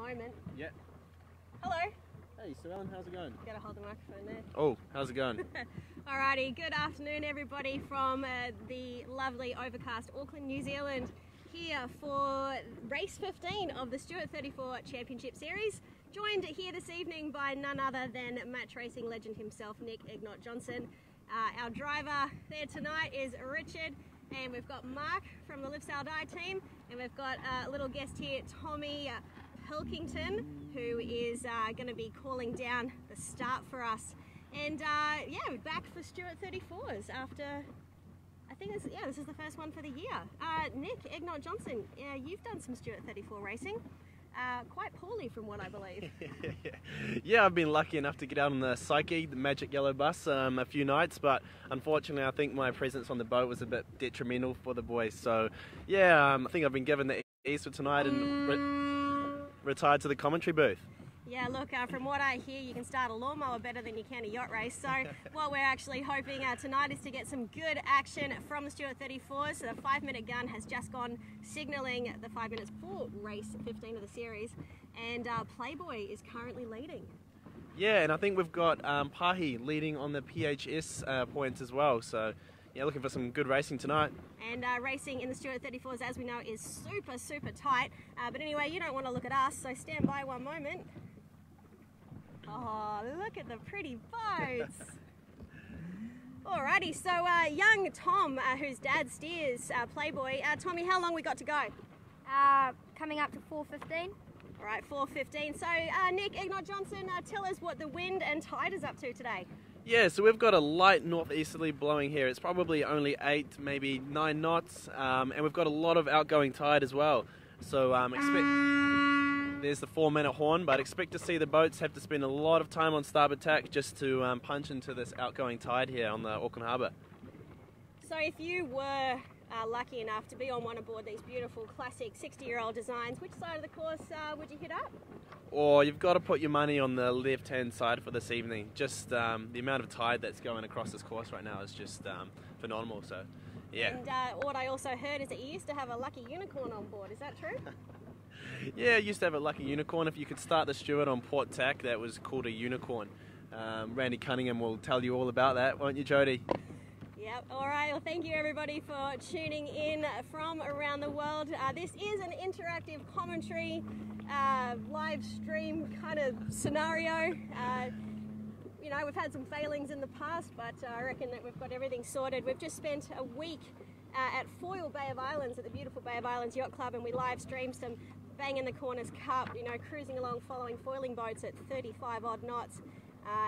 moment. Yeah. Hello. Hey, Sue Ellen, how's it going? Gotta hold the microphone there. Oh, how's it going? Alrighty, good afternoon everybody from the lovely overcast Auckland, New Zealand, here for race 15 of the Stewart 34 Championship Series. Joined here this evening by none other than match racing legend himself, Nick Johnson. Our driver there tonight is Richard, and we've got Mark from the Lift Sail Die team, and we've got a little guest here, Tommy Pilkington, who is going to be calling down the start for us. And yeah, we're back for Stewart 34s after, I think this is the first one for the year. Nick Johnson, you've done some Stewart 34 racing. Quite poorly from what I believe. Yeah, I've been lucky enough to get out on the Psyche, the Magic Yellow bus, a few nights, but unfortunately I think my presence on the boat was a bit detrimental for the boys. So yeah, I think I've been given the ease for tonight and retired to the commentary booth. Yeah, look, from what I hear, you can start a lawnmower better than you can a yacht race. So what we're actually hoping tonight is to get some good action from the Stewart 34s. So the 5-minute gun has just gone signalling the 5 minutes for race 15 of the series. And Playboy is currently leading. Yeah, and I think we've got Pahi leading on the PHS points as well. So yeah, looking for some good racing tonight. And racing in the Stewart 34s, as we know, is super, super tight. But anyway, you don't want to look at us, so stand by one moment. Oh, look at the pretty boats. Alrighty, so young Tom, whose dad steers Playboy. Tommy, how long we got to go? Coming up to 4:15. Alright, 4:15. So Nick Johnson, tell us what the wind and tide is up to today. Yeah, so we've got a light northeasterly blowing here. It's probably only 8, maybe 9 knots, and we've got a lot of outgoing tide as well. So there's the 4-minute horn, but expect to see the boats have to spend a lot of time on starboard tack just to punch into this outgoing tide here on the Auckland Harbour. So if you were lucky enough to be on one aboard these beautiful classic 60-year-old designs, which side of the course would you hit up? Or you've got to put your money on the left-hand side for this evening. Just the amount of tide that's going across this course right now is just phenomenal. So, yeah. And what I also heard is that you used to have a lucky unicorn on board. Is that true? Yeah, I used to have a lucky unicorn. If you could start the Stewart on port tack, that was called a unicorn. Randy Cunningham will tell you all about that, won't you, Jody? Yep. All right. Well, thank you everybody for tuning in from around the world. This is an interactive commentary, live stream kind of scenario. You know, we've had some failings in the past, but I reckon that we've got everything sorted. We've just spent a week at Foyle Bay of Islands, at the beautiful Bay of Islands Yacht Club, and we live streamed some Bang in the Corners Cup, you know, cruising along following foiling boats at 35 odd knots,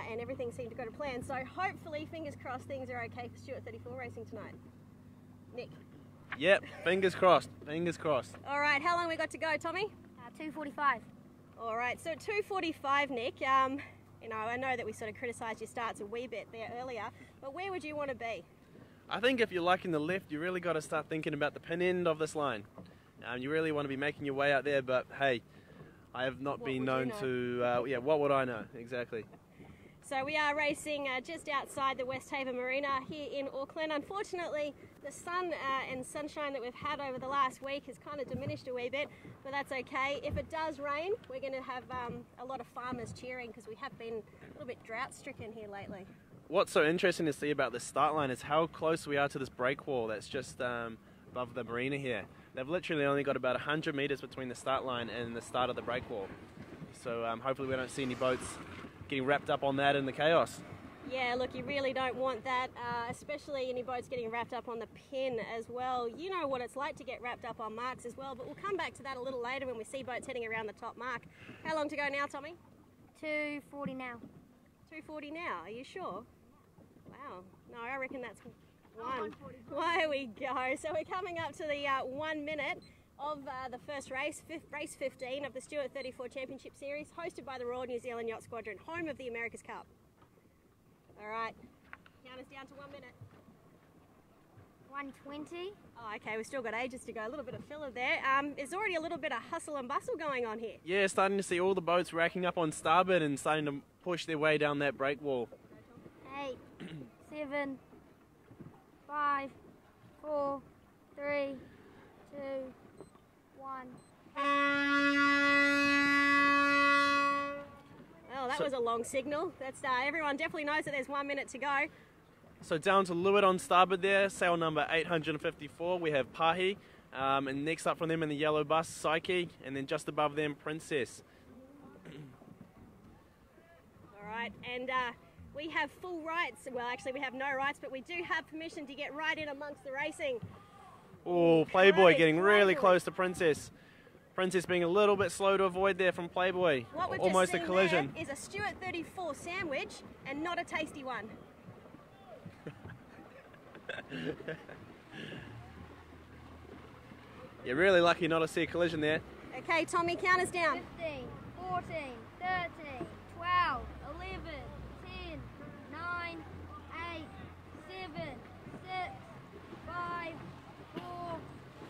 and everything seemed to go to plan. So hopefully, fingers crossed, things are okay for Stewart 34 racing tonight. Nick? Yep, fingers crossed, fingers crossed. All right, how long we got to go, Tommy? 2:45. All right, so at 2:45, Nick, you know, I know that we sort of criticised your starts a wee bit there earlier, but where would you want to be? I think if you're liking the lift, you really got to start thinking about the pin end of this line. You really want to be making your way out there, but hey, I have not been known to, yeah, what would I know, exactly. So we are racing just outside the West Haven Marina here in Auckland. Unfortunately, the sun and sunshine that we've had over the last week has kind of diminished a wee bit, but that's okay. If it does rain, we're going to have a lot of farmers cheering because we have been a little bit drought-stricken here lately. What's so interesting to see about this start line is how close we are to this break wall that's just above the marina here. They've literally only got about 100 metres between the start line and the start of the break wall. So hopefully we don't see any boats getting wrapped up on that in the chaos. Yeah, look, you really don't want that, especially any boats getting wrapped up on the pin as well. You know what it's like to get wrapped up on marks as well, but we'll come back to that a little later when we see boats heading around the top mark. How long to go now, Tommy? 2:40 now. 2:40 now, are you sure? Wow, no, I reckon that's one. There we go. So we're coming up to the 1 minute of the first race, race 15 of the Stewart 34 Championship Series, hosted by the Royal New Zealand Yacht Squadron, home of the America's Cup. All right, count us down to 1 minute. 1:20. Oh, okay, we've still got ages to go. A little bit of filler there. There's already a little bit of hustle and bustle going on here. Yeah, starting to see all the boats racking up on starboard and starting to push their way down that break wall. 8, 7, 5, 4, 3, 2, 1. That was a long signal. That's everyone definitely knows that there's 1 minute to go. So down to Stewart on starboard there, sail number 854, we have Pahi. And next up from them in the yellow bus, Psyche, and then just above them, Princess. All right, and we have full rights. Well, actually we have no rights, but we do have permission to get right in amongst the racing. Oh, Playboy getting really Playboy. close to Princess. Princess being a little bit slow to avoid there from Playboy. What we've Almost just a seen collision. there is a Stewart 34 sandwich and not a tasty one. You're really lucky not to see a collision there. Okay, Tommy, count us down. 15, 14, 13, 12, 11, 10, 9, 8, 7, 6, 5, 4,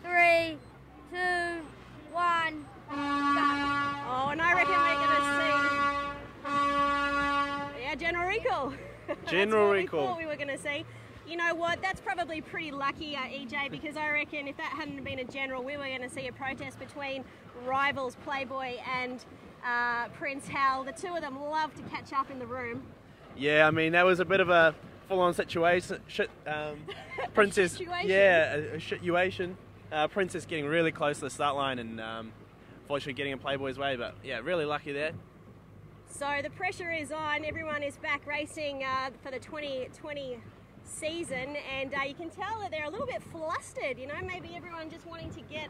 3, 2, 1. Oh, and I reckon we're going to see... Yeah, General Recall. General That's Recall. what we thought we were going to see. You know what, that's probably pretty lucky, EJ, because I reckon if that hadn't been a general, we were going to see a protest between rivals Playboy and Prince Hal. The two of them love to catch up in the room. Yeah, I mean, that was a bit of a full-on situation. Princess, situation? yeah, a situation. Princess getting really close to the start line and unfortunately getting in Playboy's way, but yeah, really lucky there. So the pressure is on, everyone is back racing for the 2020 season, and you can tell that they're a little bit flustered, you know, maybe everyone just wanting to get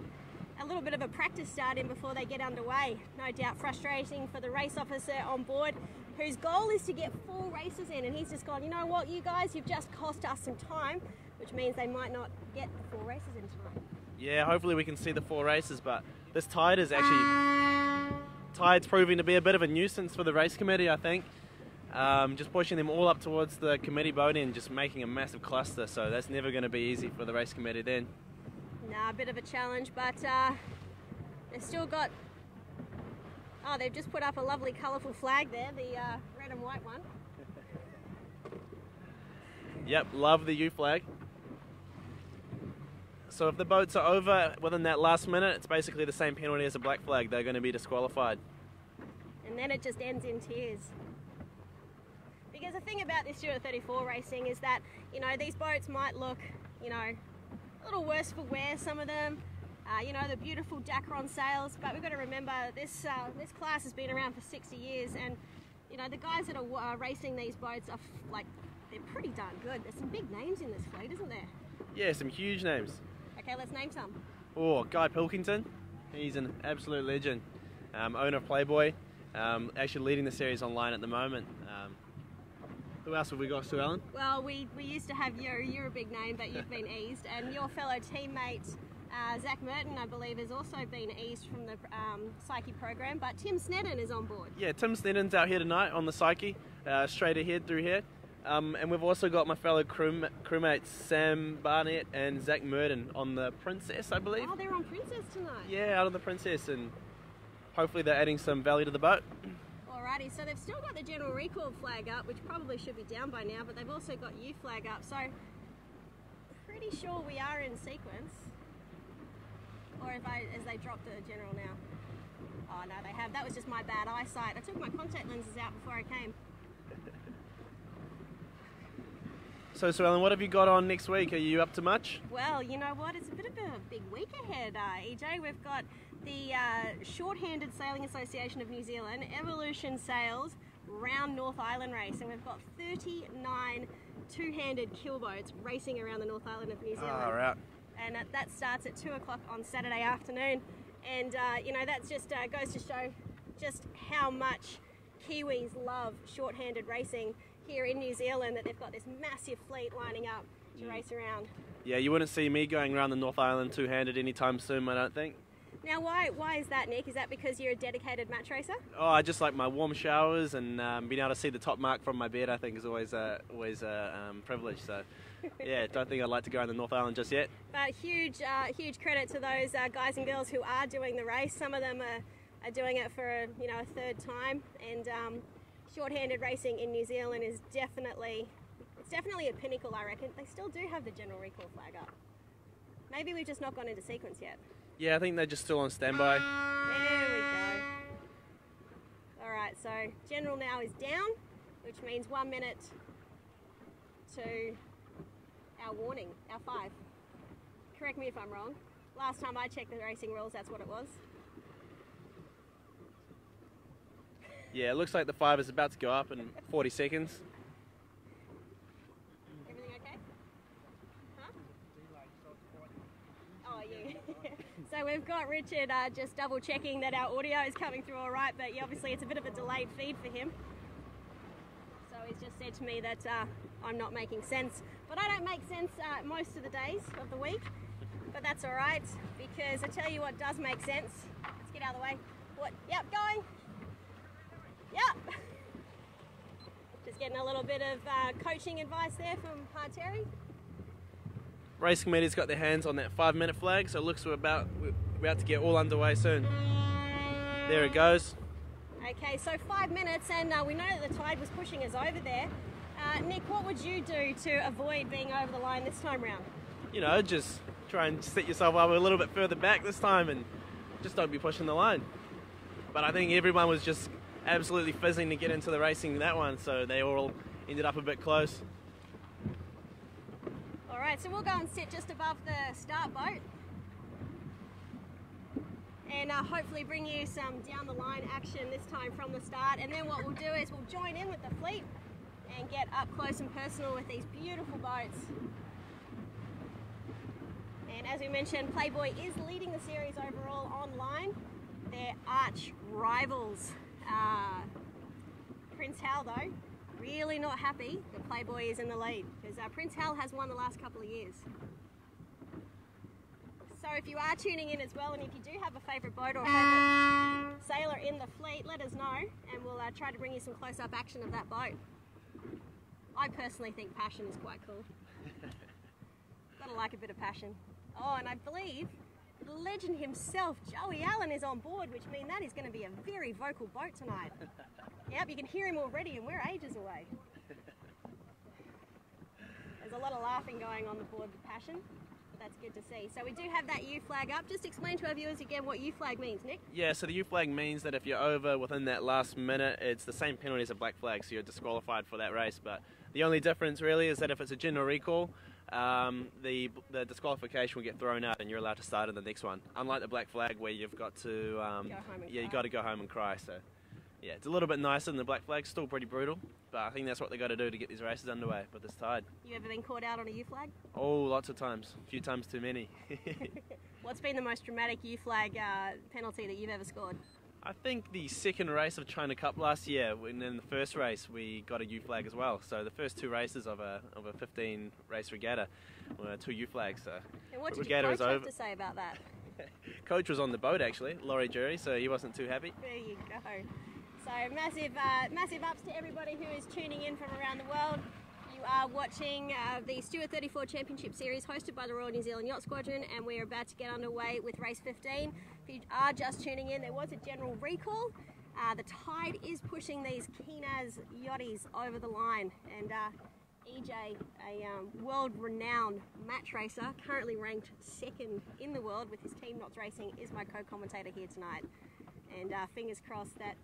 a little bit of a practice start in before they get underway. No doubt frustrating for the race officer on board, whose goal is to get 4 races in, and he's just gone, you know what, you guys, you've just cost us some time, which means they might not get the 4 races in tonight. Yeah, hopefully we can see the 4 races, but this tide is actually... Tide's proving to be a bit of a nuisance for the race committee, I think. Just pushing them all up towards the committee boat and just making a massive cluster, so that's never going to be easy for the race committee then. Nah, a bit of a challenge, but they've still got... Oh, they've just put up a lovely colourful flag there, the red and white one. Yep, love the U flag. So if the boats are over within that last minute, it's basically the same penalty as a black flag. They're going to be disqualified. And then it just ends in tears. Because the thing about this Stewart 34 racing is that, you know, these boats might look, you know, a little worse for wear, some of them. You know, the beautiful Dacron sails, but we've got to remember this class has been around for 60 years, and, you know, the guys that are racing these boats are, like, they're pretty darn good. There's some big names in this fleet, isn't there? Yeah, some huge names. Okay, let's name some. Oh, Guy Pilkington. He's an absolute legend. Owner of Playboy. Actually leading the series online at the moment. Who else have we got, Sue Ellen? Well, we used to have you. You're a big name, but you've been eased. And your fellow teammate, Zach Merton, I believe, has also been eased from the Psyche program. But Tim Snedden is on board. Yeah, Tim Snedden's out here tonight on the Psyche, straight ahead through here. And we've also got my fellow crewmates Sam Barnett and Zach Merton on the Princess, I believe. Oh, they're on Princess tonight. Yeah, out on the Princess, and hopefully they're adding some value to the boat. Alrighty, so they've still got the General Recall flag up, which probably should be down by now, but they've also got U flag up, so pretty sure we are in sequence. Or as they drop the General now. Oh no, they have. That was just my bad eyesight. I took my contact lenses out before I came. So, Sue Ellen, what have you got on next week? Are you up to much? Well, you know what? It's a bit of a big week ahead, EJ. We've got the Short-Handed Sailing Association of New Zealand Evolution Sails Round North Island race, and we've got 39 two-handed keelboats racing around the North Island of New Zealand. Oh, right. And that starts at 2 o'clock on Saturday afternoon, and you know, that's just goes to show just how much Kiwis love short-handed racing here in New Zealand, that they've got this massive fleet lining up to race around. Yeah, you wouldn't see me going around the North Island two-handed anytime soon, I don't think. Now, why is that, Nick? Is that because you're a dedicated match racer? Oh, I just like my warm showers, and being able to see the top mark from my bed, I think, is always a privilege. So, yeah, don't think I'd like to go on the North Island just yet. But huge credit to those guys and girls who are doing the race. Some of them are doing it for a third time, and short-handed racing in New Zealand is definitely a pinnacle, I reckon. They still do have the General Recall flag up. Maybe we've just not gone into sequence yet. Yeah, I think they're just still on standby. There we go. Alright, so general now is down, which means 1 minute to our warning, our 5. Correct me if I'm wrong. Last time I checked the racing rules, that's what it was. Yeah, it looks like the 5 is about to go up in 40 seconds. Everything okay? Huh? Oh, yeah. So we've got Richard just double checking that our audio is coming through all right, but yeah, obviously it's a bit of a delayed feed for him. So he's just said to me that I'm not making sense. But I don't make sense most of the days of the week, but that's all right, because I tell you what does make sense. Let's get out of the way. What? Yep, going. Yep. Just getting a little bit of coaching advice there from Terry. Race committee's got their hands on that 5-minute flag, so it looks we're about to get all underway soon. There it goes. Okay, so 5 minutes, and we know that the tide was pushing us over there. Nick, what would you do to avoid being over the line this time round? You know, just try and set yourself up a little bit further back this time and just don't be pushing the line. But I think everyone was just absolutely fizzing to get into the racing in that one, so they all ended up a bit close. All right, so we'll go and sit just above the start boat and hopefully bring you some down the line action this time from the start, and then what we'll do is we'll join in with the fleet and get up close and personal with these beautiful boats. And as we mentioned, Playboy is leading the series overall online. They're arch rivals. Prince Hal though, really not happy that Playboy is in the lead, because Prince Hal has won the last couple of years. So if you are tuning in as well, and if you do have a favourite boat or a favourite sailor in the fleet, let us know and we'll try to bring you some close-up action of that boat. I personally think Passion is quite cool. Gotta like a bit of passion. Oh, and I believe the legend himself, Joey Allen, is on board, which means that is going to be a very vocal boat tonight. Yep, you can hear him already, and we're ages away. There's a lot of laughing going on the board with Passion. That's good to see. So we do have that U flag up. Just explain to our viewers again what U flag means, Nick. Yeah, so the U flag means that if you're over within that last minute, it's the same penalty as a black flag, so you're disqualified for that race. But the only difference really is that if it's a general recall, the disqualification will get thrown out and you're allowed to start in the next one. Unlike the black flag where you've got to, you've got to go home and cry. So yeah, it's a little bit nicer than the black flag. Still pretty brutal, but I think that's what they got to do to get these races underway with this tide. You ever been caught out on a U flag? Oh, lots of times. A few times too many. What's been the most dramatic U flag penalty that you've ever scored? I think the second race of China Cup last year, when in the first race we got a U flag as well. So the first 2 races of a 15 race regatta were 2 U flags. So and what did your coach have to say about that? Coach was on the boat actually, Laurie Jury, so he wasn't too happy. There you go. So massive ups to everybody who is tuning in from around the world. You are watching the Stewart 34 Championship Series hosted by the Royal New Zealand Yacht Squadron, and we're about to get underway with race 15. If you are just tuning in, there was a general recall. The tide is pushing these keen-as yachties over the line, and EJ, a world-renowned match racer, currently ranked 2nd in the world with his team Knots Racing, is my co-commentator here tonight. And fingers crossed that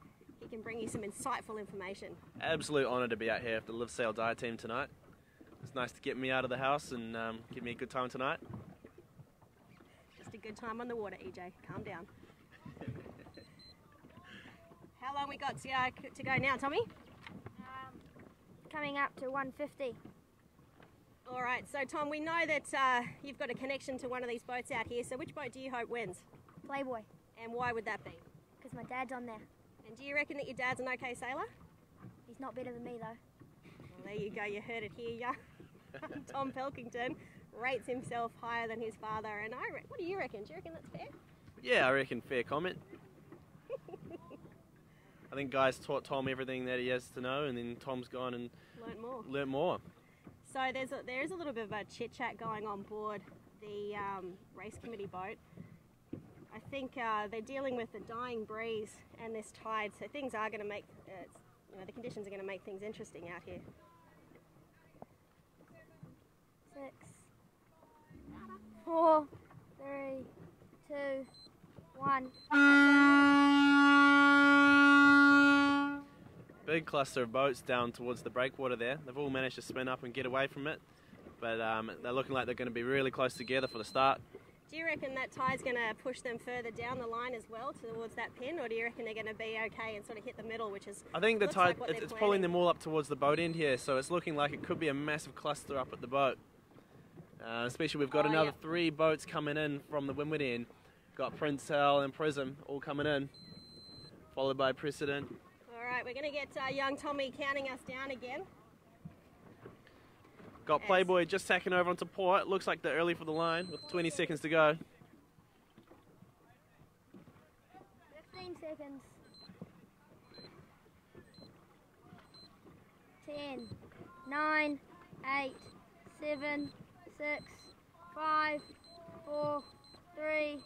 he can bring you some insightful information. Absolute honour to be out here with the Live Sail Die team tonight. It's nice to get me out of the house and give me a good time tonight. Just a good time on the water, EJ. Calm down. How long we got to go now, Tommy? Coming up to 150. All right, so Tom, we know that you've got a connection to one of these boats out here, so which boat do you hope wins? Playboy. And why would that be? Because my dad's on there. And do you reckon that your dad's an okay sailor? He's not better than me though. Well, there you go, you heard it here, yeah. Tom Pelkington rates himself higher than his father, and what do you reckon? Do you reckon that's fair? Yeah, I reckon fair comment. I think Guy's taught Tom everything that he has to know, and then Tom's gone and learnt more. So there is a little bit of a chit chat going on board the race committee boat. I think they're dealing with the dying breeze and this tide, so things are going to make, the conditions are going to make things interesting out here. 6, 4, 3, 2, 1. big cluster of boats down towards the breakwater there. They've all managed to spin up and get away from it, but they're looking like they're going to be really close together for the start. Do you reckon that tide's going to push them further down the line as well towards that pin, or do you reckon they're going to be okay and sort of hit the middle, which is... I think the tide, like it's pulling them all up towards the boat end here, so it's looking like it could be a massive cluster up at the boat. Especially we've got another 3 boats coming in from the windward end. Got Prince Hal and Prism all coming in, followed by Precedent. All right, we're going to get young Tommy counting us down again. Got Playboy just tacking over onto port. Looks like they're early for the line with 20 seconds to go. 15 seconds. 10, 9, 8, 7, 6, 5, 4, 3,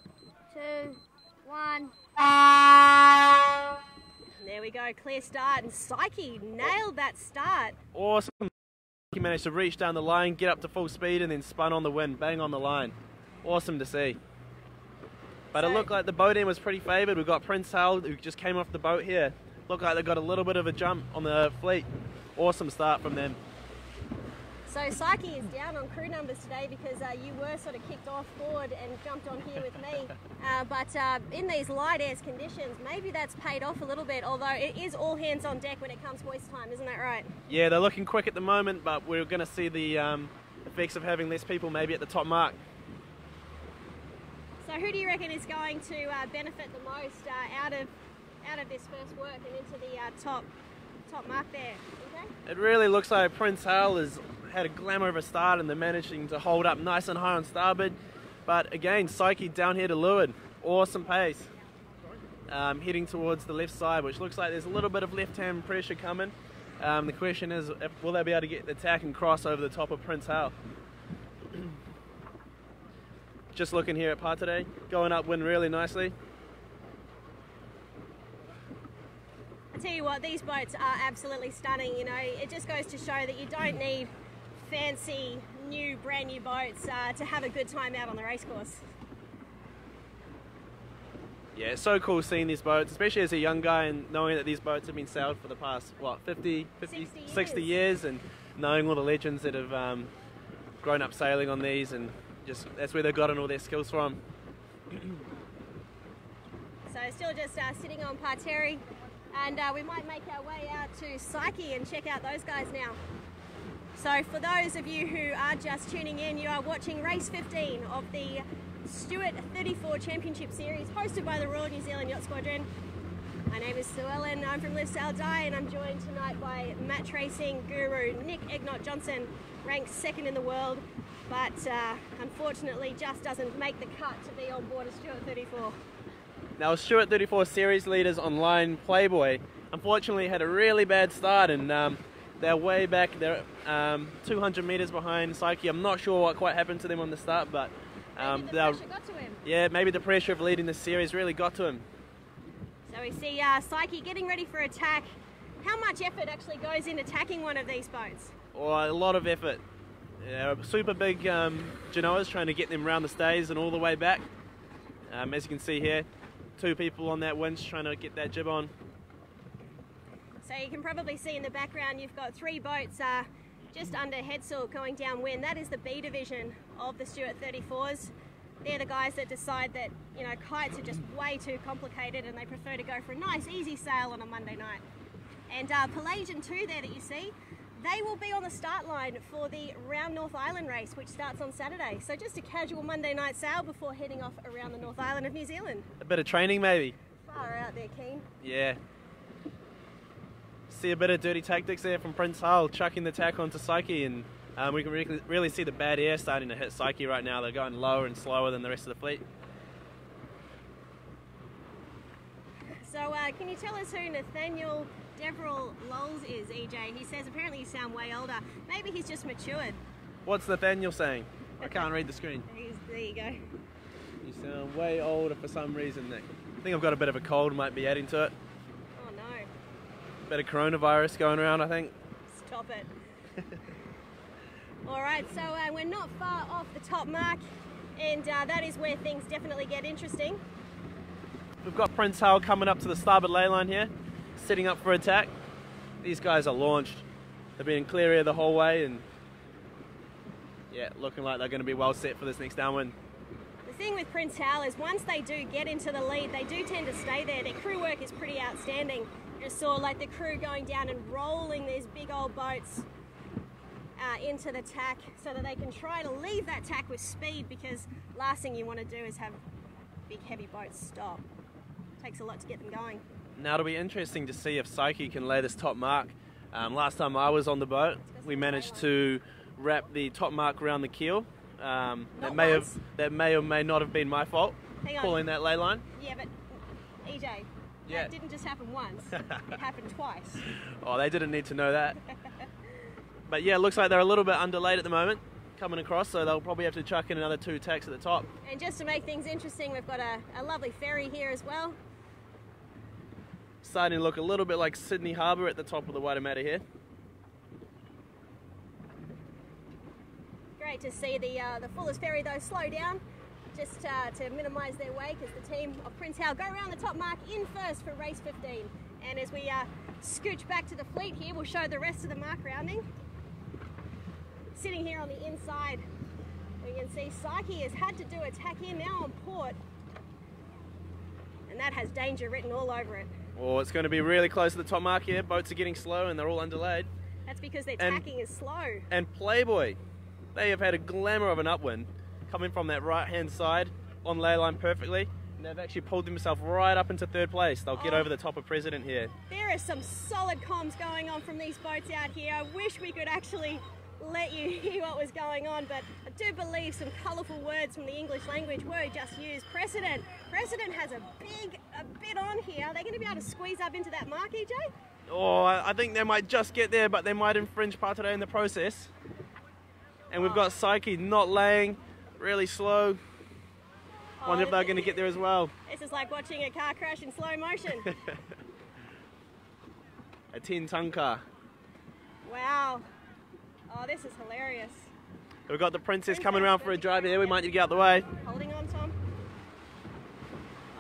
2, 1. There we go, clear start, and Psyche nailed that start. Awesome. He managed to reach down the line, get up to full speed, and then spun on the wind, bang on the line. Awesome to see. But it looked like the boat end was pretty favoured. We've got Prince Hal, who just came off the boat here. Looked like they got a little bit of a jump on the fleet. Awesome start from them. So Psyche is down on crew numbers today because you were sort of kicked off board and jumped on here with me. But in these light airs conditions, maybe that's paid off a little bit, although it is all hands on deck when it comes hoist time, isn't that right? Yeah, they're looking quick at the moment, but we're going to see the effects of having less people maybe at the top mark. So who do you reckon is going to benefit the most out of this first work and into the top mark there? Okay? It really looks like Prince Hal has had a glamour of a start and they're managing to hold up nice and high on starboard. But again, Psyche down here to leeward. Awesome pace. Heading towards the left side, which looks like there's a little bit of left-hand pressure coming. The question is, will they be able to get the tack and cross over the top of Prince Hal? Just looking here at par today, going upwind really nicely. I tell you what, these boats are absolutely stunning. You know, it just goes to show that you don't need fancy, brand new boats to have a good time out on the racecourse. Yeah, it's so cool seeing these boats, especially as a young guy and knowing that these boats have been sailed for the past, what, 60 years, and knowing all the legends that have grown up sailing on these, and just that's where they've gotten all their skills from. So still just sitting on parterre, and we might make our way out to Psyche and check out those guys now. So for those of you who are just tuning in, you are watching race 15 of the Stewart 34 Championship Series, hosted by the Royal New Zealand Yacht Squadron. My name is Sue Ellen, I'm from Live Sail Die, and I'm joined tonight by match racing guru Nick Egnott-Johnson, ranked 2nd in the world, but unfortunately just doesn't make the cut to be on board a Stewart 34. Now, Stewart 34 series leaders online, Playboy, unfortunately had a really bad start, and they're way back. They're 200 metres behind Psyche. I'm not sure what quite happened to them on the start, but maybe the pressure got to him. Yeah, maybe the pressure of leading the series really got to him. So we see Psyche getting ready for attack. How much effort actually goes into attacking one of these boats? Oh, a lot of effort. Yeah, super big genoas trying to get them around the stays and all the way back. As you can see here, 2 people on that winch trying to get that jib on. So you can probably see in the background you've got 3 boats just under headsail going downwind. That is the B division of the Stewart 34s. They're the guys that decide that, you know, kites are just way too complicated and they prefer to go for a nice easy sail on a Monday night. And Pelagian 2 there that you see, they will be on the start line for the Round North Island race, which starts on Saturday. So just a casual Monday night sail before heading off around the North Island of New Zealand. A bit of training maybe. Far out there, Keen. Yeah. See a bit of dirty tactics there from Prince Hal, chucking the tack onto Psyche, and we can really see the bad air starting to hit Psyche right now. They're going lower and slower than the rest of the fleet. So can you tell us who Nathaniel Deverell Lowles is, EJ? He says apparently you sound way older. Maybe he's just matured. What's Nathaniel saying? I can't read the screen. There you go. You sound way older for some reason, Nick. I think I've got a bit of a cold, might be adding to it. Oh no. Bit of coronavirus going around, I think. Stop it. Alright, so we're not far off the top mark, and that is where things definitely get interesting. We've got Prince Hal coming up to the starboard ley line here, setting up for attack. These guys are launched. They've been in clear air the whole way, and yeah, looking like they're going to be well set for this next downwind. The thing with Prince Hal is once they do get into the lead, they do tend to stay there. Their crew work is pretty outstanding. Just saw like the crew going down and rolling these big old boats into the tack so that they can try to leave that tack with speed, because last thing you want to do is have big heavy boats stop. It takes a lot to get them going. Now it'll be interesting to see if Psyche can lay this top mark. Last time I was on the boat, we managed to wrap the top mark around the keel. That may or may not have been my fault, pulling that ley line. Yeah, but EJ, yeah. That didn't just happen once, it happened twice. Oh, they didn't need to know that. But yeah, it looks like they're a little bit underlaid at the moment, coming across, so they'll probably have to chuck in another 2 tacks at the top. And just to make things interesting, we've got a lovely ferry here as well. Starting to look a little bit like Sydney Harbour at the top of the Waitemata here. Great to see the Fuller's Ferry though slow down, just to minimise their way, because the team of Prince Hal go around the top mark in first for race 15. And as we scooch back to the fleet here, we'll show the rest of the mark rounding. Sitting here on the inside, we can see Psyche has had to do a tack in now on port, and that has danger written all over it. Oh, it's going to be really close to the top mark here. Boats are getting slow and they're all underlaid. That's because their tacking is slow. And Playboy, they have had a glamour of an upwind coming from that right hand side on ley line perfectly, and they've actually pulled themselves right up into 3rd place. They'll get over the top of President here. There is some solid comms going on from these boats out here. I wish we could actually let you hear what was going on, but I do believe some colourful words from the English language were just used. Precedent has a bit on here. Are they going to be able to squeeze up into that mark, EJ? Oh, I think they might just get there, but they might infringe Patere in the process. And we've got Psyche not laying, really slow. Wonder if they're going to get there as well. This is like watching a car crash in slow motion. A 10-ton car. Wow. Oh, this is hilarious. We've got the Princess coming around for a drive here. We might need to get out the way. Holding on, Tom.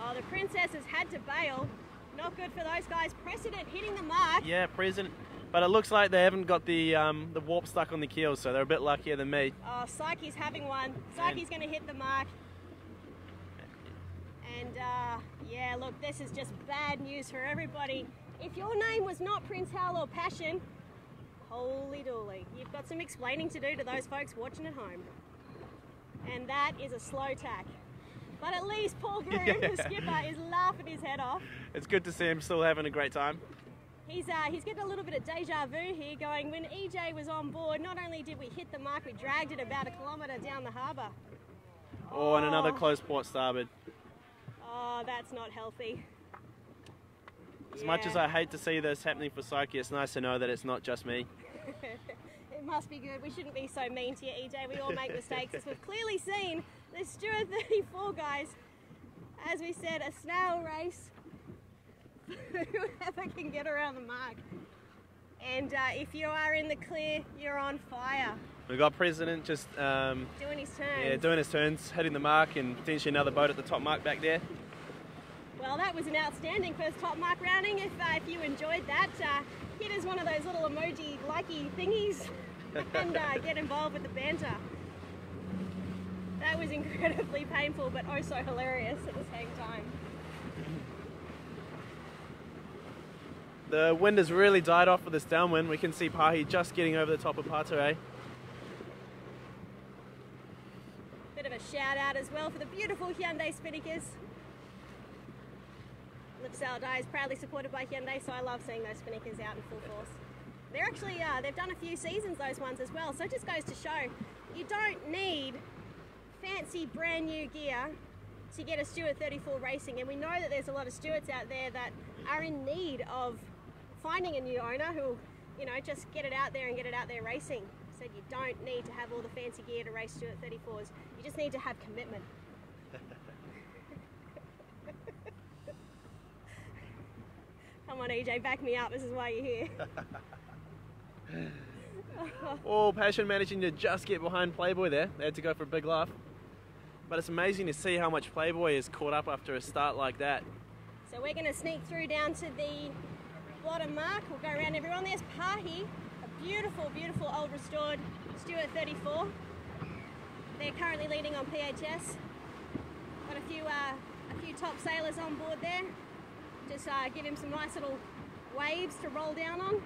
Oh, the Princess has had to bail. Not good for those guys. Precedent hitting the mark. Yeah, Precedent. But it looks like they haven't got the warp stuck on the keel, so they're a bit luckier than me. Oh, Psyche's having one. Psyche's going to hit the mark. And yeah, look, this is just bad news for everybody. If your name was not Prince Hal or Passion, holy dooly, you've got some explaining to do to those folks watching at home. And that is a slow tack. But at least Paul Groom, the skipper, is laughing his head off. It's good to see him still having a great time. He's getting a little bit of deja vu here, going, when EJ was on board, not only did we hit the mark, we dragged it about 1 kilometre down the harbour. Oh, and another close port starboard. Oh, that's not healthy. As much as I hate to see this happening for Psyche, it's nice to know that it's not just me. It must be good. We shouldn't be so mean to you, EJ. We all make mistakes, as we've clearly seen the Stewart 34 guys. As we said, a snail race. Whoever can get around the mark. And if you are in the clear, you're on fire. We've got President just doing his turns. Yeah, doing his turns, hitting the mark, and potentially another boat at the top mark back there. Well, that was an outstanding first top mark rounding. If you enjoyed that, hit us one of those little emoji likey thingies and get involved with the banter. That was incredibly painful, but oh so hilarious at the same time. The wind has really died off for this downwind. We can see Pahi just getting over the top of Patere. Bit of a shout out as well for the beautiful Hyundai Spinnakers. Lipsaldai is proudly supported by Hyundai, so I love seeing those Spinnakers out in full force. They're actually, they've done a few seasons, those ones as well, so it just goes to show you don't need fancy brand new gear to get a Stewart 34 racing, and we know that there's a lot of Stewarts out there that are in need of finding a new owner who will, you know, just get it out there and get it out there racing. So you don't need to have all the fancy gear to race Stewart 34s, you just need to have commitment. Come on EJ, back me up, this is why you're here. Oh, Passion managing to just get behind Playboy there. They had to go for a big laugh. But it's amazing to see how much Playboy is caught up after a start like that. So we're going to sneak through down to the bottom mark. We'll go around everyone. There's Pahi, a beautiful, beautiful old restored Stewart 34. They're currently leading on PHS. Got a few top sailors on board there. Just give him some nice little waves to roll down on.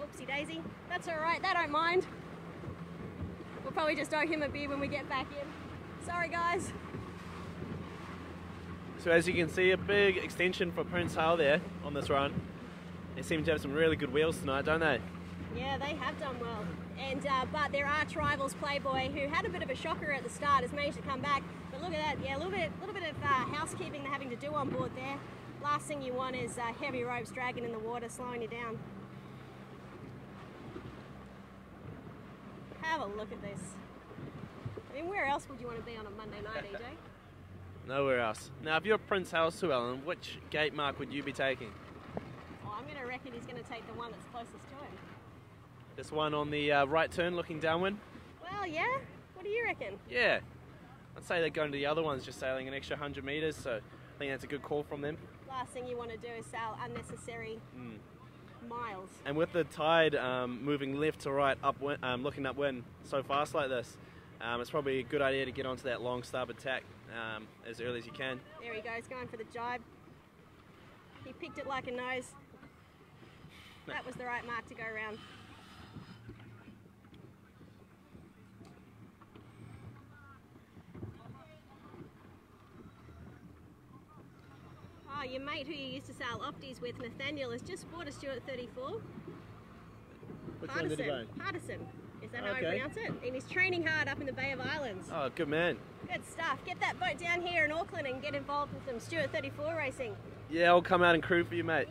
Oopsie daisy. That's all right, they don't mind. We'll probably just owe him a beer when we get back in. Sorry guys. So as you can see, a big extension for Prince Hal there on this run. They seem to have some really good wheels tonight, don't they? Yeah, they have done well. And but their arch rivals Playboy, who had a bit of a shocker at the start, has managed to come back. But look at that, yeah, a little bit of housekeeping they're having to do on board there. Last thing you want is heavy ropes dragging in the water, slowing you down. Have a look at this. I mean, where else would you want to be on a Monday night, EJ? Nowhere else. Now, if you're Prince Hal, Sue Ellen, which gate mark would you be taking? Oh, I'm going to reckon he's going to take the one that's closest to him. This one on the right turn looking downwind? Well, yeah. What do you reckon? Yeah. I'd say they're going to the other ones, just sailing an extra 100 metres, so I think that's a good call from them. Last thing you want to do is sail unnecessary miles. And with the tide moving left to right, looking upwind so fast like this, it's probably a good idea to get onto that long starboard tack as early as you can. There he goes, going for the jibe. He picked it like a nose. That was the right mark to go around. Oh, your mate who you used to sail Opties with, Nathaniel, has just bought a Stewart 34. Which one did he buy? Hardison. Is that how I pronounce it? And he's training hard up in the Bay of Islands. Oh, good man. Good stuff. Get that boat down here in Auckland and get involved with some Stewart 34 racing. Yeah, I'll come out and crew for you, mate.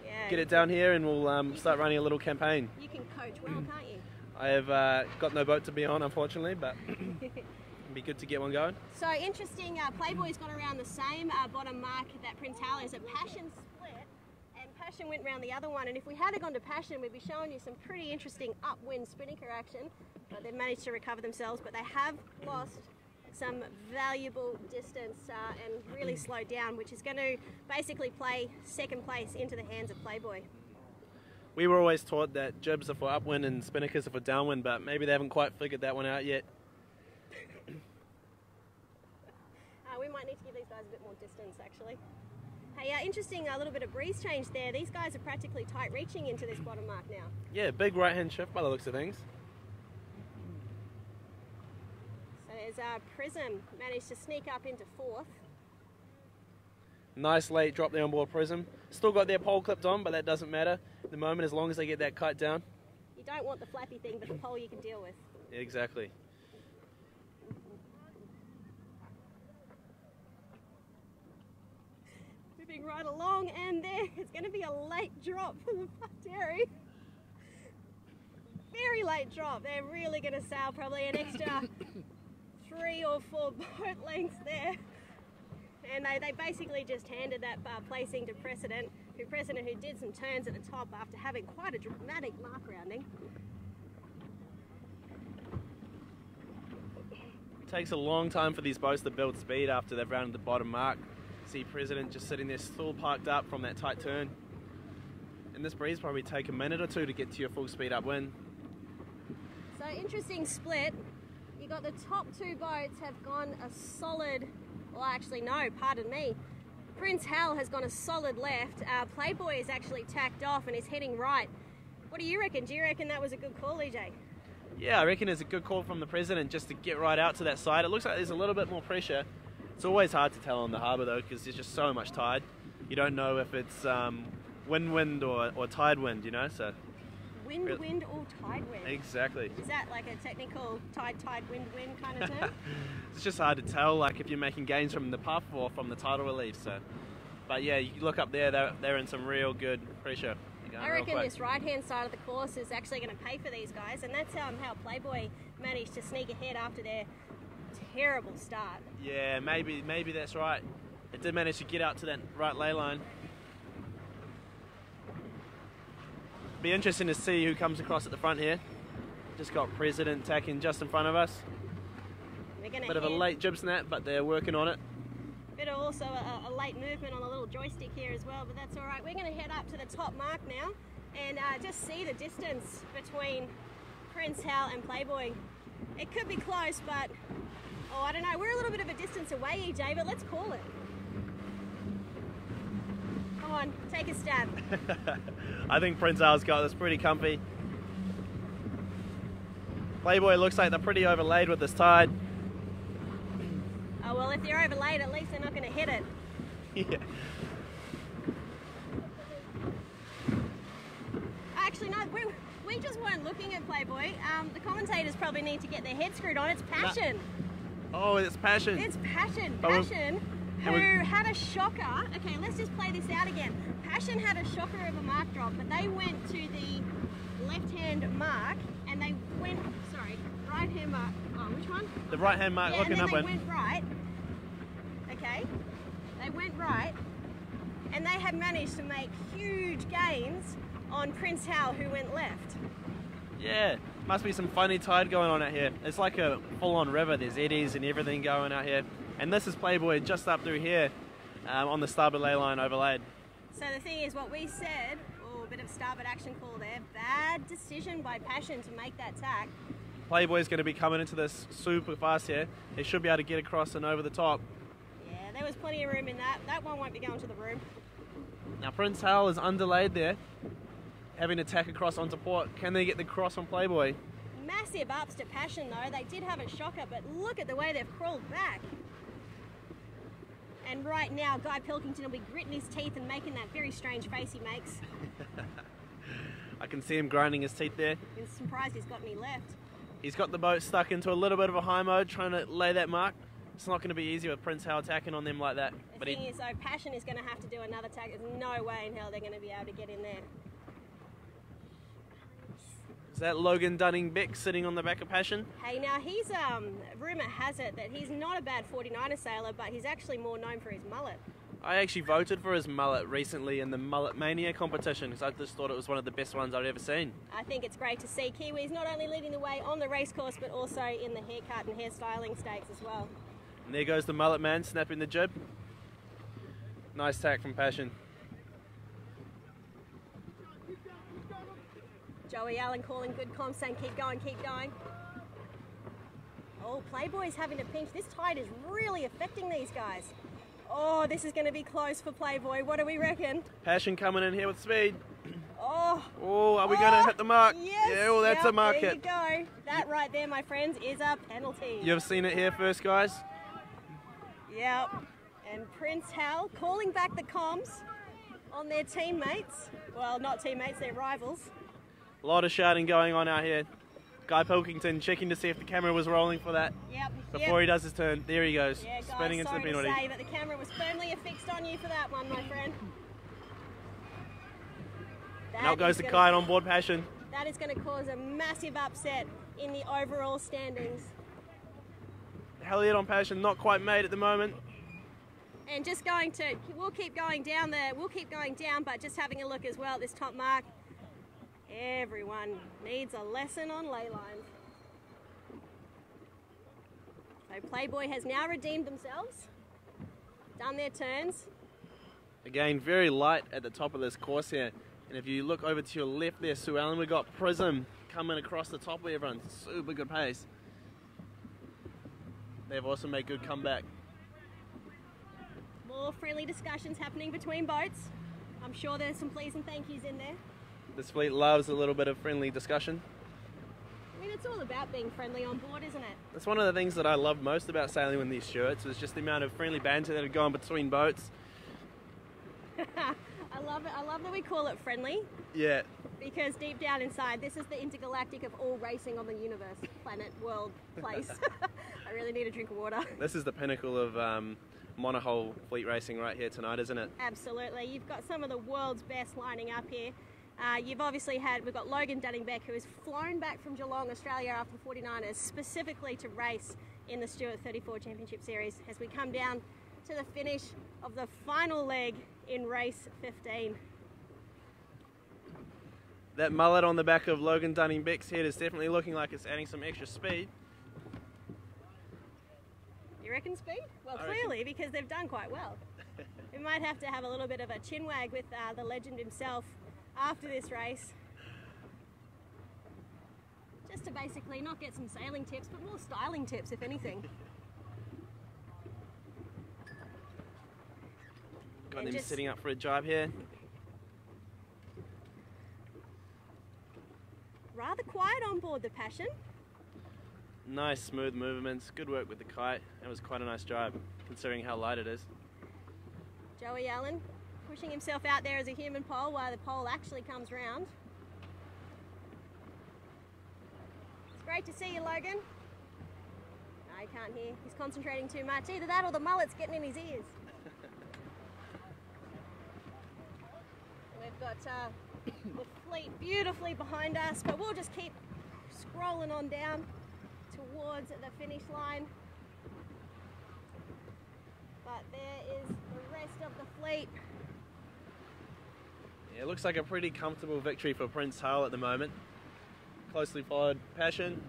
Yeah. Get it down here and we'll start running a little campaign. You can coach well, can't you? I have got no boat to be on, unfortunately, but it'd be good to get one going. So interesting, Playboy's got around the same bottom mark that Prince Hal is. A Passion split, and Passion went round the other one. And if we had gone to Passion, we'd be showing you some pretty interesting upwind spinnaker action. But they've managed to recover themselves, but they have lost some valuable distance and really slowed down, which is going to basically play second place into the hands of Playboy. We were always taught that jibs are for upwind and spinnakers are for downwind, but maybe they haven't quite figured that one out yet. We might need to give these guys a bit more distance, actually. Hey, interesting, a little bit of breeze change there. These guys are practically tight reaching into this bottom mark now. Yeah, big right-hand shift by the looks of things. So there's Prism, managed to sneak up into fourth. Nice late drop there on board Prism. Still got their pole clipped on, but that doesn't matter at the moment as long as they get that kite down. You don't want the flappy thing, but the pole you can deal with. Yeah, exactly. Moving right along, and there it's going to be a late drop for the Pateri. Very late drop. They're really going to sail probably an extra 3 or 4 boat lengths there. And they basically just handed that placing to Precedent, who did some turns at the top after having quite a dramatic mark rounding. It takes a long time for these boats to build speed after they've rounded the bottom mark. See President just sitting there still parked up from that tight turn. And this breeze probably take a minute or two to get to your full speed upwind. So interesting split. You got the top 2 boats have gone a solid, well actually no, pardon me. Prince Hal has gone a solid left. Playboy is actually tacked off and is heading right. What do you reckon? Do you reckon that was a good call, EJ? Yeah, I reckon it's a good call from the President just to get right out to that side. It looks like there's a little bit more pressure. It's always hard to tell on the harbour though because there's just so much tide. You don't know if it's wind or tide wind, you know. So wind or tide wind? Exactly. Is that like a technical tide wind kind of term? It's just hard to tell, like if you're making gains from the puff or from the tidal relief. So, but yeah, you look up there; they're in some real good pressure. I reckon this right-hand side of the course is actually going to pay for these guys, and that's how Playboy managed to sneak ahead after their terrible start. Yeah, maybe that's right. It did manage to get out to that right ley line. Be interesting to see who comes across at the front here. Just got President tacking just in front of us. Bit of a late jib snap, but they're working on it. Bit of also a late movement on the little joystick here as well, but that's all right. We're going to head up to the top mark now and just see the distance between Prince Hal and Playboy. It could be close, but oh, I don't know. We're a little bit of a distance away, EJ, but let's call it. Come on, take a stab. I think Prince Hal's got this pretty comfy. Playboy looks like they're pretty overlaid with this tide. Oh, well, if they're overlaid, at least they're not going to hit it. Yeah. Actually, no, we just weren't looking at Playboy. The commentators probably need to get their head screwed on. It's Passion. Oh, it's Passion. It's Passion. But Passion, who had a shocker. Okay, let's just play this out again. Passion had a shocker of a mark drop, but they went to the left-hand mark, and they went, sorry, right-hand mark. Oh, which one? The right-hand mark, yeah, looking and then upwind. they went right. Okay, they went right, and they had managed to make huge gains on Prince Hal, who went left. Yeah, must be some funny tide going on out here. It's like a full-on river. There's eddies and everything going out here. And this is Playboy just up through here on the starboard ley line overlaid. So the thing is, what we said, oh, a bit of starboard action call there. Bad decision by Passion to make that tack. Playboy's going to be coming into this super fast here. They should be able to get across and over the top. Yeah, there was plenty of room in that. That one won't be going to the room. Now Prince Hal is underlaid there, having to tack across onto port. Can they get the cross on Playboy? Massive ups to Passion though. They did have a shocker, but look at the way they've crawled back. And right now, Guy Pilkington will be gritting his teeth and making that very strange face he makes. I can see him grinding his teeth there. I'm surprised he's got any left. He's got the boat stuck into a little bit of a high mode, trying to lay that mark. It's not going to be easy with Prince Hal attacking on them like that. The thing is, though, Passion is going to have to do another tack. There's no way in hell they're going to be able to get in there. Is that Logan Dunning-Beck sitting on the back of Passion? Hey, now he's, rumour has it that he's not a bad 49er sailor, but he's actually more known for his mullet. I actually voted for his mullet recently in the Mullet Mania competition because I just thought it was one of the best ones I'd ever seen. I think it's great to see Kiwis not only leading the way on the race course, but also in the haircut and hairstyling stakes as well. And there goes the mullet man snapping the jib. Nice tack from Passion. Joey Allen calling good comms, saying keep going, keep going. Oh, Playboy's having a pinch. This tide is really affecting these guys. Oh, this is going to be close for Playboy. What do we reckon? Passion coming in here with speed. Oh, are we going to hit the mark? Yes. Yeah, well, that's a mark there hit. There you go. That right there, my friends, is a penalty. You've seen it here first, guys. Yep. And Prince Hal calling back the comms on their teammates. Well, not teammates, they're rivals. A lot of shouting going on out here. Guy Pilkington checking to see if the camera was rolling for that. Yep. Before he does his turn, there he goes, yeah, guys, spinning into the sorry penalty. to say, but the camera was firmly affixed on you for that one, my friend. Now goes the kite on board Passion. That is going to cause a massive upset in the overall standings. Elliot on Passion, not quite made at the moment. And just going to, we'll keep going down there, but just having a look as well at this top mark. Everyone needs a lesson on ley lines. So Playboy has now redeemed themselves, done their turns. Again, very light at the top of this course here. And if you look over to your left there, Sue Ellen, we've got Prism coming across the top of everyone. Super good pace. They've also made good comeback. More friendly discussions happening between boats. I'm sure there's some pleas and thank yous in there. This fleet loves a little bit of friendly discussion. I mean, it's all about being friendly on board, isn't it? That's one of the things that I love most about sailing with these Stewarts, is just the amount of friendly banter that had gone between boats. I love it. I love that we call it friendly. Yeah. Because deep down inside, this is the intergalactic of all racing on the universe, planet, world, place. I really need a drink of water. This is the pinnacle of monohull fleet racing right here tonight, isn't it? Absolutely. You've got some of the world's best lining up here. You've obviously we've got Logan Dunning-Beck, who has flown back from Geelong, Australia after the 49ers, specifically to race in the Stewart 34 Championship Series as we come down to the finish of the final leg in race 15. That mullet on the back of Logan Dunning-Beck's head is definitely looking like it's adding some extra speed. You reckon speed? Well, I clearly, because they've done quite well. We might have to have a little bit of a chin wag with the legend himself after this race. Just to basically not get some sailing tips, but more styling tips, if anything. Got him sitting up for a jibe here. Rather quiet on board the Passion. Nice smooth movements, good work with the kite. It was quite a nice jibe, considering how light it is. Joey Allen pushing himself out there as a human pole while the pole actually comes round. It's great to see you, Logan. No, he can't hear. He's concentrating too much. Either that or the mullet's getting in his ears. We've got the fleet beautifully behind us, but we'll just keep scrolling on down towards the finish line. But there is the rest of the fleet. Yeah, it looks like a pretty comfortable victory for Prince Hale at the moment. Closely followed Passion.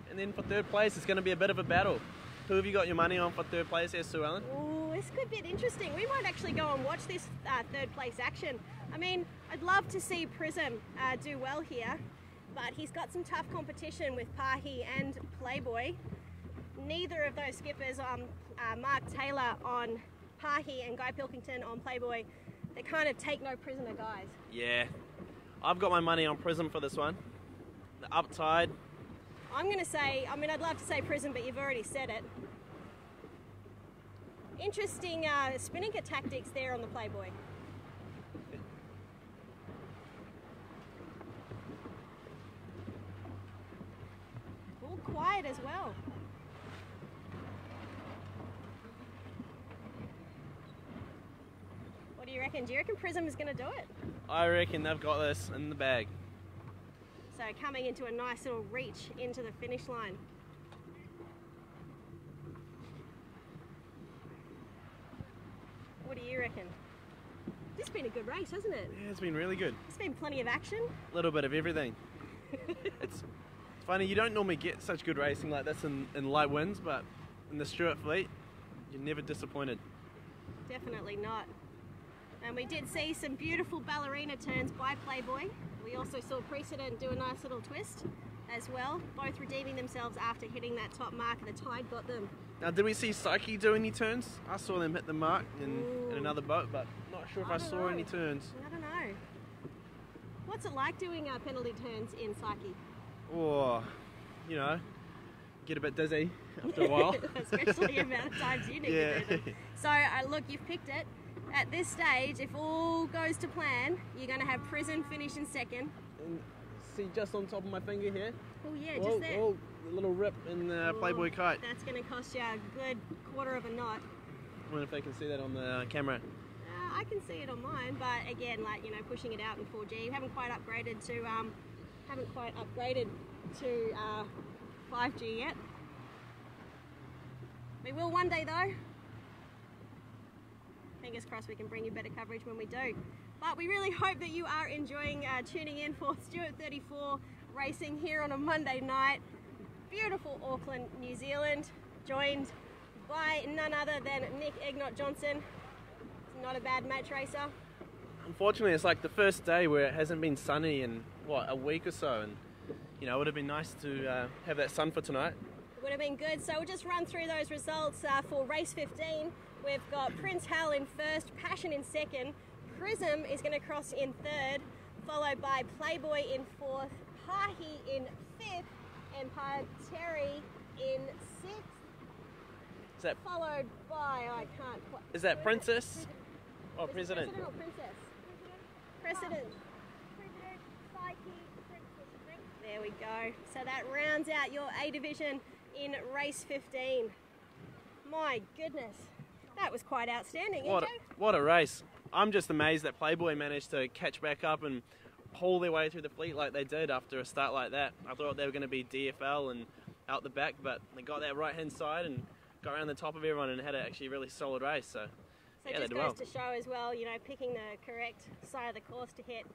And then for third place, it's going to be a bit of a battle. Who have you got your money on for third place here, Sue Ellen? Ooh, this could get interesting. We might actually go and watch this third place action. I mean, I'd love to see Prism do well here, but he's got some tough competition with Pahi and Playboy. Neither of those skippers, Mark Taylor on Pahi and Guy Pilkington on Playboy, they kind of take no prisoner guys. Yeah, I've got my money on Prism for this one. The uptide. I'm going to say, I mean, I'd love to say Prism, but you've already said it. Interesting spinnaker tactics there on the Playboy. All quiet as well. What do you reckon? Do you reckon Prism is going to do it? I reckon they've got this in the bag. So coming into a nice little reach into the finish line. What do you reckon? This has been a good race, hasn't it? Yeah, it's been really good. There's been plenty of action. A little bit of everything. It's funny, you don't normally get such good racing like this in light winds, but in the Stewart fleet, you're never disappointed. Definitely not. And we did see some beautiful ballerina turns by Playboy. We also saw Precedent do a nice little twist as well, both redeeming themselves after hitting that top mark, and the tide got them. Now, did we see Psyche do any turns? I saw them hit the mark in another boat, but not sure if I saw any turns. I don't know. What's it like doing penalty turns in Psyche? Oh, you know, get a bit dizzy after a while. Especially the amount of times you need to do them. So, look, you've picked it. At this stage, if all goes to plan, you're going to have Prison finish in second. And see just on top of my finger here? Oh yeah, just there. Oh, a little rip in the Playboy kite. That's going to cost you a good quarter of a knot. I wonder if they can see that on the camera. I can see it on mine, but again, like, you know, pushing it out in 4G, haven't quite upgraded to 5G yet. We will one day though. Fingers crossed we can bring you better coverage when we do. But we really hope that you are enjoying tuning in for Stewart 34 racing here on a Monday night. Beautiful Auckland, New Zealand, joined by none other than Nick Egnott Johnson. Not a bad match racer. Unfortunately, it's like the first day where it hasn't been sunny in, what, a week or so. And, you know, it would have been nice to have that sun for tonight. It would have been good. So we'll just run through those results for race 15. We've got Prince Hale in first, Passion in second, Prism is going to cross in third, followed by Playboy in fourth, Pahi in fifth, and Terry in sixth. Is that, followed by, I can't quite... Is that Princess or President? President or Princess? President. President, Psyche, Princess, I think. There we go. So that rounds out your A division in race 15. My goodness. That was quite outstanding, What a race. I'm just amazed that Playboy managed to catch back up and pull their way through the fleet like they did after a start like that. I thought they were going to be DFL and out the back, but they got that right hand side and got around the top of everyone and had an actually really solid race. So yeah, it just they did goes well. to show as well, you know, picking the correct side of the course to hit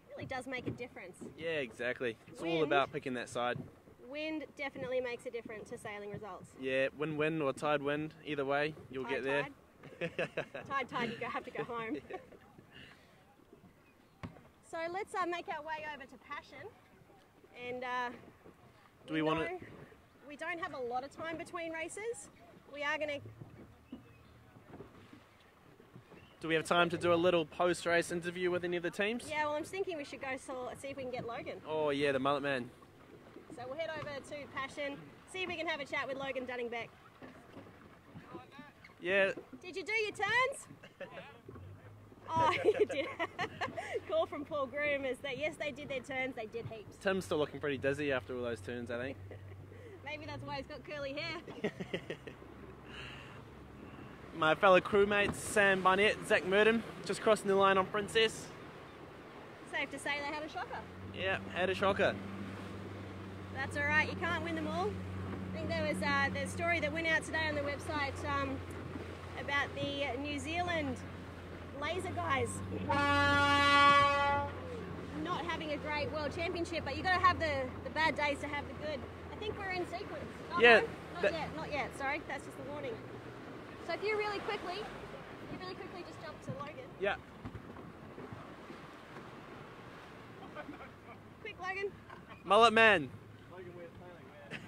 really does make a difference. Yeah, exactly. It's all Wind. about picking that side. Wind definitely makes a difference to sailing results. Yeah, wind or tide wind, either way, you'll get there. Tide, you have to go home. Yeah. So let's make our way over to Passion. And Do we want to? We don't have a lot of time between races. We are going to... Do we have time to do a little post-race interview with any of the teams? Yeah, well, I'm thinking we should go see if we can get Logan. Oh yeah, the mullet man. So we'll head over to Passion, see if we can have a chat with Logan Dunningbeck. Yeah. Did you do your turns? Oh, you did. Call from Paul Groom is that yes, they did their turns, they did heaps. Tim's still looking pretty dizzy after all those turns, I think. Maybe that's why he's got curly hair. My fellow crewmates, Sam Barnett, Zach Murden, just crossing the line on Princess. Safe to say they had a shocker. Yeah, had a shocker. That's all right, you can't win them all. I think there was the story that went out today on the website about the New Zealand laser guys not having a great World Championship, but you've got to have the bad days to have the good. I think we're in sequence. Oh, Yeah. No? Not yet, sorry, that's just the warning. So if you really quickly just jump to Logan. Yeah. Quick, Logan. Mullet man. Logan, we're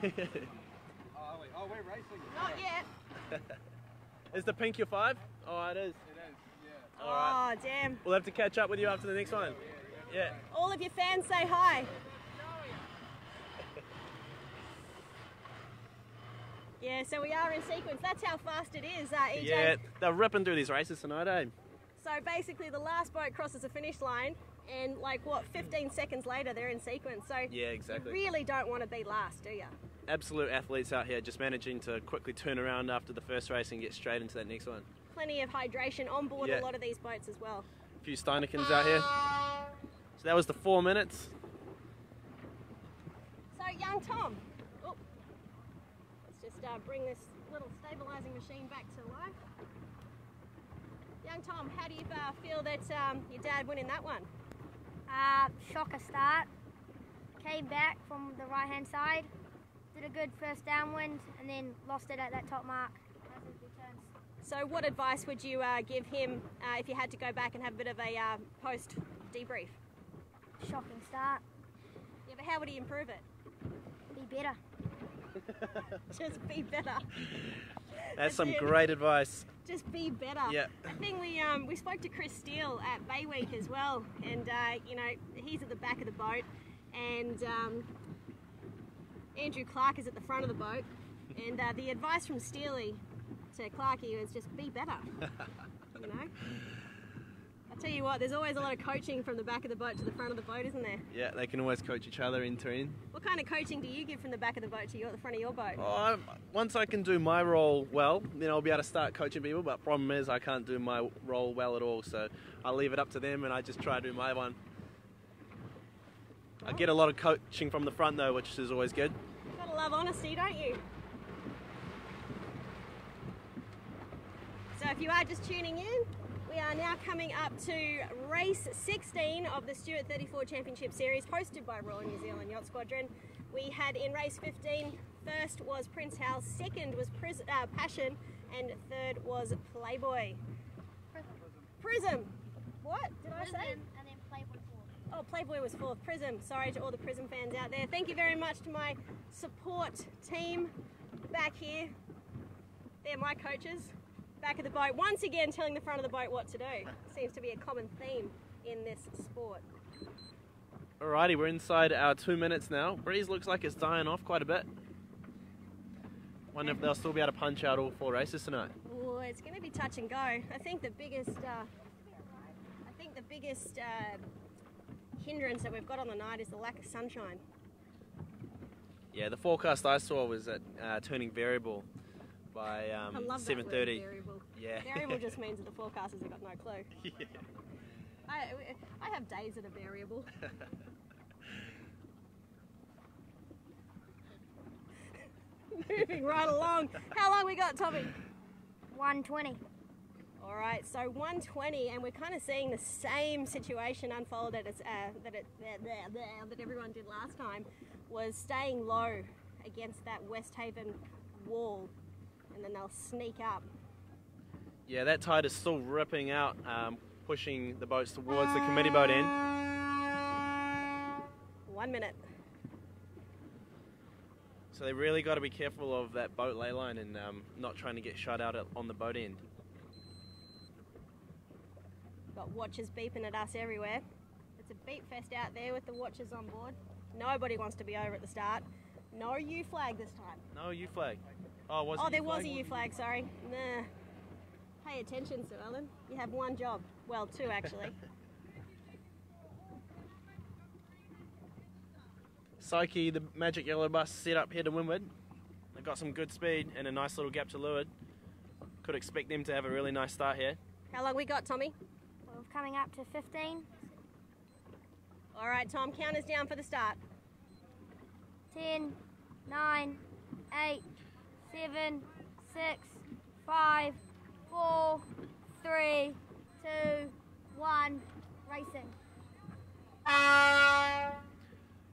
sailing. Oh, we're racing. Not yet. Is the pink your 5? Oh, it is. It is, yeah. All right. Oh, damn. We'll have to catch up with you after the next one. Yeah. All of your fans say hi. Yeah, so we are in sequence. That's how fast it is, EJ. Yeah, they're ripping through these races tonight, eh? So basically the last boat crosses the finish line and 15 seconds later they're in sequence. So Yeah, exactly. you really don't want to be last, do you? Absolute athletes out here, just managing to quickly turn around after the first race and get straight into that next one. Plenty of hydration on board Yeah. a lot of these boats as well. A few Steinekens out here. So that was the 4 minutes. So young Tom, oh, let's just bring this little stabilising machine back to life. Young Tom, how do you feel that your dad went in that one? Shocker start. Came back from the right hand side. Did a good first downwind and then lost it at that top mark. As it returns. So what advice would you give him if you had to go back and have a bit of a post debrief? Shocking start. Yeah, but how would he improve it? Be better. Just be better. That's some it. great advice. Just be better. Yeah. I think we spoke to Chris Steele at Bay Week as well, and he's at the back of the boat, and Andrew Clark is at the front of the boat, and the advice from Steely to Clarkie was just be better. You know. I tell you what, there's always a lot of coaching from the back of the boat to the front of the boat, isn't there? Yeah, they can always coach each other in turn. What kind of coaching do you give from the back of the boat to the front of your boat? Oh, once I can do my role well, then I'll be able to start coaching people, but problem is I can't do my role well at all, so I'll leave it up to them and I just try to do my one. I get a lot of coaching from the front though, which is always good. Gotta love honesty, don't you? So if you are just tuning in, we are now coming up to race 16 of the Stewart 34 Championship Series, hosted by Royal New Zealand Yacht Squadron. We had in race 15, first was Prince Hal, second was Passion, and third was Playboy. Prism. What did I say? And then Playboy 4. Oh, Playboy was fourth. Prism. Sorry to all the Prism fans out there. Thank you very much to my support team back here. They're my coaches. Back of the boat, once again telling the front of the boat what to do. Seems to be a common theme in this sport. Alrighty, we're inside our 2 minutes now. Breeze looks like it's dying off quite a bit. Wonder if they'll still be able to punch out all 4 races tonight. Oh, it's going to be touch and go. I think the biggest hindrance that we've got on the night is the lack of sunshine. Yeah, the forecast I saw was that turning variable by I love 7:30. that word, variable. Yeah. Variable just means that the forecasters have got no clue. Yeah. I have days that are variable. Moving right along. How long we got, Tommy? 120. All right, so 120, and we're kind of seeing the same situation unfold that everyone did last time, was staying low against that West Haven wall, and then they'll sneak up. Yeah, that tide is still ripping out, pushing the boats towards the committee boat end. 1 minute. So they really got to be careful of that boat ley line and not trying to get shut out on the boat end. Got watches beeping at us everywhere. It's a beep fest out there with the watches on board. Nobody wants to be over at the start. No U flag this time. No U flag. Oh, was it Oh, there U was flag? a U flag, sorry. Nah. Pay attention, Sir Ellen. You have one job. Well, two actually. Psyche, the Magic Yellow Bus, set up here to windward. They've got some good speed and a nice little gap to leeward. Could expect them to have a really nice start here. How long we got, Tommy? We're coming up to 15. All right, Tom, count us down for the start. 10, 9, 8, 7, 6, 5, 4, 3, 2, 1, racing.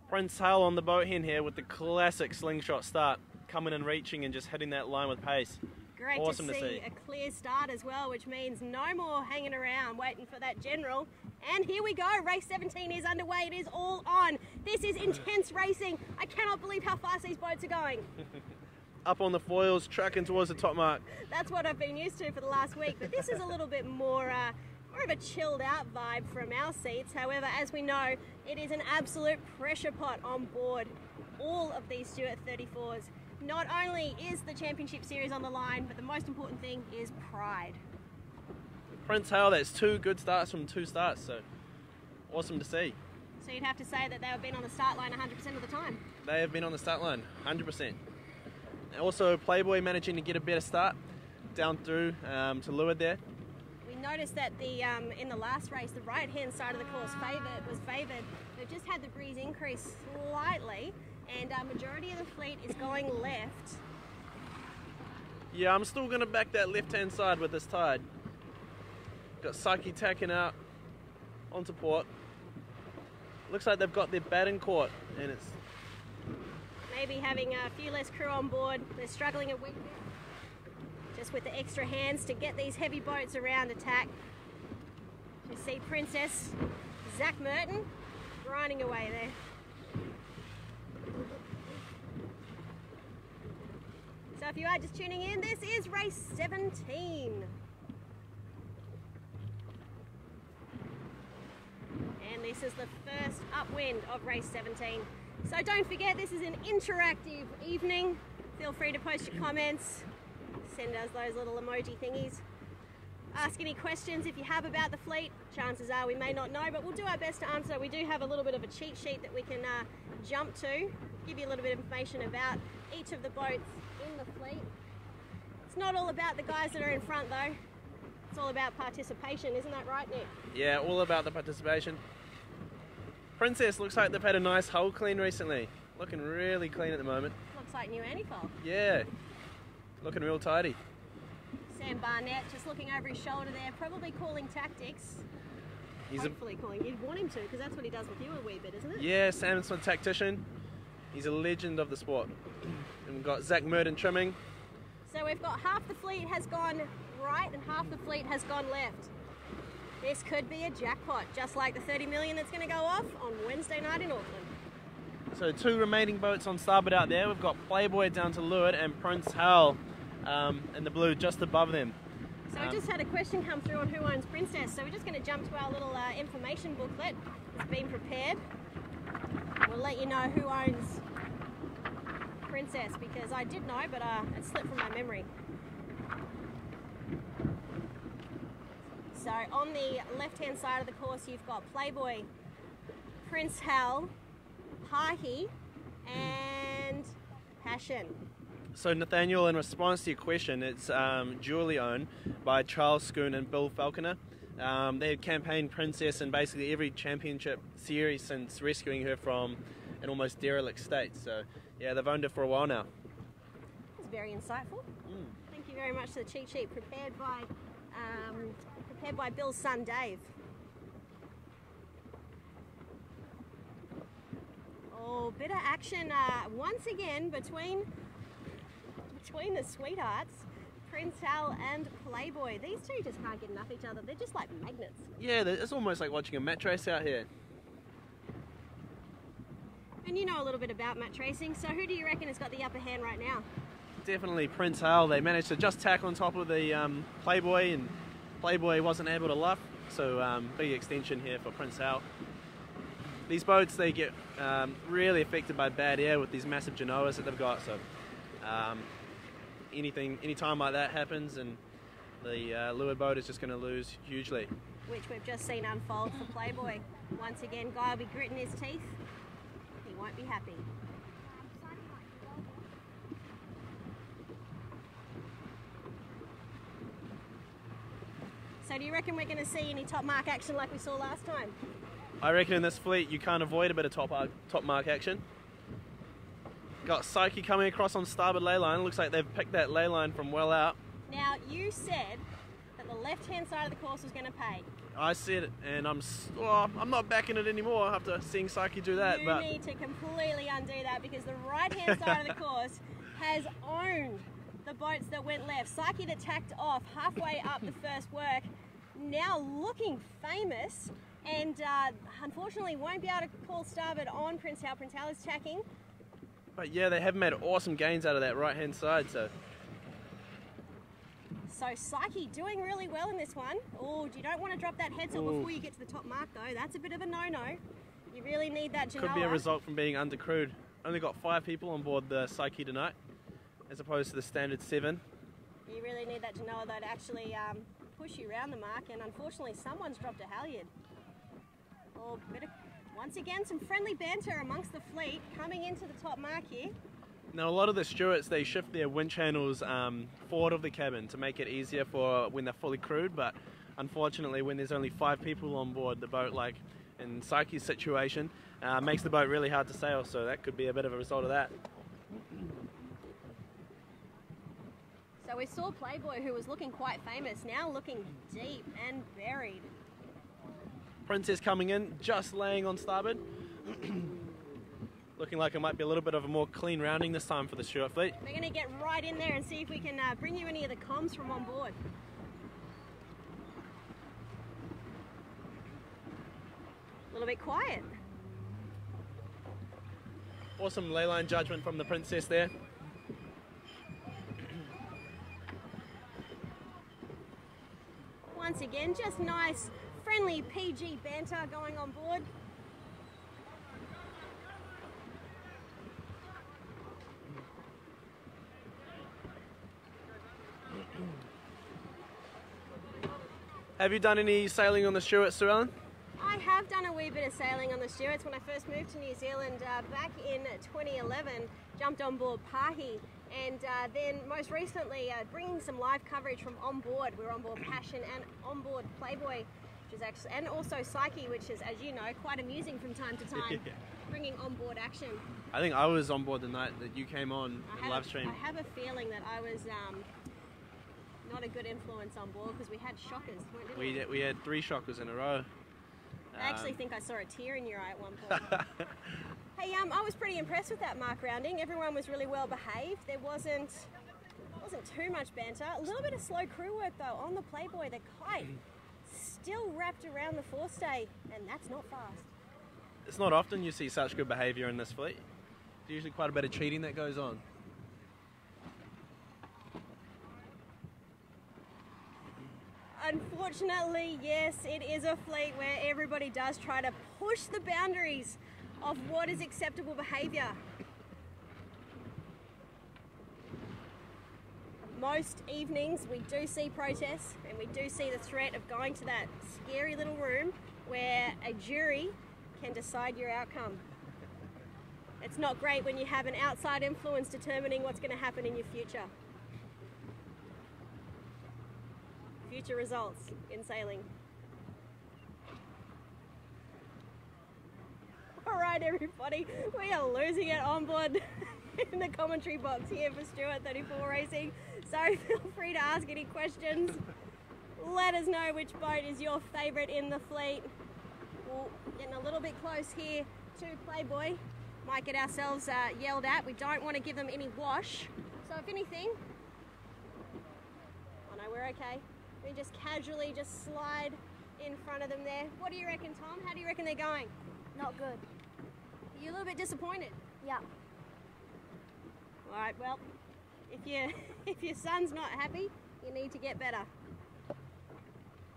Prince Hale on the boat hen here with the classic slingshot start, coming and reaching and just hitting that line with pace. Great Awesome to to see see. a clear start as well, which means no more hanging around waiting for that general. And here we go, race 17 is underway, it is all on. This is intense racing. I cannot believe how fast these boats are going. Up on the foils, trucking towards the top mark. That's what I've been used to for the last week, but this is a little bit more of a chilled out vibe from our seats. However, as we know, it is an absolute pressure pot on board all of these Stewart 34s. Not only is the championship series on the line, but the most important thing is pride. Prince Hale, that's two good starts from two starts, so awesome to see. So you'd have to say that they've been on the start line 100% of the time. They have been on the start line, 100%. And also Playboy managing to get a better start down through to leeward there. We noticed that in the last race, the right-hand side of the course was favoured. They've just had the breeze increase slightly, and majority of the fleet is going left. Yeah, I'm still going to back that left-hand side with this tide. Got Psyche tacking out onto port. Looks like they've got their batting caught, and it's Maybe having a few less crew on board. They're struggling a wee bit. Just with the extra hands to get these heavy boats around attack. You see Princess, Zach Merton, grinding away there. So if you are just tuning in, this is race 17. And this is the first upwind of race 17. So don't forget, this is an interactive evening. Feel free to post your comments, send us those little emoji thingies. Ask any questions if you have about the fleet. Chances are we may not know, but we'll do our best to answer. We do have a little bit of a cheat sheet that we can jump to, give you a little bit of information about each of the boats in the fleet. It's not all about the guys that are in front though. It's all about participation, isn't that right, Nick? yeah, all about the participation. Princess looks like they've had a nice hull clean recently. Looking really clean at the moment. Looks like new antifold. Yeah, looking real tidy. Sam Barnett just looking over his shoulder there, probably calling tactics. Hopefully calling. You'd want him to, because that's what he does with you a wee bit, isn't it? Yeah, Sam's a tactician. He's a legend of the sport. And we've got Zach Merton trimming. So we've got half the fleet has gone right and half the fleet has gone left. This could be a jackpot, just like the 30 million that's going to go off on Wednesday night in Auckland. So two remaining boats on starboard out there. We've got Playboy down to leeward and Prince Hale in the blue just above them. So we just had a question come through on who owns Princess. So we're just going to jump to our little information booklet. It's been prepared. We'll let you know who owns Princess, because I did know, but it slipped from my memory. So on the left-hand side of the course, you've got Playboy, Prince Hal, Pahi, and Passion. So Nathaniel, in response to your question, it's dually owned by Charles Schoon and Bill Falconer. They campaigned Princess in basically every championship series since rescuing her from an almost derelict state. So yeah, they've owned her for a while now. That's very insightful. Thank you very much for the cheat sheet prepared by prepared by Bill's son Dave. Oh, bit of action once again between the sweethearts, Prince Hal and Playboy. These two just can't get enough of each other. They're just like magnets. Yeah, it's almost like watching a match race out here. And you know a little bit about match racing, so who do you reckon has got the upper hand right now? Definitely Prince Hal. They managed to just tack on top of the Playboy, and Playboy wasn't able to luff, so big extension here for Prince Hal. These boats, they get really affected by bad air with these massive genoas that they've got, so any time like that happens, and the leeward boat is just going to lose hugely. Which we've just seen unfold for Playboy. Once again, Guy will be gritting his teeth. He won't be happy. So do you reckon we're going to see any top mark action like we saw last time? I reckon in this fleet you can't avoid a bit of top mark action. Got Psyche coming across on starboard ley line. Looks like they've picked that ley line from well out. Now you said that the left-hand side of the course was going to pay. I said it, and I'm not backing it anymore after seeing Psyche do that. You need to completely undo that, because the right-hand side of the course has owned the boats that went left. Psyche that tacked off halfway up the first work, now looking famous, and unfortunately won't be able to call starboard on Prince Hal. Prince Hal is tacking. But yeah, they have made awesome gains out of that right-hand side. So Psyche doing really well in this one. Oh, you don't want to drop that headsail before you get to the top mark though. That's a bit of a no-no. You really need that genoa. Could be a result from being undercrewed. Only got 5 people on board the Psyche tonight, as opposed to the standard 7. You really need that genoa though to actually push you around the mark, and unfortunately someone's dropped a halyard. Oh, once again, some friendly banter amongst the fleet coming into the top mark here. Now, a lot of the stewards, they shift their winch handles forward of the cabin to make it easier for when they're fully crewed, but unfortunately when there's only 5 people on board the boat, like in Psyche's situation, makes the boat really hard to sail, so that could be a bit of a result of that. So we saw Playboy, who was looking quite famous, now looking deep and buried. Princess coming in, just laying on starboard. Looking like it might be a little bit of a more clean rounding this time for the Stewart fleet. We're going to get right in there and see if we can bring you any of the comms from on board. A little bit quiet. Awesome ley line judgment from the Princess there. Once again, just nice, friendly PG banter going on board. Have you done any sailing on the Stewart, Sue Ellen? I have done a wee bit of sailing on the Stewarts. When I first moved to New Zealand back in 2011, jumped on board Pahi, and then most recently bringing some live coverage from on board. We were on board Passion and on board Playboy, which is actually, and also Psyche, which is, as you know, quite amusing from time to time, bringing on board action. I think I was on board the night that you came on in live stream. I have a feeling that I was not a good influence on board, because we had shockers, didn't we? We had 3 shockers in a row. I actually think I saw a tear in your eye at one point. Hey, I was pretty impressed with that mark rounding. Everyone was really well behaved. There wasn't too much banter. A little bit of slow crew work though on the Playboy. The kite still wrapped around the forestay, and that's not fast. It's not often you see such good behaviour in this fleet. There's usually quite a bit of cheating that goes on. Unfortunately, yes, it is a fleet where everybody does try to push the boundaries of what is acceptable behaviour. Most evenings we do see protests, and we do see the threat of going to that scary little room where a jury can decide your outcome. It's not great when you have an outside influence determining what's going to happen in your future. Future results in sailing. Alright everybody, we are losing it on board in the commentary box here for Stewart 34 Racing. So feel free to ask any questions. let us know which boat is your favourite in the fleet. We're getting a little bit close here to Playboy. Might get ourselves yelled at. We don't want to give them any wash. So if anything, oh no, we're okay. We just casually just slide in front of them there. What do you reckon, Tom? How do you reckon they're going? Not good. Are you a little bit disappointed? Yeah. All right, well, if your son's not happy, you need to get better.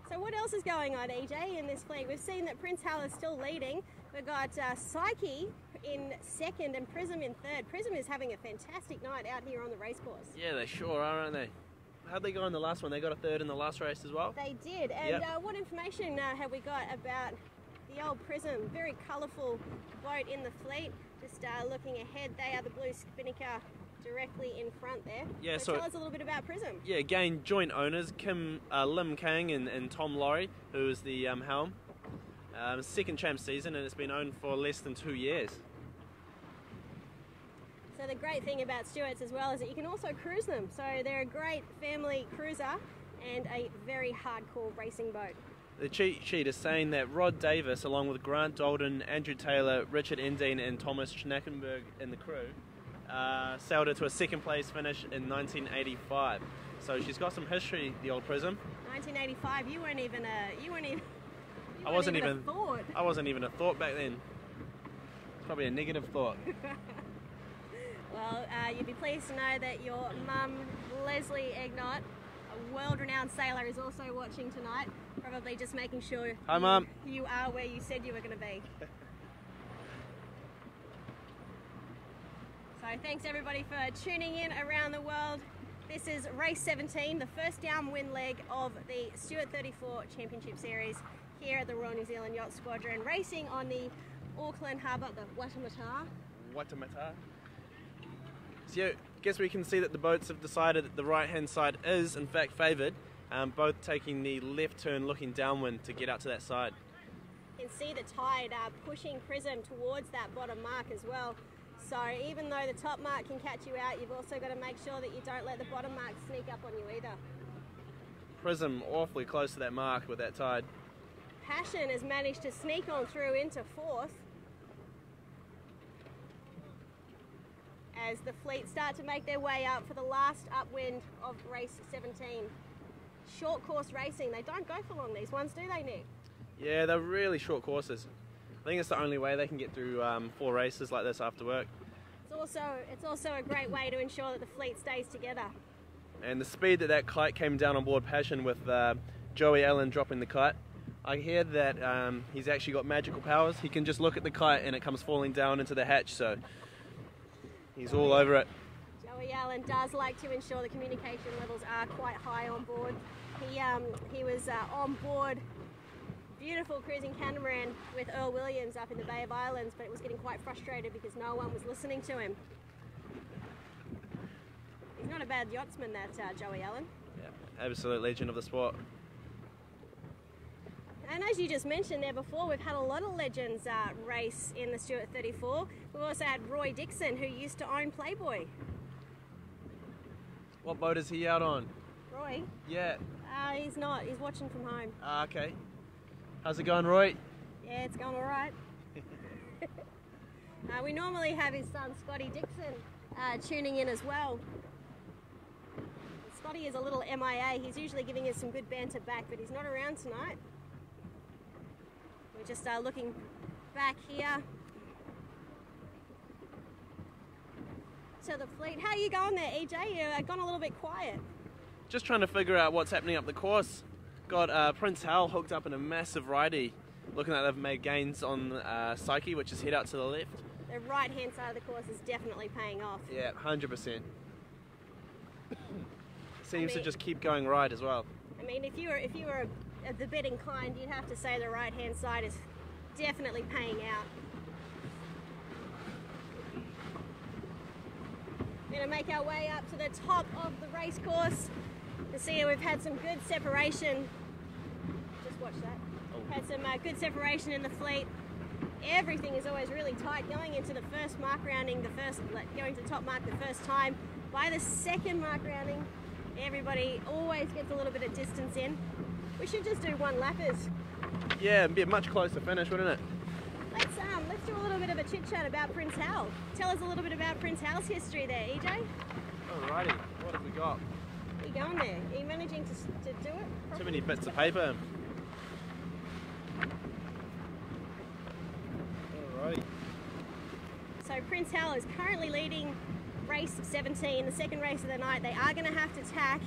So what else is going on, EJ, in this fleet? We've seen that Prince Hal is still leading. We've got Psyche in second and Prism in third. Prism is having a fantastic night out here on the racecourse. Yeah, they sure are, aren't they? How'd they go in the last one? They got a third in the last race as well? They did. And what information have we got about the old Prism? Very colourful boat in the fleet. Just looking ahead, they are the blue Spinnaker directly in front there. Yeah, so tell us a little bit about Prism. Yeah, again, joint owners, Lim Kang and Tom Laurie, who is the helm. Second champ season, and it's been owned for less than 2 years. So the great thing about Stewart's as well is that you can also cruise them. So they're a great family cruiser and a very hardcore racing boat. The cheat sheet is saying that Rod Davis, along with Grant Dalton, Andrew Taylor, Richard Endine and Thomas Schnackenberg in the crew, sailed her to a second place finish in 1985. So she's got some history, the old Prism. 1985, you weren't even I wasn't even a thought. I wasn't even a thought back then. It's probably a negative thought. Well, you'd be pleased to know that your mum, Leslie Egnott, a world-renowned sailor, is also watching tonight. Probably just making sure Hi, Mum. You are where you said you were going to be. So thanks everybody for tuning in around the world. This is race 17, the first downwind leg of the Stewart 34 Championship Series here at the Royal New Zealand Yacht Squadron, racing on the Auckland harbour, the Watamata. So I guess we can see that the boats have decided that the right-hand side is in fact favoured, both taking the left turn looking downwind to get out to that side. You can see the tide pushing Prism towards that bottom mark as well. So even though the top mark can catch you out, you've also got to make sure that you don't let the bottom mark sneak up on you either. Prism awfully close to that mark with that tide. Passion has managed to sneak on through into fourth as the fleet start to make their way up for the last upwind of race 17. Short course racing, they don't go for long, these ones, do they, Nick? Yeah, they're really short courses. I think it's the only way they can get through 4 races like this after work. It's also a great way to ensure that the fleet stays together. And the speed that kite came down on board Passion with Joey Allen dropping the kite, I hear that he's actually got magical powers. He can just look at the kite and it comes falling down into the hatch, so he's all over it. Joey Allen does like to ensure the communication levels are quite high on board. He was on board beautiful cruising catamaran with Earl Williams up in the Bay of Islands, but it was getting quite frustrated because no one was listening to him. He's not a bad yachtsman, that Joey Allen. Yeah, absolute legend of the sport. And as you just mentioned there before, we've had a lot of legends race in the Stewart 34. We've also had Roy Dixon, who used to own Playboy. What boat is he out on? Roy? Yeah. He's not. He's watching from home. Okay. How's it going, Roy? Yeah, it's going all right. We normally have his son, Scotty Dixon, tuning in as well. Scotty is a little MIA. He's usually giving us some good banter back, but he's not around tonight. We're just looking back here to the fleet. How are you going there, EJ? You've gone a little bit quiet. Just trying to figure out what's happening up the course. Got Prince Hal hooked up in a massive righty. Looking like they've made gains on Psyche, which is head out to the left. The right-hand side of the course is definitely paying off. Yeah, 100%. Seems to just keep going right as well. I mean, if you were a bit inclined, you'd have to say the right-hand side is definitely paying out. We're going to make our way up to the top of the race course. You see we've had some good separation. Just watch that. We've had some good separation in the fleet. Everything is always really tight going into the first mark rounding, going to the top mark the first time. By the second mark rounding, everybody always gets a little bit of distance in. We should just do one lappers. Yeah, it'd be a much closer finish, wouldn't it? Let's do a little bit of a chit chat about Prince Hal. Tell us a little bit about Prince Hal's history there, EJ. Alrighty, what have we got? Are you going there? Are you managing to do it properly? Too many bits of paper. Alrighty. So Prince Hal is currently leading race 17, the second race of the night. They are going to have to tack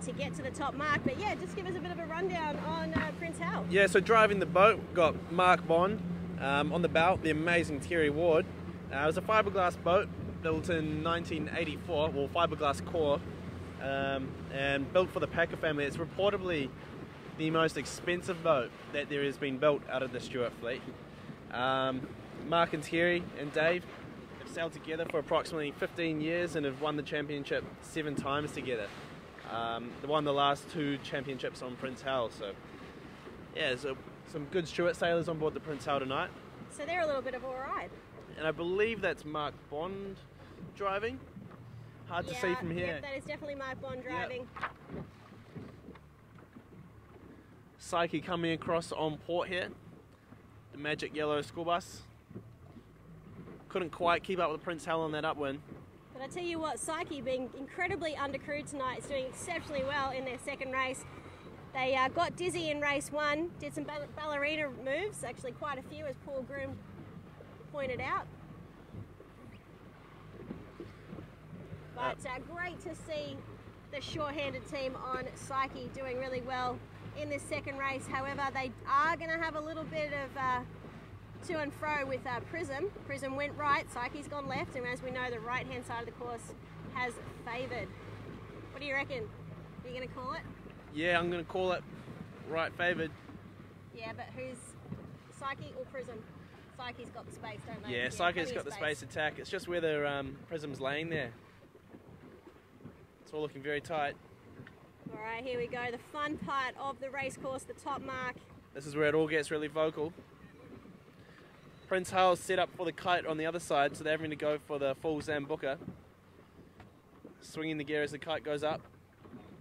to get to the top mark. But yeah, just give us a bit of a rundown on Prince Hal. Yeah, so driving the boat, we've got Mark Bond on the bow, the amazing Terry Ward. It was a fiberglass boat built in 1984, well, fiberglass core, and built for the Packer family. It's reportedly the most expensive boat that there has been built out of the Stewart fleet. Mark and Terry and Dave have sailed together for approximately 15 years and have won the championship 7 times together. They won the last 2 championships on Prince Hal, so yeah, so some good Stewart sailors on board the Prince Hal tonight. So they're a little bit of all right. And I believe that's Mark Bond driving. Hard to see from here. Yep, that is definitely Mark Bond driving. Yep. Psyche coming across on port here. The magic yellow school bus. Couldn't quite keep up with Prince Hal on that upwind. But I tell you what, Psyche, being incredibly undercrewed tonight, is doing exceptionally well in their second race. They got dizzy in race 1, did some ballerina moves, actually quite a few, as Paul Groom pointed out. But great to see the short-handed team on Psyche doing really well in this second race. However, they are going to have a little bit of to and fro with Prism. Prism went right, Psyche's gone left, and as we know, the right-hand side of the course has favoured. What do you reckon? Are you going to call it? Yeah, I'm going to call it right favoured. Yeah, but who's Psyche or Prism? Psyche's got the space, don't they? Yeah, Psyche's got the space attack. It's just whether Prism's laying there. It's all looking very tight. All right, here we go. The fun part of the race course, the top mark. This is where it all gets really vocal. Prince Hal's set up for the kite on the other side, so they're having to go for the full Zambuca. Swinging the gear as the kite goes up.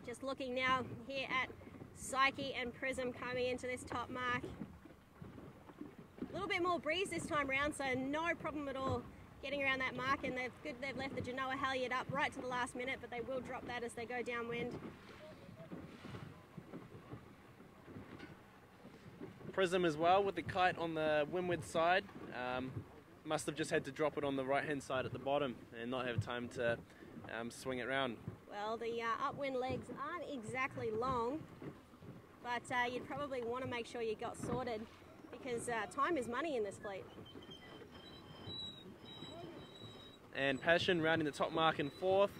Just looking now here at Psyche and Prism coming into this top mark. A little bit more breeze this time round, so no problem at all getting around that mark, and they've left the Genoa halyard up right to the last minute, but they will drop that as they go downwind. Prism as well with the kite on the windward side. Must have just had to drop it on the right hand side at the bottom and not have time to swing it round. Well, the upwind legs aren't exactly long, but you'd probably want to make sure you got sorted, because time is money in this fleet. And Passion rounding the top mark in 4th.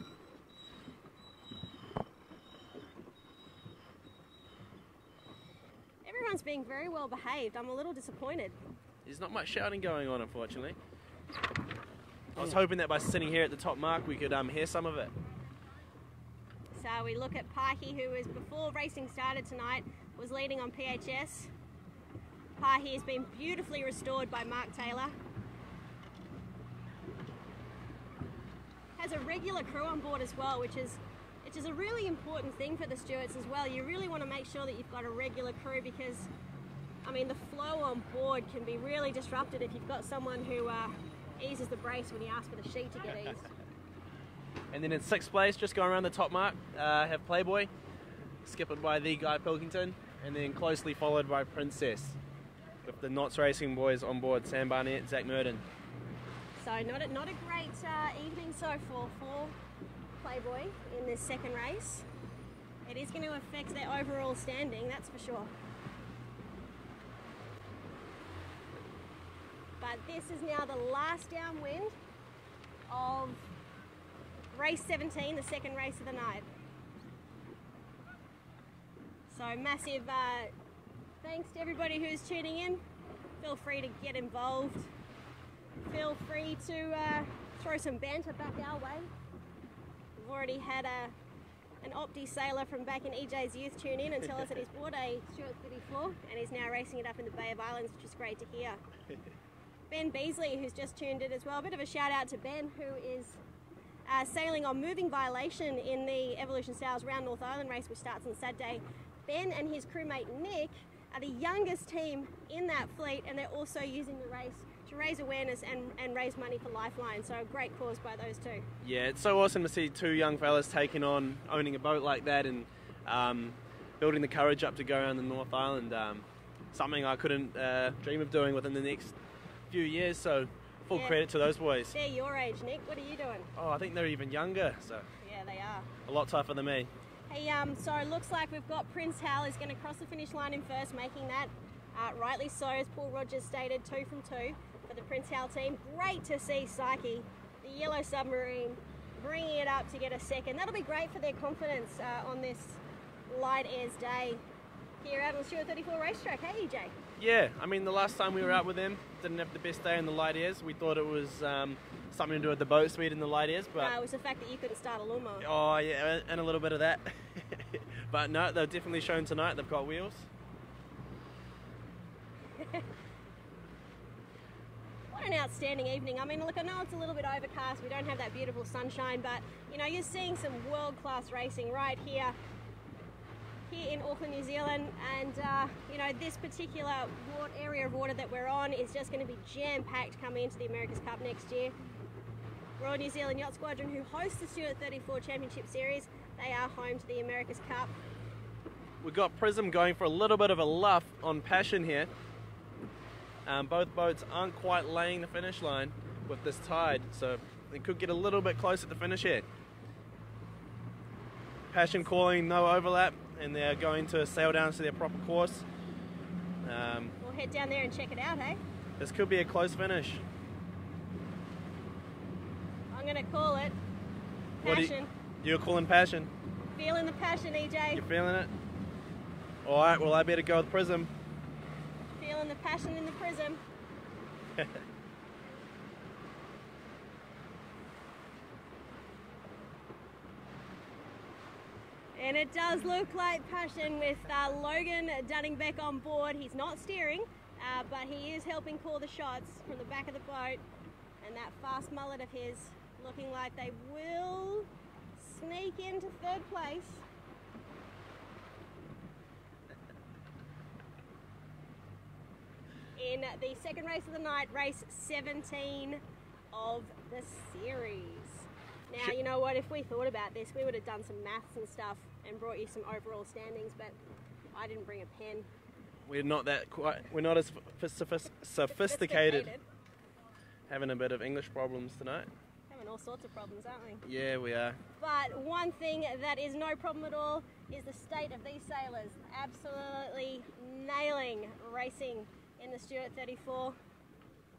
Everyone's being very well behaved. I'm a little disappointed. There's not much shouting going on, unfortunately. I was hoping that by sitting here at the top mark we could hear some of it. So we look at Parky, who was, before racing started tonight, was leading on PHS. Parky has been beautifully restored by Mark Taylor. Has a regular crew on board as well, which is a really important thing for the stewards as well. You really want to make sure that you've got a regular crew, because I mean, the flow on board can be really disrupted if you've got someone who eases the brace when you ask for the sheet to get eased. And then in 6th place, just going around the top mark, have Playboy, skipped by the Guy Pilkington, and then closely followed by Princess, with the Knots Racing boys on board, Sam Barnett, Zach Murden. So not a great evening so far for Playboy in this second race. It is going to affect their overall standing, that's for sure. But this is now the last downwind of race 17, the second race of the night. So massive thanks to everybody who's tuning in. Feel free to get involved. Feel free to throw some banter back our way. We've already had an Opti sailor from back in EJ's youth tune in and tell us that he's bought a Stewart 34 and he's now racing it up in the Bay of Islands, which is great to hear. Ben Beasley, who's just tuned in as well. A bit of a shout out to Ben, who is sailing on moving violation in the Evolution Sails Round North Island race, which starts on Saturday. Ben and his crewmate Nick are the youngest team in that fleet, and they're also using the race to raise awareness and raise money for Lifeline. So a great cause by those two. Yeah, it's so awesome to see two young fellas taking on owning a boat like that and building the courage up to go around the North Island. Something I couldn't dream of doing within the next few years, so full credit to those boys. They're your age, Nick. What are you doing? Oh, I think they're even younger, so yeah, they are. A lot tougher than me. Hey, so it looks like we've got Prince Hal is going to cross the finish line in first, making that rightly so, as Paul Rogers stated, 2 from 2 for the Prince Hal team. Great to see Psyche, the yellow submarine, bringing it up to get a second. That'll be great for their confidence on this light airs day here out on the Stewart 34 racetrack. Hey, EJ? Yeah, I mean, the last time we were out with them, didn't have the best day in the light airs. We thought it was something to do with the boat speed in the light airs, but it was the fact that you couldn't start a lawnmower. Oh yeah, and a little bit of that. But no, they've definitely shown tonight they've got wheels. What an outstanding evening. I mean, look, I know it's a little bit overcast. We don't have that beautiful sunshine, but you know, you're seeing some world-class racing right here in Auckland, New Zealand, and you know, this particular area of water that we're on is just going to be jam-packed coming into the America's Cup next year. Royal New Zealand Yacht Squadron, who hosts the Stewart 34 Championship Series, they are home to the America's Cup. We've got Prism going for a little bit of a luff on Passion here. Both boats aren't quite laying the finish line with this tide, so they could get a little bit close at the finish here. Passion calling no overlap, and they're going to sail down to their proper course. We'll head down there and check it out, hey? This could be a close finish. I'm going to call it Passion. You're calling Passion? Feeling the passion, EJ. You're feeling it? Alright, well I better go with Prism. Feeling the passion in the Prism. And it does look like Passion with Logan Dunningbeck on board. He's not steering, but he is helping call the shots from the back of the boat. And that fast mullet of his looking like they will sneak into third place. In the second race of the night, race 17 of the series. Now, you know what, if we thought about this, we would have done some maths and stuff and brought you some overall standings, but I didn't bring a pen. We're not as sophisticated. Having a bit of English problems tonight. Having all sorts of problems, aren't we? Yeah, we are. But one thing that is no problem at all is the state of these sailors. Absolutely nailing racing in the Stewart 34.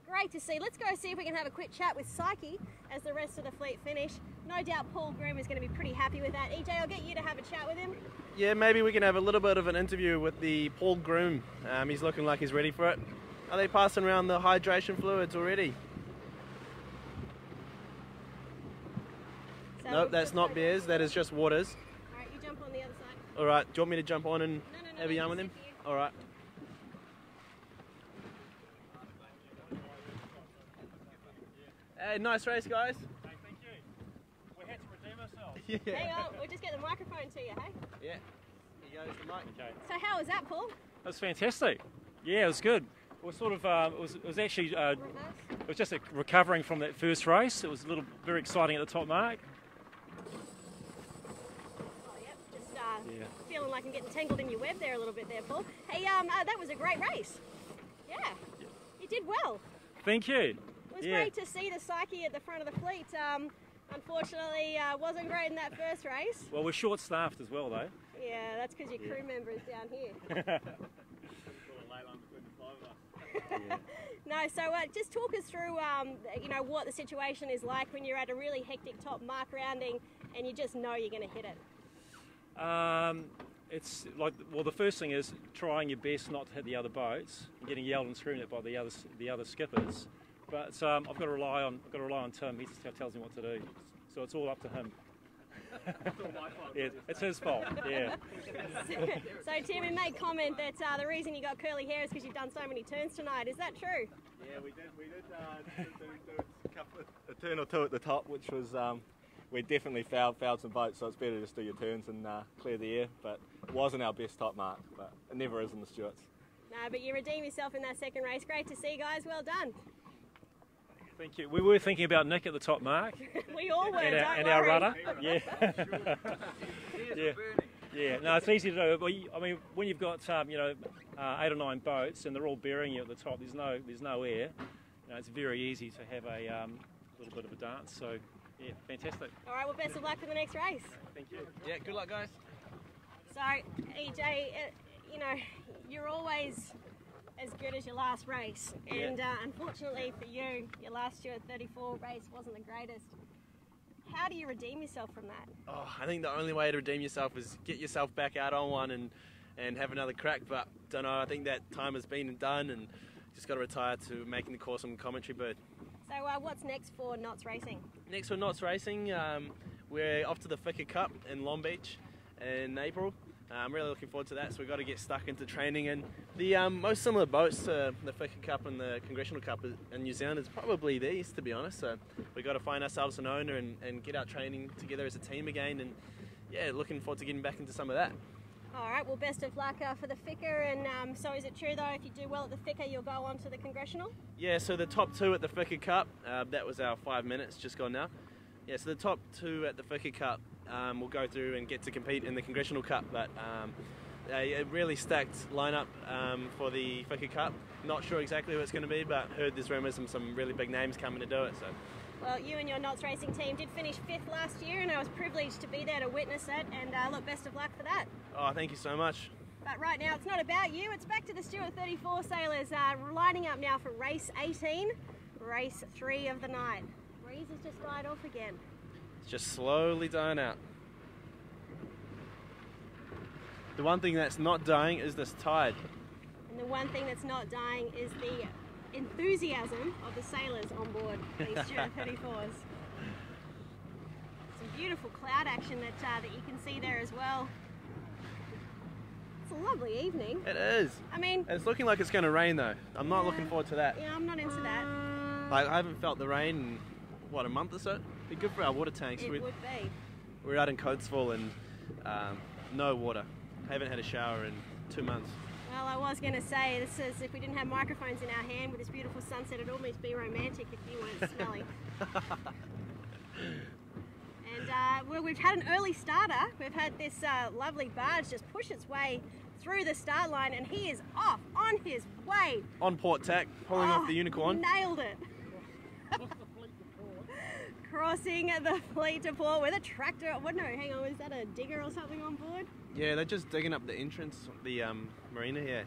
Great to see. Let's go see if we can have a quick chat with Psyche as the rest of the fleet finish. No doubt Paul Groom is going to be pretty happy with that. EJ, I'll get you to have a chat with him. Yeah, maybe we can have a little bit of an interview with the Paul Groom. He's looking like he's ready for it. Are they passing around the hydration fluids already? So nope, that's not beers, that is just waters. Alright, you jump on the other side. Alright, do you want me to jump on and have a yarn with him? Alright. Hey, nice race, guys. Hey, thank you. We had to redeem ourselves. Yeah. Hang on, we'll just get the microphone to you, hey? Yeah. Here goes the mic. Okay. So how was that, Paul? That was fantastic. Yeah, it was good. It was sort of, it was actually, it was just recovering from that first race. It was very exciting at the top mark. Oh, yep, just feeling like I'm getting tangled in your web there a little bit there, Paul. Hey, that was a great race. Yeah, you did well. Thank you. It was great to see the Psyche at the front of the fleet. Unfortunately, wasn't great in that first race. Well, we're short-staffed as well, though. Yeah, that's because your crew member is down here. No, so just talk us through, you know, what the situation is like when you're at a really hectic top mark rounding and you just know you're going to hit it. It's like, well, the first thing is trying your best not to hit the other boats and getting yelled and screamed at by the other skippers. But I've got to rely on Tim. He just tells me what to do, so it's all up to him. It's all my fault. Yeah, it's his fault. Yeah. So Tim, you made comment that the reason you got curly hair is because you've done so many turns tonight. Is that true? Yeah, we did do a turn or two at the top, which was we definitely fouled some boats, so it's better to just do your turns and clear the air. But it wasn't our best top mark, but it never is in the Stewarts. No, but you redeem yourself in that second race. Great to see, guys. Well done. Thank you. We were thinking about Nick at the top mark. We all were, and our rudder. Yeah. Yeah. No, it's easy to do. But I mean, when you've got 8 or 9 boats and they're all bearing you at the top, there's no air. It's very easy to have a little bit of a dance. So yeah, fantastic. All right. Well, best of luck for the next race. Thank you. Yeah, good luck, guys. So, EJ, you're always as good as your last race, and unfortunately for you, your last Stewart 34 race wasn't the greatest. How do you redeem yourself from that? Oh, I think the only way to redeem yourself is get yourself back out on one and have another crack, but don't know, I think that time has been and done, and just got to retire to making the course on commentary bird. So what's next for Knots Racing? Next for Knots Racing, we're off to the Whicker Cup in Long Beach in April. I'm really looking forward to that, so we've got to get stuck into training. And the most similar boats to the Whicker Cup and the Congressional Cup in New Zealand is probably these, to be honest. So we've got to find ourselves an owner and get out training together as a team again. And yeah, looking forward to getting back into some of that. All right, well, best of luck for the Whicker. And so is it true, though, if you do well at the Whicker, you'll go on to the Congressional? Yeah, so the top 2 at the Whicker Cup, that was our 5 minutes, just gone now. Yeah, so the top 2 at the Whicker Cup will go through and get to compete in the Congressional Cup, but a really stacked lineup for the Whicker Cup. Not sure exactly who it's going to be, but heard there's rumours of some really big names coming to do it. So. Well, you and your Knots Racing team did finish 5th last year, and I was privileged to be there to witness it, and look, best of luck for that. Oh, thank you so much. But right now, it's not about you, it's back to the Stewart 34 sailors, lining up now for race 18, race 3 of the night. Breeze has just died off again. It's just slowly dying out. The one thing that's not dying is this tide. And the one thing that's not dying is the enthusiasm of the sailors on board these Stewart 34s. Some beautiful cloud action that you can see there as well. It's a lovely evening. It is. I mean, it's looking like it's going to rain though. I'm not looking forward to that. Yeah, I'm not into that. Like, I haven't felt the rain in, what, a month or so? It'd be good for our water tanks. It would be. We're out in Coatesville and no water. Haven't had a shower in 2 months. Well, I was going to say, this is, if we didn't have microphones in our hand with this beautiful sunset, it'd almost be romantic if you weren't smelly. And well, we've had an early starter. We've had this lovely barge just push its way through the start line, and he is off on his way. On port tack, pulling off the Unicorn. Nailed it. Crossing the fleet to port with a tractor. What? No, hang on. Is that a digger or something on board? Yeah, they're just digging up the entrance, the marina here.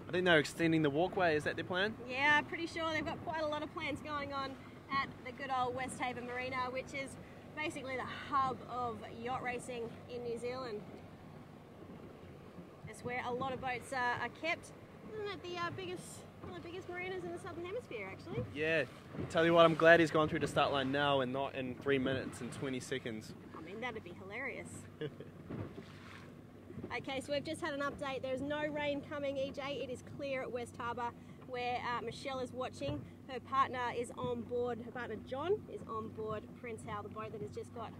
I think they're extending the walkway. Is that their plan? Yeah, pretty sure they've got quite a lot of plans going on at the good old West Haven Marina, which is basically the hub of yacht racing in New Zealand. It's where a lot of boats are kept. Isn't it one of the biggest marinas in the Southern Hemisphere, actually? Yeah. Tell you what, I'm glad he's gone through the start line now and not in 3 minutes and 20 seconds. I mean, that'd be hilarious. Okay, so we've just had an update. There's no rain coming, EJ. It is clear at West Harbour, where Michelle is watching. Her partner is on board. Her partner, John, is on board Prince Hal, the boat that has just got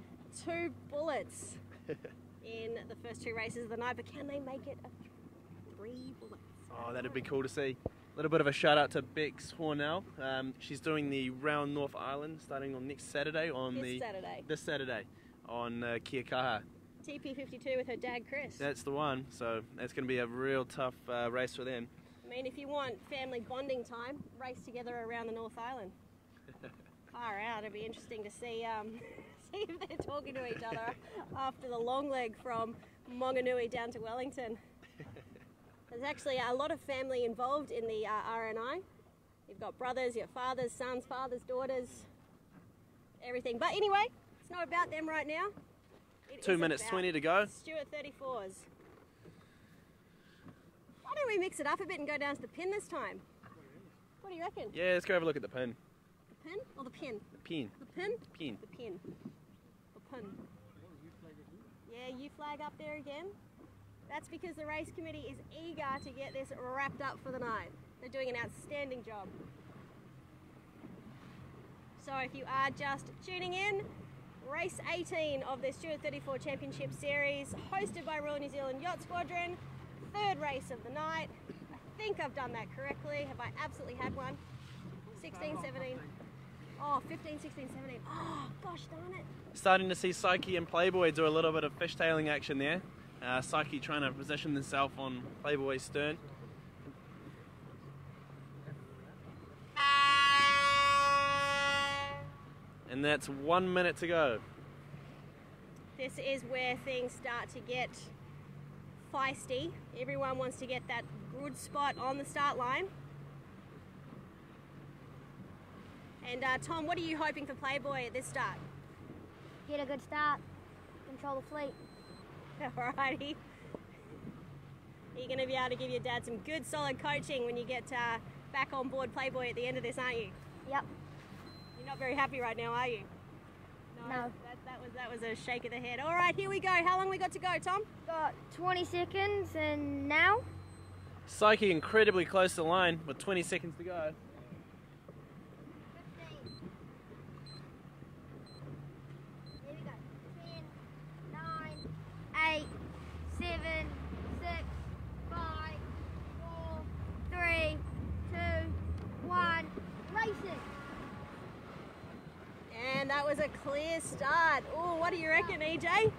2 bullets in the first 2 races of the night. But can they make it a 3 bullets? Oh, that'd be cool to see. A little bit of a shout out to Bex Hornell. She's doing the Round North Island starting on next Saturday this Saturday on Kia Kaha. TP52 with her dad Chris. That's the one. So that's going to be a real tough race for them. I mean, if you want family bonding time, race together around the North Island. Far out. It'd be interesting to see see if they're talking to each other after the long leg from Monganui down to Wellington. There's actually a lot of family involved in the RNI. You've got brothers, your fathers, sons, fathers, daughters, everything. But anyway, it's not about them right now. 2 minutes 20 to go. Stewart 34s. Why don't we mix it up a bit and go down to the pin this time? What do you reckon? Yeah, let's go have a look at the pin. The pin or the pin? The pin. The pin? Pin. The pin. The pin. Yeah, you flag up there again. That's because the race committee is eager to get this wrapped up for the night. They're doing an outstanding job. So if you are just tuning in, Race 18 of the Stewart 34 Championship Series, hosted by Royal New Zealand Yacht Squadron. Third race of the night. I think I've done that correctly. Have I absolutely had one? 16, 17. Oh, 15, 16, 17. Oh, gosh darn it. Starting to see Psyche and Playboy do a little bit of fishtailing action there. Psyche trying to position himself on Playboy's stern. And that's 1 minute to go. This is where things start to get feisty. Everyone wants to get that good spot on the start line. And Tom, what are you hoping for Playboy at this start? Get a good start, control the fleet. Alrighty. You're going to be able to give your dad some good solid coaching when you get back on board Playboy at the end of this, aren't you? Yep. You're not very happy right now, are you? No. That was a shake of the head. All right, here we go. How long we got to go, Tom? Got 20 seconds and now? Psyche incredibly close to the line with 20 seconds to go. 15. Here we go. 10, 9, 8, 7, 6, 5, 4, 3, 2, 1. Racing. And that was a clear start. Oh, what do you reckon, EJ? Yeah,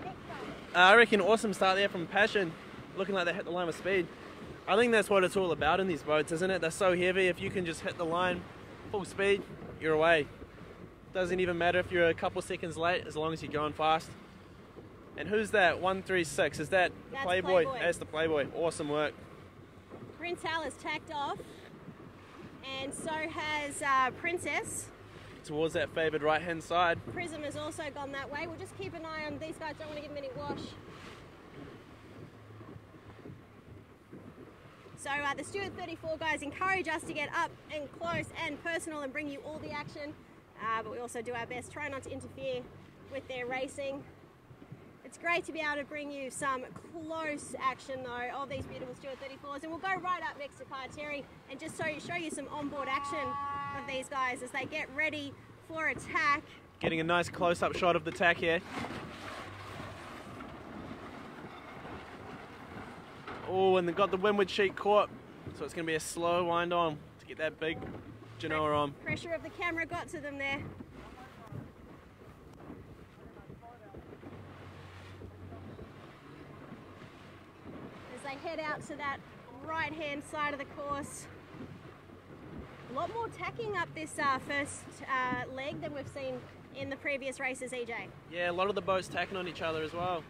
let's go. I reckon awesome start there from Passion. Looking like they hit the line with speed. I think that's what it's all about in these boats, isn't it? They're so heavy. If you can just hit the line full speed, you're away. Doesn't even matter if you're a couple seconds late, as long as you're going fast. And who's that? 136. Is that That's Playboy? Playboy. That's the Playboy. Awesome work. Prince Hal has tacked off, and so has Princess. Towards that favoured right-hand side. Prism has also gone that way. We'll just keep an eye on these guys. Don't want to give them any wash. So the Stewart 34 guys encourage us to get up and close and personal and bring you all the action. But we also do our best, try not to interfere with their racing. It's great to be able to bring you some close action though of these beautiful Stewart 34s, and we'll go right up next to Kai Terry and just show you some onboard action of these guys as they get ready for attack. Getting a nice close-up shot of the tack here. Oh, and they've got the windward sheet caught, so it's going to be a slow wind on to get that big Genoa on. Pressure of the camera got to them there. As they head out to that right-hand side of the course. A lot more tacking up this first leg than we've seen in the previous races, EJ. Yeah, a lot of the boats tacking on each other as well.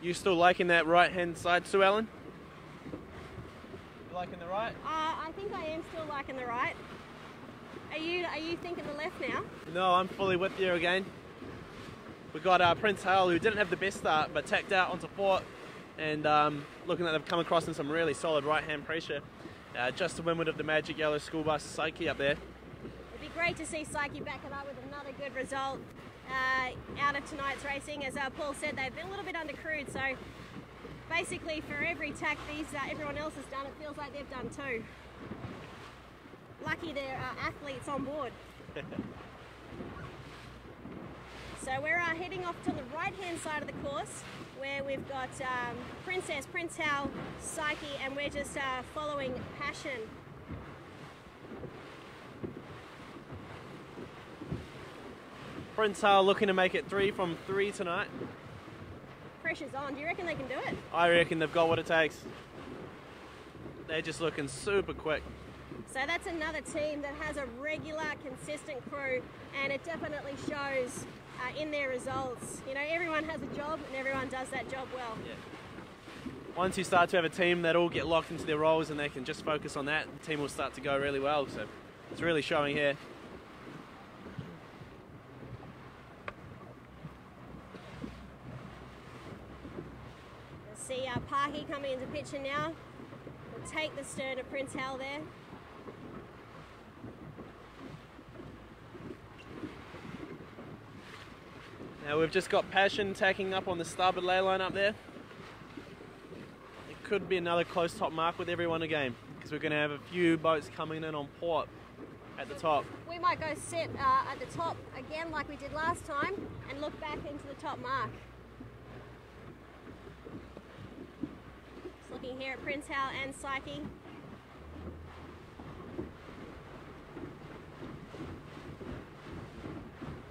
You still liking that right-hand side, Sue Ellen? You liking the right? I think I am still liking the right. Are you thinking the left now? No, I'm fully with you again. We got Prince Hale, who didn't have the best start, but tacked out onto port, and looking like they've come across in some really solid right-hand pressure. Just to windward of the Magic Yellow School Bus Psyche up there. It'd be great to see Psyche back it up with another good result out of tonight's racing. As Paul said, they've been a little bit undercrewed, so basically for every tack everyone else has done, it feels like they've done too. Lucky there are athletes on board. So we're heading off to the right-hand side of the course, where we've got Princess, Prince Hal, Psyche, and we're just following Passion. Prince Hale looking to make it 3 from 3 tonight. Pressure's on. Do you reckon they can do it? I reckon they've got what it takes. They're just looking super quick. So that's another team that has a regular, consistent crew, and it definitely shows in their results. You know, everyone has a job and everyone does that job well. Yeah. Once you start to have a team that all get locked into their roles and they can just focus on that, the team will start to go really well. So it's really showing here. Let's see Parky coming into picture now. We'll take the stern of Prince Hal there. Now we've just got Passion tacking up on the starboard ley line up there. It could be another close top mark with everyone again, because we're going to have a few boats coming in on port. at the top. We might go sit at the top again like we did last time and look back into the top mark. Just looking here at Prince Hal and Psyche.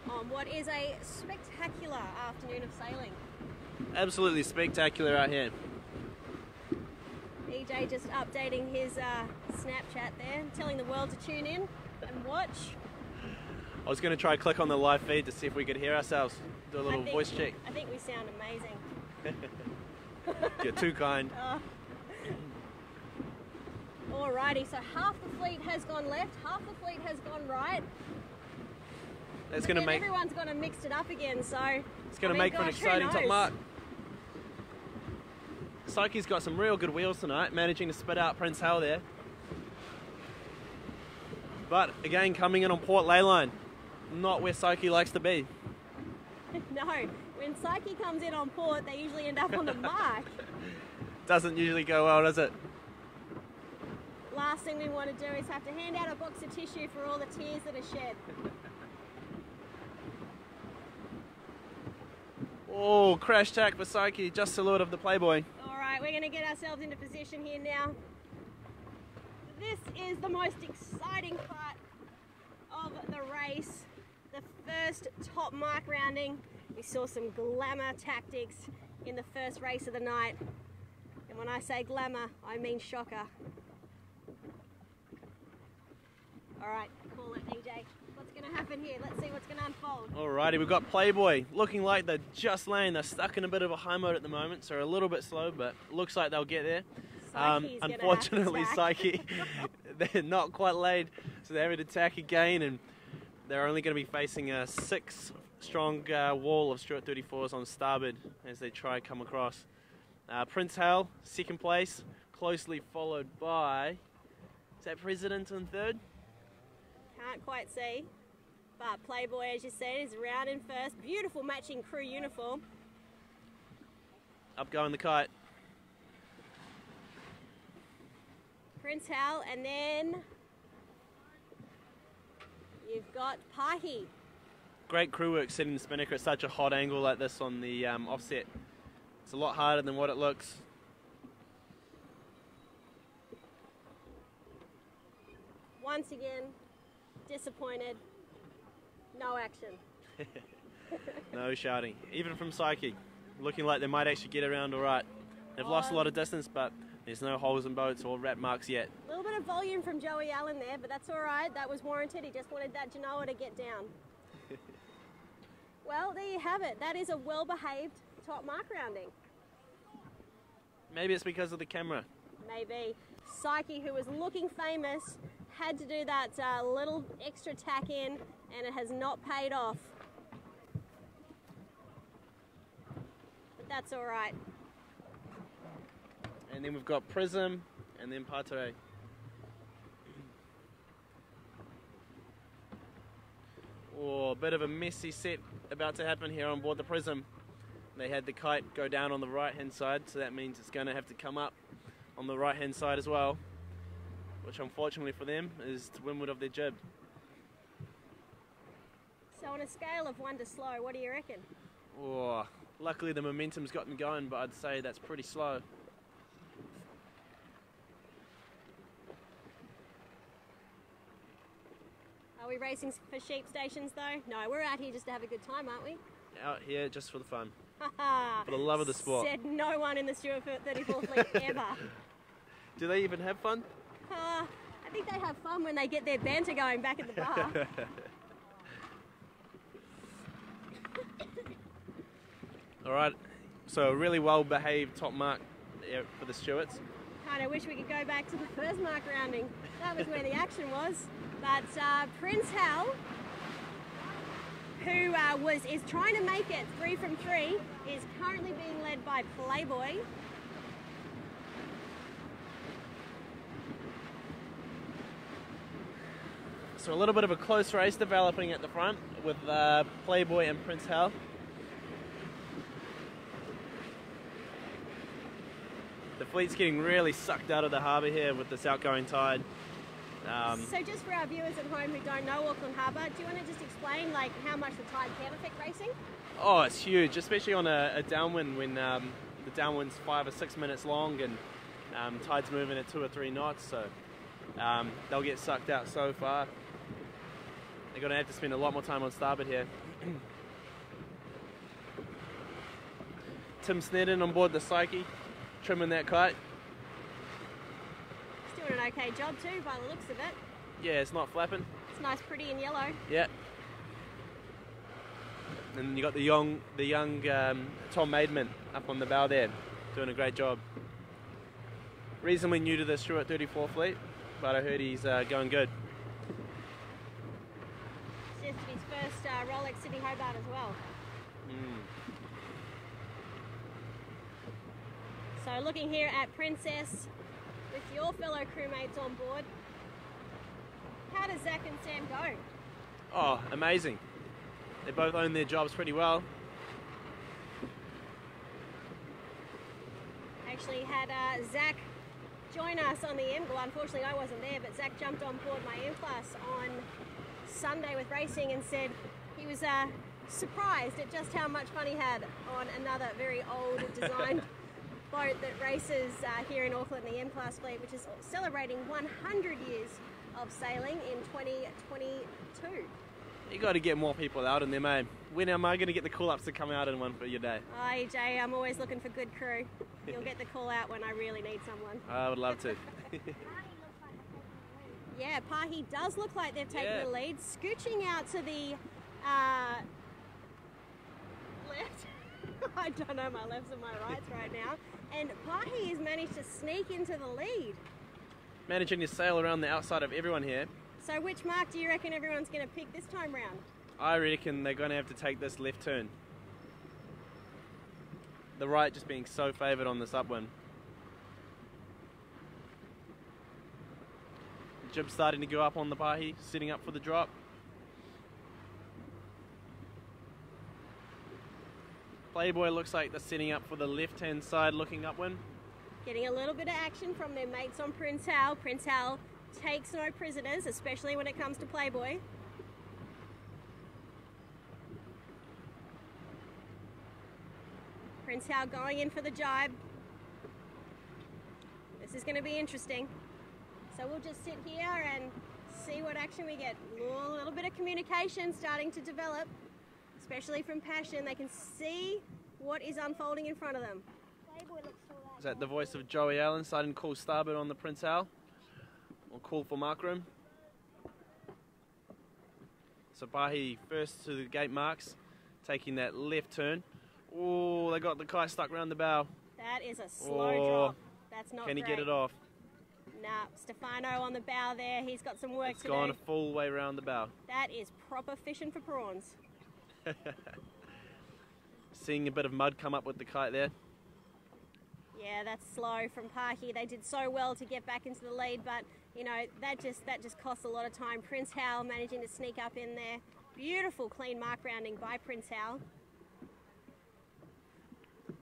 On what is a spectacular afternoon of sailing. Absolutely spectacular out here. EJ just updating his Snapchat there, telling the world to tune in and watch. I was going to try click on the live feed to see if we could hear ourselves. Do a little voice check. I think we sound amazing. You're too kind. Alrighty, so half the fleet has gone left, half the fleet has gone right. That's going to make. Everyone's going to mix it up again, so. It's going to make for an exciting top mark. Psyche's got some real good wheels tonight, managing to spit out Prince Hal there. But again, coming in on port ley line, not where Psyche likes to be. No, when Psyche comes in on port, they usually end up on the mark. Doesn't usually go well, does it? Last thing we want to do is have to hand out a box of tissue for all the tears that are shed. Oh, crash tack for Psyche, just to the of the Playboy. Alright, we're going to get ourselves into position here now. This is the most exciting part of the race. The first top mark rounding. We saw some glamour tactics in the first race of the night. And when I say glamour, I mean shocker. Alright, call it, EJ. What's going to happen here? Let's see what's going to unfold. Alrighty, we've got Playboy looking like they're just landing. They're stuck in a bit of a high mode at the moment, so they're a little bit slow, but looks like they'll get there. Unfortunately, Psyche, they're not quite laid, so they're having to tack again, and they're only going to be facing a 6-strong wall of Stewart 34s on starboard as they try to come across. Prince Hal, second place, closely followed by, is that President in third? Can't quite see, but Playboy, as you said, is round in first. Beautiful matching crew uniform. Up going the kite. Prince Hal, and then you've got Pahi. Great crew work setting the spinnaker at such a hot angle like this on the offset. It's a lot harder than what it looks. Once again, disappointed. No action. No shouting. Even from Psyche. Looking like they might actually get around all right. They've lost a lot of distance, but there's no holes in boats or rat marks yet. A little bit of volume from Joey Allen there, but that's all right. That was warranted. He just wanted that Genoa to get down. Well, there you have it. That is a well-behaved top mark rounding. Maybe it's because of the camera. Maybe. Psyche, who was looking famous, had to do that little extra tack in, and it has not paid off. But that's all right. And then we've got Prism, and then Patere. Oh, a bit of a messy set about to happen here on board the Prism. They had the kite go down on the right-hand side, so that means it's going to have to come up on the right-hand side as well, which unfortunately for them is to windward of their jib. So on a scale of 1 to slow, what do you reckon? Oh, luckily the momentum's got them going, but I'd say that's pretty slow. Are we racing for sheep stations though? No, we're out here just to have a good time, aren't we? Out here just for the fun. For the love of the sport. Said no one in the Stewart 34 fleet ever. Do they even have fun? I think they have fun when they get their banter going back at the bar. Alright, so a really well behaved top mark for the Stewarts. Kind of wish we could go back to the first mark rounding. That was where the action was. But Prince Hal, who is trying to make it 3 from 3, is currently being led by Playboy. So a little bit of a close race developing at the front with Playboy and Prince Hal. The fleet's getting really sucked out of the harbour here with this outgoing tide. So just for our viewers at home who don't know Auckland Harbour, do you want to just explain like how much the tide can affect racing? Oh, it's huge, especially on a downwind when the downwind's 5 or 6 minutes long and tide's moving at 2 or 3 knots, so they'll get sucked out so far. They're going to have to spend a lot more time on starboard here. Tim Snedden on board the Psyche, trimming that kite. He's doing an okay job too by the looks of it. Yeah, it's not flapping. It's nice, pretty and yellow. Yeah. And you got the young Tom Maidman up on the bow there, doing a great job. Reasonably new to the Stewart 34 fleet, but I heard he's going good. It's his first Rolex Sydney Hobart as well. So looking here at Princess with your fellow crewmates on board, how does Zach and Sam go? Oh, amazing. They both own their jobs pretty well. Actually had Zach join us on the M. Well, unfortunately I wasn't there, but Zach jumped on board my M class on Sunday with racing and said he was surprised at just how much fun he had on another very old designed boat that races here in Auckland, the M class fleet, which is celebrating 100 years of sailing in 2022. You got to get more people out in there, mate. When am I going to get the call-ups to come out in one for your day? Oh, EJ, I'm always looking for good crew. You'll get the call out when I really need someone. I would love to. Yeah, Pahi does look like they've taken the lead, scooching out to the left. I don't know my lefts and my rights right now. And Pahi has managed to sneak into the lead. Managing to sail around the outside of everyone here. So which mark do you reckon everyone's going to pick this time round? I reckon they're going to have to take this left turn. The right just being so favoured on this upwind. Jib starting to go up on the Pahi, setting up for the drop. Playboy looks like they're setting up for the left-hand side looking upwind. Getting a little bit of action from their mates on Prince Hal. Prince Hal takes no prisoners, especially when it comes to Playboy. Prince Hal going in for the jibe. This is going to be interesting. So we'll just sit here and see what action we get. A little bit of communication starting to develop, especially from Passion. They can see what is unfolding in front of them. Is that the voice of Joey Allen starting to call starboard on the Prince Hal? Or call for mark room? So Pahi first to the gate marks, taking that left turn. Oh, they got the kite stuck around the bow. That is a slow drop. That's not Can he great. get it off? Nah, Stefano on the bow there. He's got some work to do. It's gone a full way around the bow. That is proper fishing for prawns. Seeing a bit of mud come up with the kite there. Yeah, that's slow from Pahi. They did so well to get back into the lead, but you know that just costs a lot of time. Prince Hal managing to sneak up in there. Beautiful clean mark rounding by Prince Hal.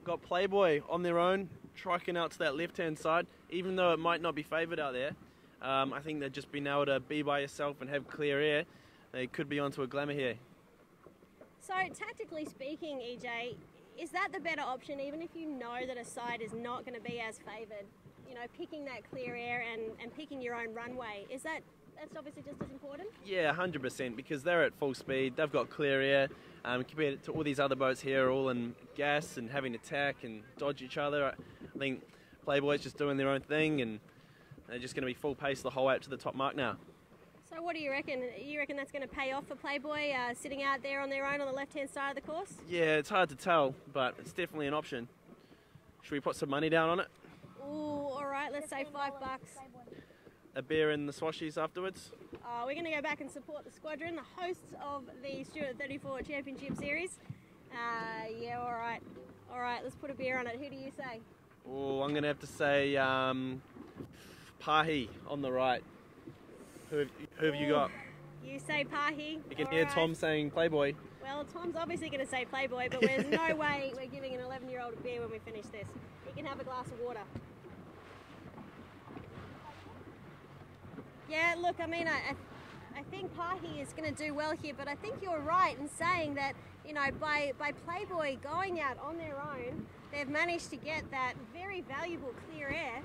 Got Playboy on their own, triking out to that left-hand side. Even though it might not be favoured out there, I think they've just been able to be by yourself and have clear air. They could be onto a glamour here. So tactically speaking, EJ, is that the better option, even if you know that a side is not going to be as favoured? You know, picking that clear air and picking your own runway, that's obviously just as important? Yeah, 100%, because they're at full speed, they've got clear air, compared to all these other boats here, all in gas and having to tack and dodge each other. I think Playboy's just doing their own thing, and they're just going to be full pace the whole way up to the top mark now. So what do you reckon? You reckon that's going to pay off for Playboy, sitting out there on their own on the left-hand side of the course? Yeah, it's hard to tell, but it's definitely an option. Should we put some money down on it? Ooh, all right, let's say $5. A beer in the swashies afterwards? We're going to go back and support the Squadron, the hosts of the Stewart 34 Championship Series. Yeah, all right. All right, let's put a beer on it. Who do you say? Oh, I'm going to have to say Pahi on the right. Who have you got? You say Pahi. You can hear Tom saying Playboy. Well, Tom's obviously going to say Playboy, but there's no way we're giving an 11-year-old a beer when we finish this. He can have a glass of water. Yeah, look, I mean, I think Pahi is going to do well here, but I think you're right in saying that, you know, by Playboy going out on their own, they've managed to get that very valuable clear air.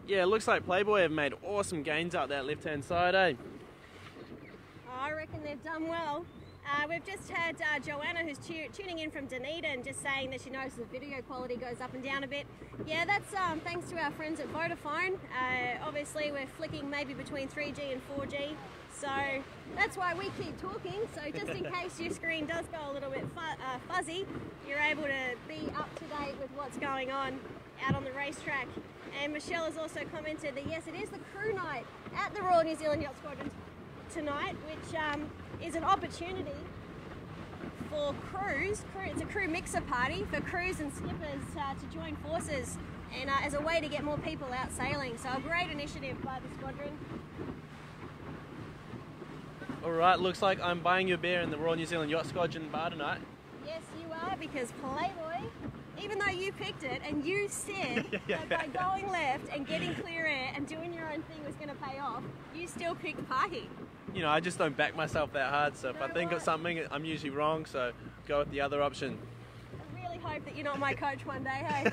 Yeah, it looks like Playboy have made awesome gains out that left-hand side, eh? I reckon they've done well. We've just had Joanna, who's tuning in from Dunedin, just saying that she knows the video quality goes up and down a bit. Yeah, that's thanks to our friends at Vodafone. Obviously, we're flicking maybe between 3G and 4G, so that's why we keep talking. So just in case your screen does go a little bit fuzzy, you're able to be up to date with what's going on out on the racetrack. And Michelle has also commented that yes, it is the crew night at the Royal New Zealand Yacht Squadron tonight, which is an opportunity for crews. It's a crew mixer party for crews and skippers to join forces and as a way to get more people out sailing. So a great initiative by the squadron. Alright, looks like I'm buying you a beer in the Royal New Zealand Yacht Squadron bar tonight. Yes, you are, because Playboy, even though you picked it and you said that by going left and getting clear air and doing your own thing was going to pay off, you still picked Pahi. You know, I just don't back myself that hard, so if I think of something, I'm usually wrong, so go with the other option. I really hope that you're not my coach one day, hey?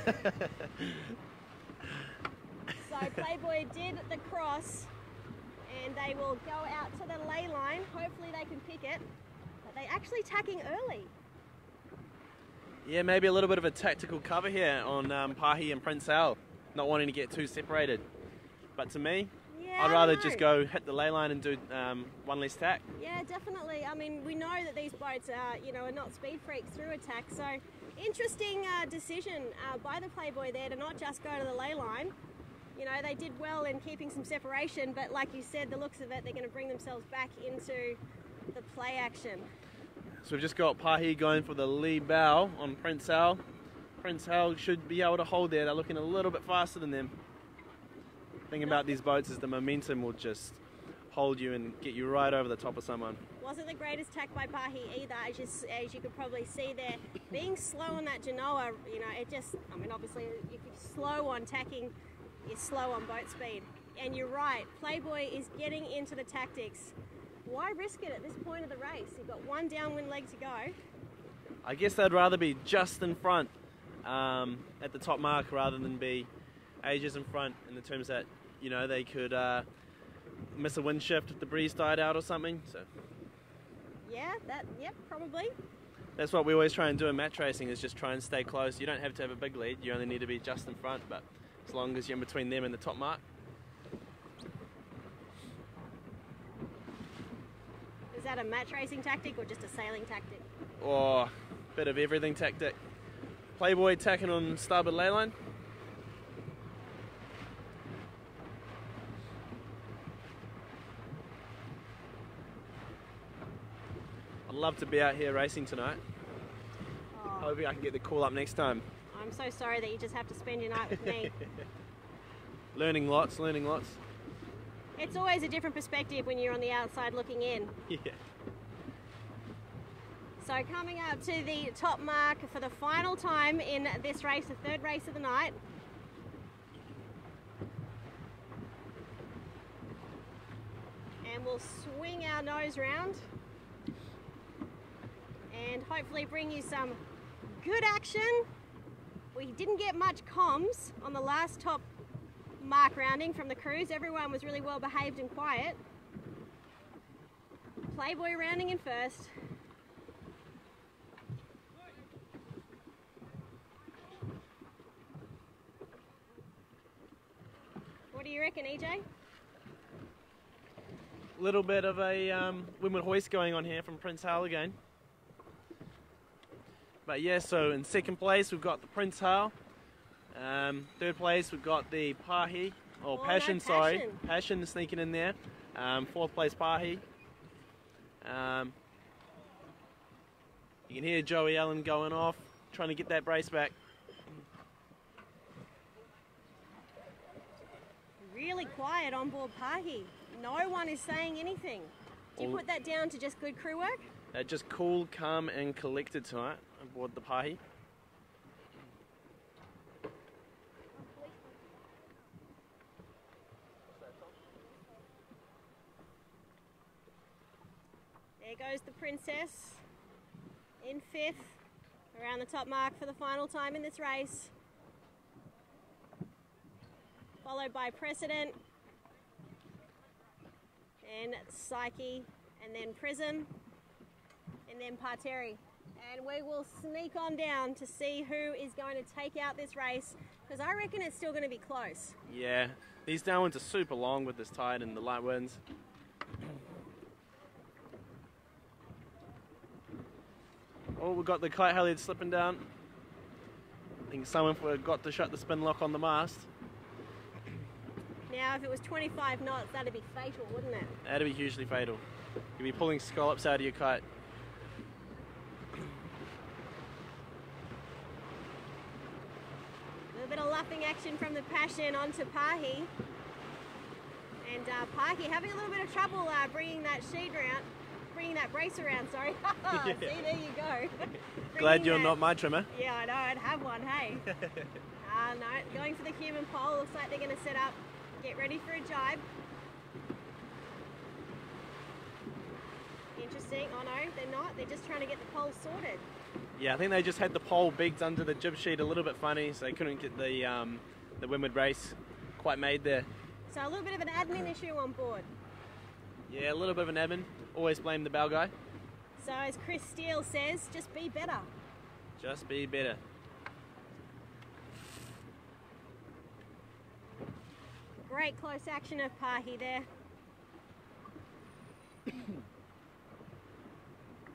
So Playboy did the cross, and they will go out to the ley line. Hopefully they can pick it, but they're actually tacking early. Yeah, maybe a little bit of a tactical cover here on Pahi and Prince Al, not wanting to get too separated. But to me, yeah, I'd rather just go hit the ley line and do one less tack. Yeah, definitely. I mean, we know that these boats are, you know, are not speed freaks through attack. So, interesting decision by the Playboy there to not just go to the ley line. You know, they did well in keeping some separation, but like you said, the looks of it, they're going to bring themselves back into the play action. So we've just got Pahi going for the lee bow on Prince Al. Prince Al should be able to hold there. They're looking a little bit faster than them. The thing about these boats is the momentum will just hold you and get you right over the top of someone. Wasn't the greatest tack by Pahi either, as you could probably see there. Being slow on that Genoa, you know, it just, I mean, obviously, if you're slow on tacking, you're slow on boat speed. And you're right, Playboy is getting into the tactics. Why risk it at this point of the race? You've got one downwind leg to go. I guess they'd rather be just in front at the top mark rather than be ages in front, in the terms that, you know, they could miss a wind shift if the breeze died out or something. So yeah, yep, probably. That's what we always try and do in match racing, is just try and stay close. You don't have to have a big lead, you only need to be just in front, but as long as you're in between them and the top mark. Is that a match racing tactic or just a sailing tactic? Or bit of everything tactic. Playboy tacking on starboard ley line. I'd love to be out here racing tonight. Oh. Hoping I can get the call up next time. I'm so sorry that you just have to spend your night with me. Learning lots, learning lots. It's always a different perspective when you're on the outside looking in. Yeah. So coming up to the top mark for the final time in this race, the third race of the night. And we'll swing our nose round and hopefully bring you some good action. We didn't get much comms on the last top mark rounding from the crews. Everyone was really well behaved and quiet. Playboy rounding in first. What do you reckon, EJ? Little bit of a windward hoist going on here from Prince Hal again. But yeah, so in second place we've got the Prince Hal. Third place we've got the Pahi, or Passion, no, sorry. Passion sneaking in there. Fourth place Pahi. You can hear Joey Allen going off, trying to get that brace back. Really quiet on board Pahi. No one is saying anything. Do you put that down to just good crew work? Just cool, calm and collected tonight aboard the Pahi. There goes the Princess in 5th, around the top mark for the final time in this race. Followed by Precedent, and Psyche, and then Prism, and then Parteri. And we will sneak on down to see who is going to take out this race, because I reckon it's still going to be close. Yeah, these downwinds are super long with this tide and the light winds. Oh, we've got the kite halyard slipping down. I think someone forgot to shut the spin lock on the mast. Now, if it was 25 knots, that'd be fatal, wouldn't it? That'd be hugely fatal. You'd be pulling scallops out of your kite. A little bit of luffing action from the Passion onto Pahi. And Pahi having a little bit of trouble bringing that brace around, sorry. Yeah. See, there you go. Glad you're not my trimmer. Yeah, I know, I'd have one, hey. No, going for the human pole. Looks like they're going to set up, get ready for a jibe. Interesting. Oh no, they're not. They're just trying to get the pole sorted. Yeah, I think they just had the pole beaked under the jib sheet a little bit funny, so they couldn't get the windward race quite made there. So a little bit of an admin issue on board. Yeah, a little bit of an admin. Always blame the bow guy. So as Chris Steele says, just be better. Just be better. Great close action of Pahi there.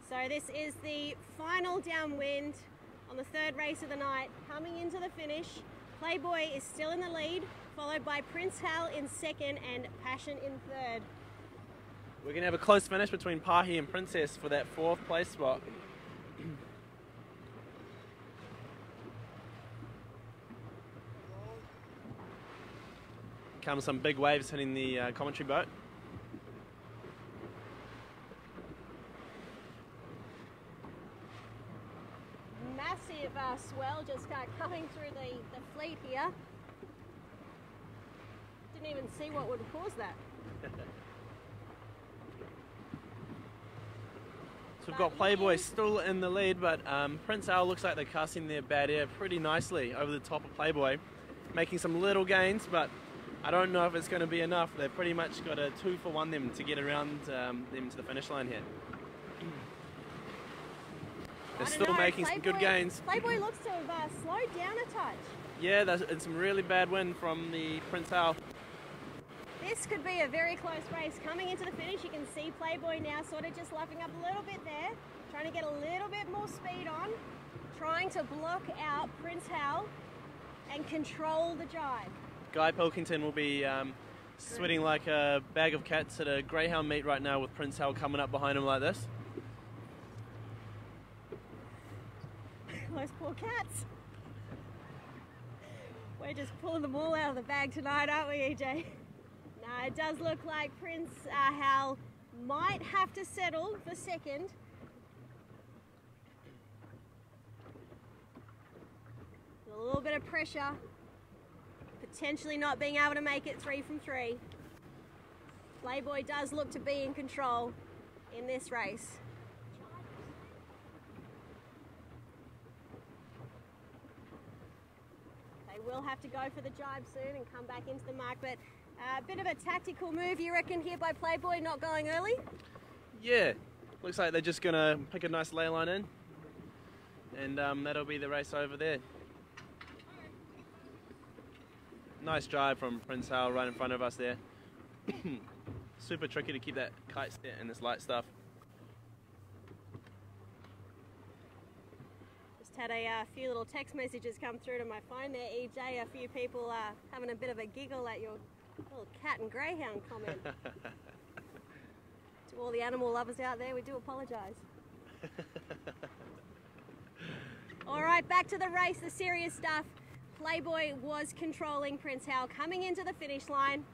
So this is the final downwind on the 3rd race of the night. Coming into the finish, Playboy is still in the lead, followed by Prince Hal in 2nd and Passion in 3rd. We're going to have a close finish between Pahi and Princess for that 4th place spot. Come some big waves hitting the commentary boat. Massive swell just coming through the fleet here. Didn't even see what would have caused that. So we've got Playboy still in the lead, but Prince Al looks like they're casting their bad air pretty nicely over the top of Playboy, making some little gains, but I don't know if it's going to be enough. They've pretty much got a 2-for-1 them to get around them to the finish line here. They're still making some good gains. Playboy looks to have slowed down a touch. Yeah, it's some really bad wind from the Prince Al. This could be a very close race. Coming into the finish, you can see Playboy now sort of just luffing up a little bit there, trying to get a little bit more speed on, trying to block out Prince Hal and control the jibe. Guy Pilkington will be sweating like a bag of cats at a greyhound meet right now with Prince Hal coming up behind him like this. Those poor cats. We're just pulling them all out of the bag tonight, aren't we, EJ? No, it does look like Prince Hal might have to settle for 2nd. A little bit of pressure. Potentially not being able to make it 3 from 3. Playboy does look to be in control in this race. They will have to go for the jibe soon and come back into the mark, but a bit of a tactical move, you reckon, here by Playboy, not going early? Yeah, looks like they're just going to pick a nice ley line in, and that'll be the race over there. Nice drive from Prince Hal right in front of us there. Super tricky to keep that kite set in this light stuff. Just had a few little text messages come through to my phone there, EJ. A few people having a bit of a giggle at your little cat and greyhound comment. To all the animal lovers out there, we do apologise. All right, back to the race, the serious stuff. Playboy was controlling Prince Hal coming into the finish line.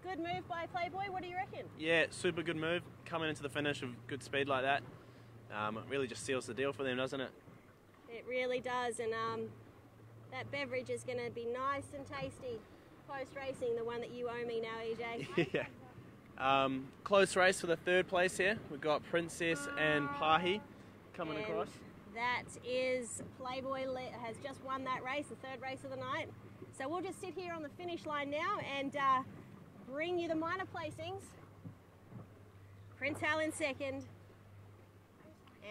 Good move by Playboy. What do you reckon? Yeah, super good move. Coming into the finish with good speed like that. It really just seals the deal for them, doesn't it? It really does, and that beverage is going to be nice and tasty post-racing, the one that you owe me now, EJ. Yeah. Close race for the third place here. We've got Princess and Pahi coming And across. that is Playboy has just won that race, the third race of the night. So we'll just sit here on the finish line now and bring you the minor placings. Prince Hal in second.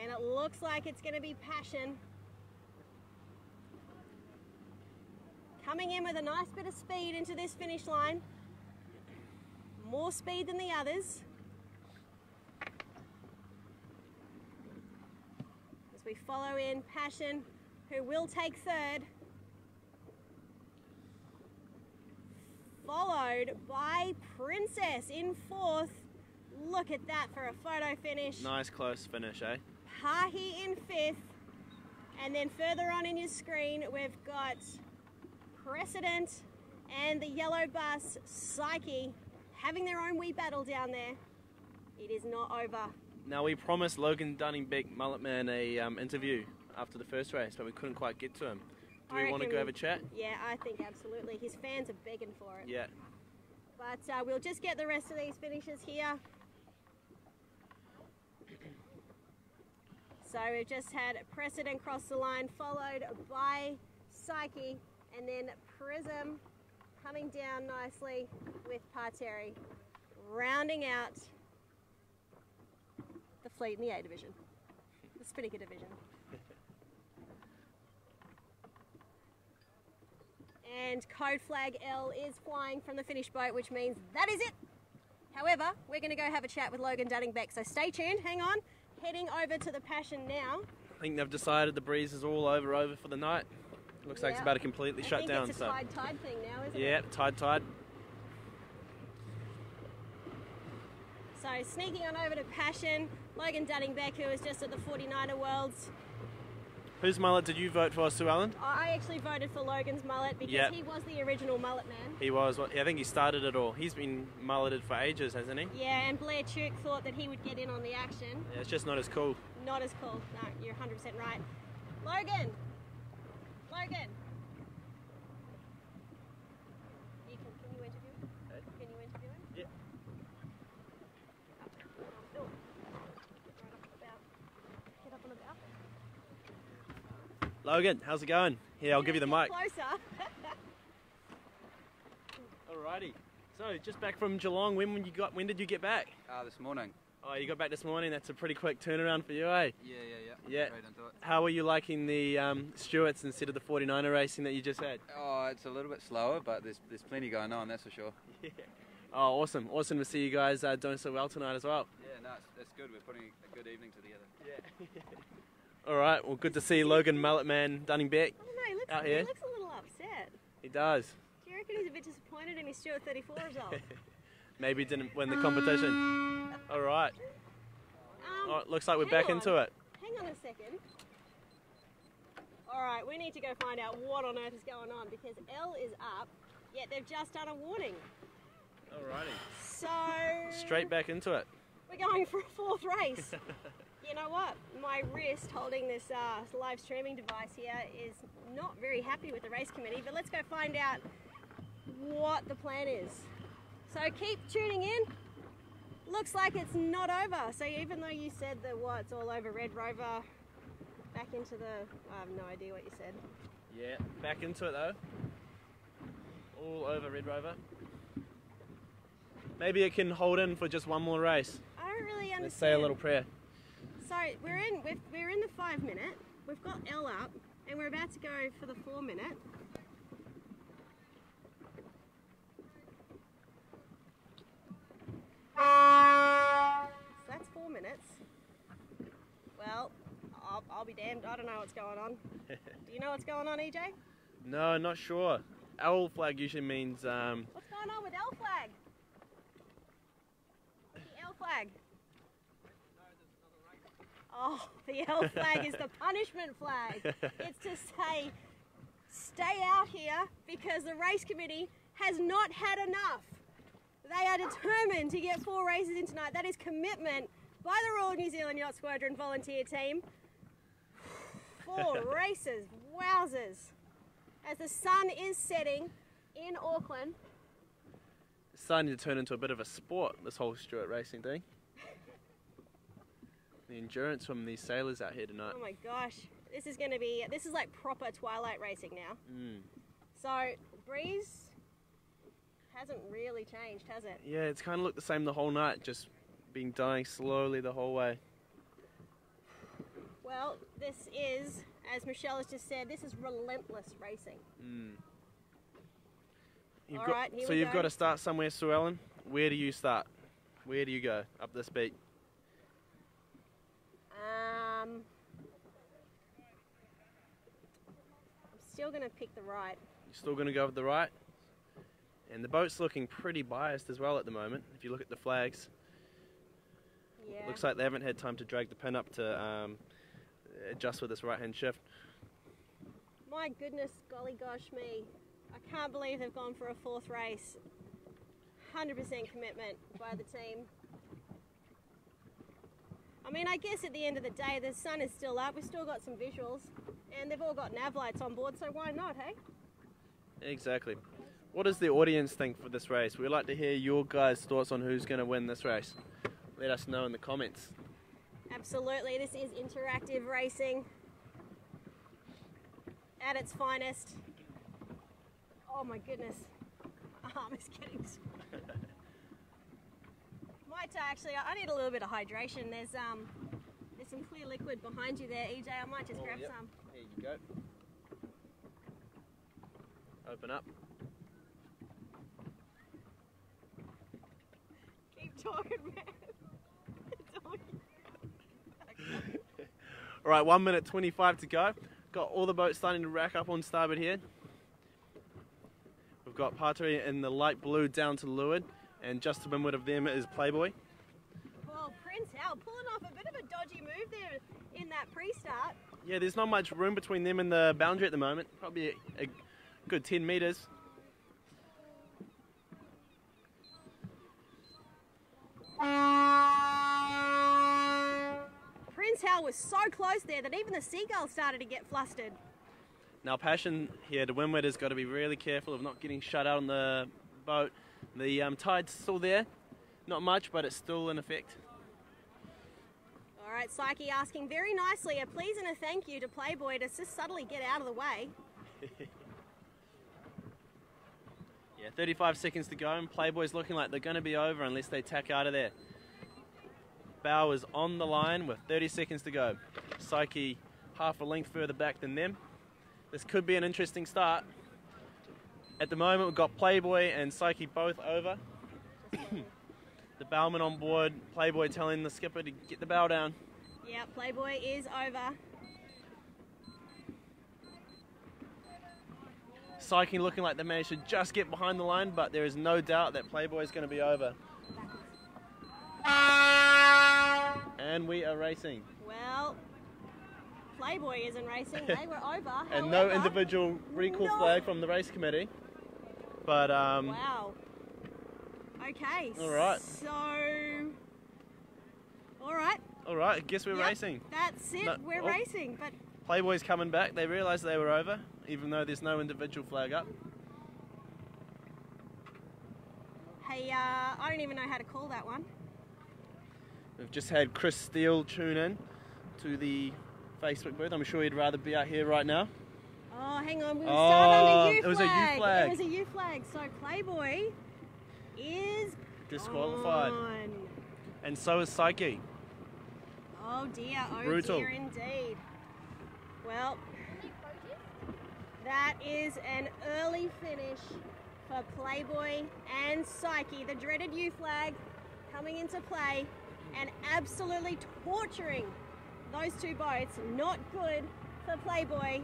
And it looks like it's going to be Passion. Coming in with a nice bit of speed into this finish line. More speed than the others. As we follow in Passion, who will take third. Followed by Princess in fourth. Look at that for a photo finish. Nice close finish, eh? Pahi in fifth. And then further on in your screen, we've got Precedent and the yellow bus, Psyche, having their own wee battle down there. It is not over. Now, we promised Logan Dunning-Beck Mulletman a interview after the first race, but we couldn't quite get to him. Do we want to go have a chat? Yeah, I think absolutely. His fans are begging for it. Yeah. But we'll just get the rest of these finishes here. So we've just had Precedent cross the line, followed by Psyche, and then Prism coming down nicely with Parteri, rounding out the fleet in the A division, the Spinnaker division. And code flag L is flying from the finish boat, which means that is it. However, we're going to go have a chat with Logan Dunning-Beck, so stay tuned, hang on. Heading over to the Passion now. I think they've decided the breeze is all over for the night. Looks like it's about to completely shut down. It's a tide thing now, isn't it? Yeah, tide. So sneaking on over to Passion, Logan Dunning-Beck, who was just at the 49er Worlds. Whose mullet did you vote for, Sue Ellen? I actually voted for Logan's mullet because he was the original mullet man. He was. I think he started it all. He's been mulleted for ages, hasn't he? Yeah, and Blair Tuke thought that he would get in on the action. Yeah, it's just not as cool. Not as cool. No, you're 100% right. Logan! Can you interview him? Can you interview him? Yeah. Get up on about. Logan, how's it going? Here, I'll give you the mic. Closer. Alrighty. So, just back from Geelong. When did you get back? This morning. Oh, you got back this morning. That's a pretty quick turnaround for you, eh? Yeah. Yeah. Straight into it. How are you liking the Stewarts instead of the 49er racing that you just had? Oh, it's a little bit slower, but there's plenty going on, that's for sure. Yeah. Oh, awesome. Awesome to see you guys doing so well tonight as well. Yeah, no, that's good. We're putting a good evening together. Yeah. All right. Well, good to see Logan Mulletman Dunning-Beck out here. He looks a little upset. He does. Do you reckon he's a bit disappointed in his Stewart 34 result? Maybe didn't win the competition. All right. All right. Looks like we're back into it. Hang on a second. All right, we need to go find out what on earth is going on because L is up, yet they've just done a warning. Alrighty. So... Straight back into it. We're going for a fourth race. You know what? My wrist holding this live streaming device here is not very happy with the race committee, but let's go find out what the plan is. So keep tuning in. Looks like it's not over. So even though you said that it's all over Red Rover, back into the... I have no idea what you said. Yeah, back into it though. All over Red Rover. Maybe it can hold in for just one more race. I don't really understand. Let's say a little prayer. So we're in the 5 minute. We've got L up, and we're about to go for the 4 minute. So that's 4 minutes. Well, I'll be damned. I don't know what's going on. Do you know what's going on, EJ? No, not sure. L flag usually means... What's going on with L flag? The L flag. Oh, the L flag is the punishment flag. It's to say, stay out here because the race committee has not had enough. They are determined to get 4 races in tonight. That is commitment by the Royal New Zealand Yacht Squadron volunteer team. 4 races, wowzers. As the sun is setting in Auckland. It's starting to turn into a bit of a sport, this whole Stewart racing thing. The endurance from these sailors out here tonight. Oh my gosh, this is like proper twilight racing now. So, breeze hasn't really changed, has it? Yeah, it's kind of looked the same the whole night, just been dying slowly the whole way. Well, this is, as Michelle has just said, this is relentless racing. Alright, here we go. So you've got to start somewhere, Sue Ellen. Where do you start? Where do you go up this beat? I'm still going to pick the right. You're still going to go with the right? And the boat's looking pretty biased as well at the moment, if you look at the flags. Yeah. Looks like they haven't had time to drag the pin up to adjust with this right-hand shift. My goodness, golly gosh me. I can't believe they've gone for a 4th race. 100% commitment by the team. I mean, I guess at the end of the day, the sun is still up. We've still got some visuals, and they've all got nav lights on board, so why not, hey? Exactly. What does the audience think for this race? We'd like to hear your guys' thoughts on who's going to win this race. Let us know in the comments. Absolutely, this is interactive racing at its finest. Oh my goodness, my arm is getting Might actually, I need a little bit of hydration. There's some clear liquid behind you there, EJ. I might just grab some. Here you go. Open up. Keep talking, man. All right, 1 minute 25 to go. Got all the boats starting to rack up on starboard here. We've got Patri in the light blue down to leeward, and just to windward of them is Playboy. Well, Prince Hal pulling off a bit of a dodgy move there in that pre-start. Yeah, there's not much room between them and the boundary at the moment. Probably a good 10 metres. Prince Hal was so close there that even the seagulls started to get flustered. Now Passion here to windward has got to be really careful of not getting shut out on the boat. The tide's still there. Not much, but it's still in effect. All right, Psyche asking very nicely a please and a thank you to Playboy to just subtly get out of the way. Yeah, 35 seconds to go, and Playboy's looking like they're going to be over unless they tack out of there. Bow is on the line with 30 seconds to go. Psyche half a length further back than them. This could be an interesting start. At the moment, we've got Playboy and Psyche both over. The bowman on board, Playboy telling the skipper to get the bow down. Yeah, Playboy is over. Psyche looking like they managed to just get behind the line, but there is no doubt that Playboy is going to be over. And we are racing. Well, Playboy isn't racing. They were over. And no individual recall flag from the race committee. But wow. Okay. All right. So. All right. All right. I guess we're racing. That's it. We're racing. But Playboy's coming back. They realised they were over, even though there's no individual flag up. Hey, I don't even know how to call that one. We've just had Chris Steele tune in to the Facebook booth. I'm sure he'd rather be out here right now. Oh, hang on. We were starting under U flag. It was a U flag. It was a U flag. So Playboy is disqualified. gone. And so is Psyche. Oh dear. Oh Brutal. dear indeed. Well, that is an early finish for Playboy and Psyche. The dreaded U flag coming into play and absolutely torturing those two boats. Not good for Playboy.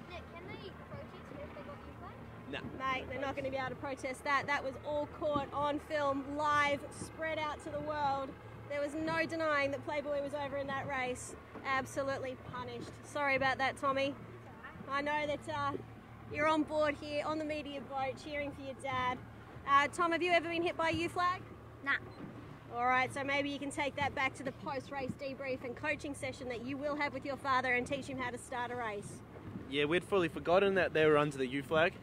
Nick, can they protest if they got U flag? No. Mate, they're not going to be able to protest that. That was all caught on film, live, spread out to the world. There was no denying that Playboy was over in that race. Absolutely punished. Sorry about that, Tommy. I know that you're on board here on the media boat cheering for your dad. Tom, have you ever been hit by a U flag? Nah. Alright, so maybe you can take that back to the post-race debrief and coaching session that you will have with your father and teach him how to start a race. Yeah, we'd fully forgotten that they were under the U flag.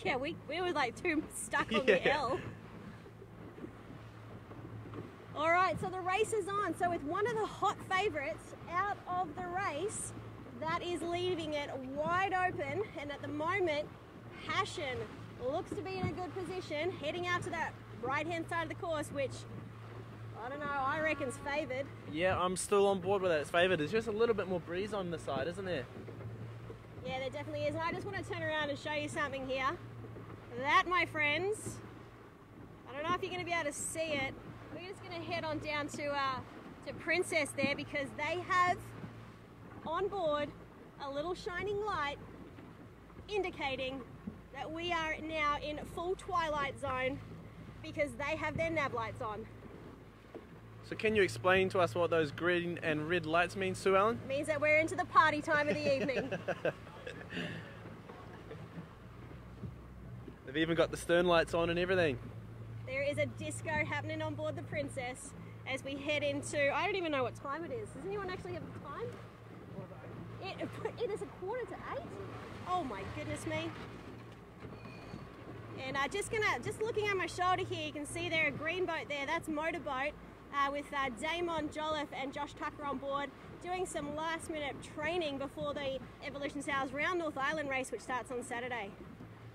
Yeah, we were like too stuck on the L. Alright, so the race is on. So with one of the hot favourites out of the race, that is leaving it wide open, and at the moment, Passion looks to be in a good position, heading out to that right-hand side of the course, which, I don't know, I reckon's favoured. Yeah, I'm still on board with that. It's favoured. There's just a little bit more breeze on the side, isn't there? Yeah, there definitely is. And I just want to turn around and show you something here. That, my friends, I don't know if you're going to be able to see it. We're just going to head on down to Princess there, because they have on board a little shining light indicating that we are now in full twilight zone, because they have their nav lights on. So can you explain to us what those green and red lights mean, Sue Ellen? It means that we're into the party time of the evening. They've even got the stern lights on and everything. There is a disco happening on board the Princess as we head into, I don't even know what time it is. Does anyone actually have the time? It is 7:45. Oh my goodness me. And just looking at my shoulder here, you can see there a green boat there. That's Motorboat with Damon Jolliffe and Josh Tucker on board, doing some last minute training before the Evolution Sales Round North Island race, which starts on Saturday.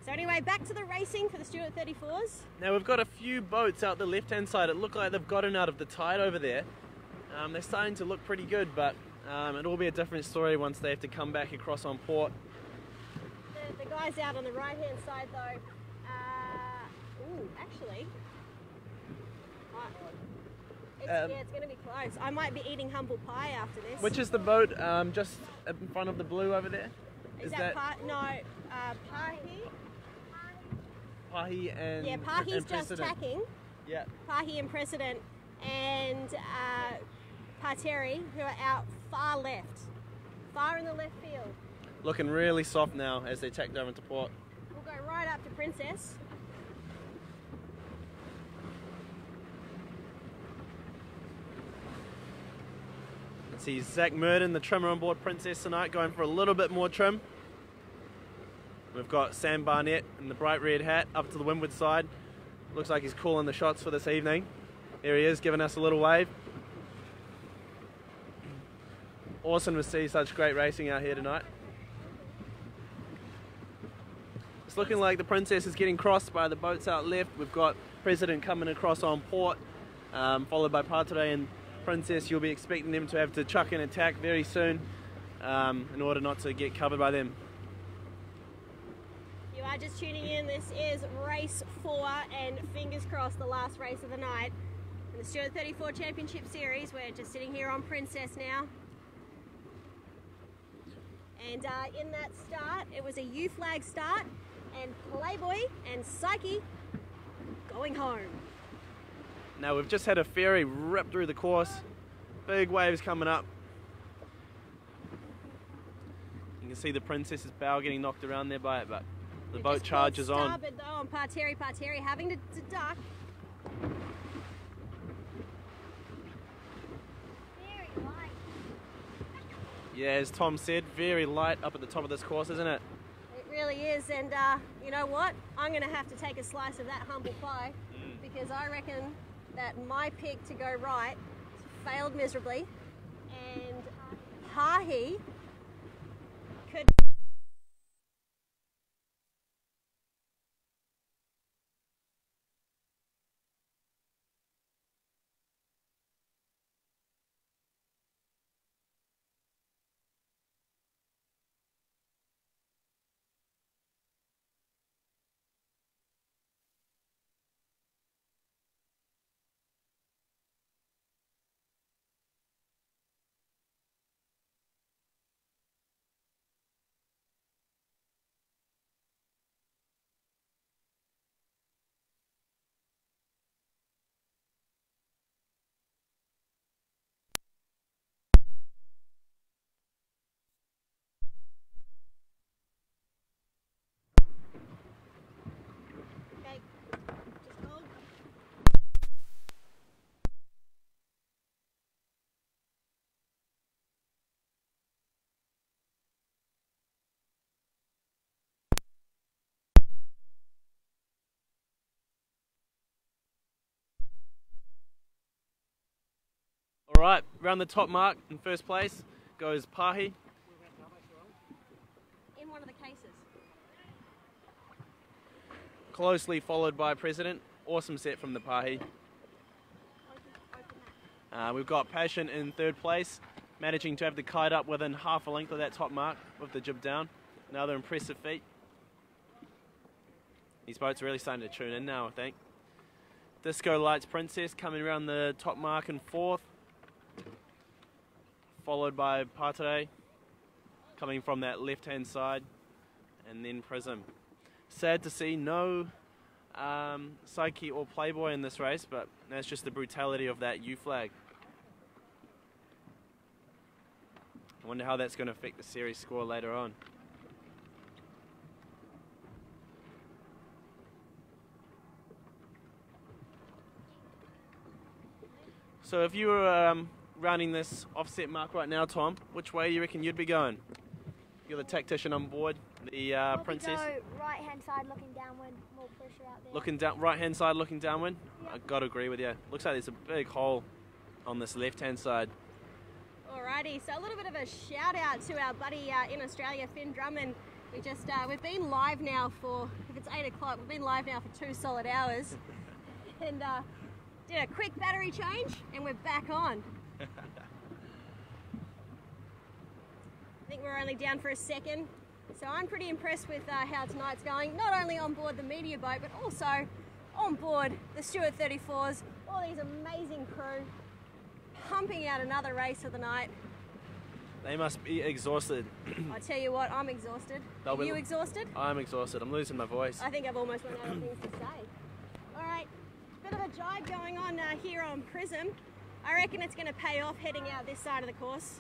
So anyway, back to the racing for the Stewart 34s. Now we've got a few boats out the left-hand side. It looked like they've gotten out of the tide over there. They're starting to look pretty good, but it'll be a different story once they have to come back across on port. The guys out on the right-hand side though, actually, it's going to be close. I might be eating humble pie after this. Which is the boat just in front of the blue over there? Is that Pahi? Pahi and yeah, Pahi's and just tacking. Yeah. Pahi and Precedent and Parteri, who are out far in the left field. Looking really soft now as they tack down into port. We'll go right up to Princess. Let's see Zach Murden, the trimmer on board Princess tonight, going for a little bit more trim. We've got Sam Barnett in the bright red hat up to the windward side. Looks like he's calling the shots for this evening. There he is, giving us a little wave. Awesome to see such great racing out here tonight. It's looking like the Princess is getting crossed by the boats out left. We've got President coming across on port, followed by Parteri and Princess. You'll be expecting them to have to chuck an attack very soon in order not to get covered by them. You are just tuning in. This is race 4 and fingers crossed the last race of the night in the Stewart 34 Championship Series. We're just sitting here on Princess now. And in that start, it was a U flag start, and Playboy and Psyche going home. Now we've just had a ferry rip through the course. Big waves coming up. You can see the Princess's bow getting knocked around there by it, but the boat charges on. Starboard though on Parteri having to duck. Very light. Yeah, as Tom said, very light up at the top of this course, isn't it? It really is, and you know what? I'm going to have to take a slice of that humble pie because I reckon that my pick to go right failed miserably, and Pahi could Alright, round the top mark in first place goes Pahi. In one of the cases. Closely followed by President. Awesome set from the Pahi. We've got Passion in third place, managing to have the kite up within half a length of that top mark with the jib down. Another impressive feat. These boats are really starting to tune in now, I think. Disco Lights Princess coming around the top mark in fourth, followed by Patere coming from that left-hand side, and then Prism. Sad to see no Psyche or Playboy in this race, but that's just the brutality of that U flag. I wonder how that's going to affect the series score later on. So if you were rounding this offset mark right now, Tom, which way do you reckon you'd be going? You're the tactician on board, the Princess. Go right-hand side looking downwind, more pressure out there. Looking down, right-hand side looking downwind? Yep. I got to agree with you. Looks like there's a big hole on this left-hand side. Alrighty, so a little bit of a shout out to our buddy in Australia, Finn Drummond. We've been live now for, if it's 8 o'clock, we've been live now for 2 solid hours. And did a quick battery change and we're back on. I think we're only down for a second. So I'm pretty impressed with how tonight's going, not only on board the media boat, but also on board the Stewart 34s, all these amazing crew, pumping out another race of the night. They must be exhausted. I tell you what, I'm exhausted. Are you exhausted? I'm exhausted. I'm losing my voice. I think I've almost run out of things to say. All right, bit of a jibe going on here on Prism. I reckon it's going to pay off heading out this side of the course.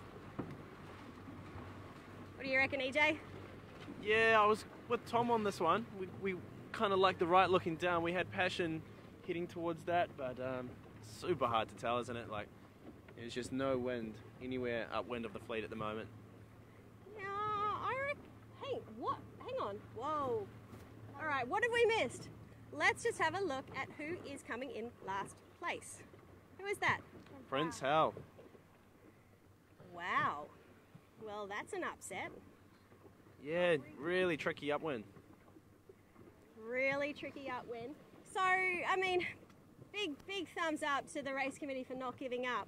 What do you reckon, EJ? Yeah, I was with Tom on this one. We kind of like the right looking down. We had Passion heading towards that, but super hard to tell, isn't it? Like, there's just no wind anywhere upwind of the fleet at the moment. No, I reckon. Hey, what? Hang on. Whoa. All right, what have we missed? Let's just have a look at who is coming in last place. Who is that? Prince Hal. Wow. Well, that's an upset. Yeah, really tricky upwind. Really tricky upwind. So, I mean, big thumbs up to the race committee for not giving up.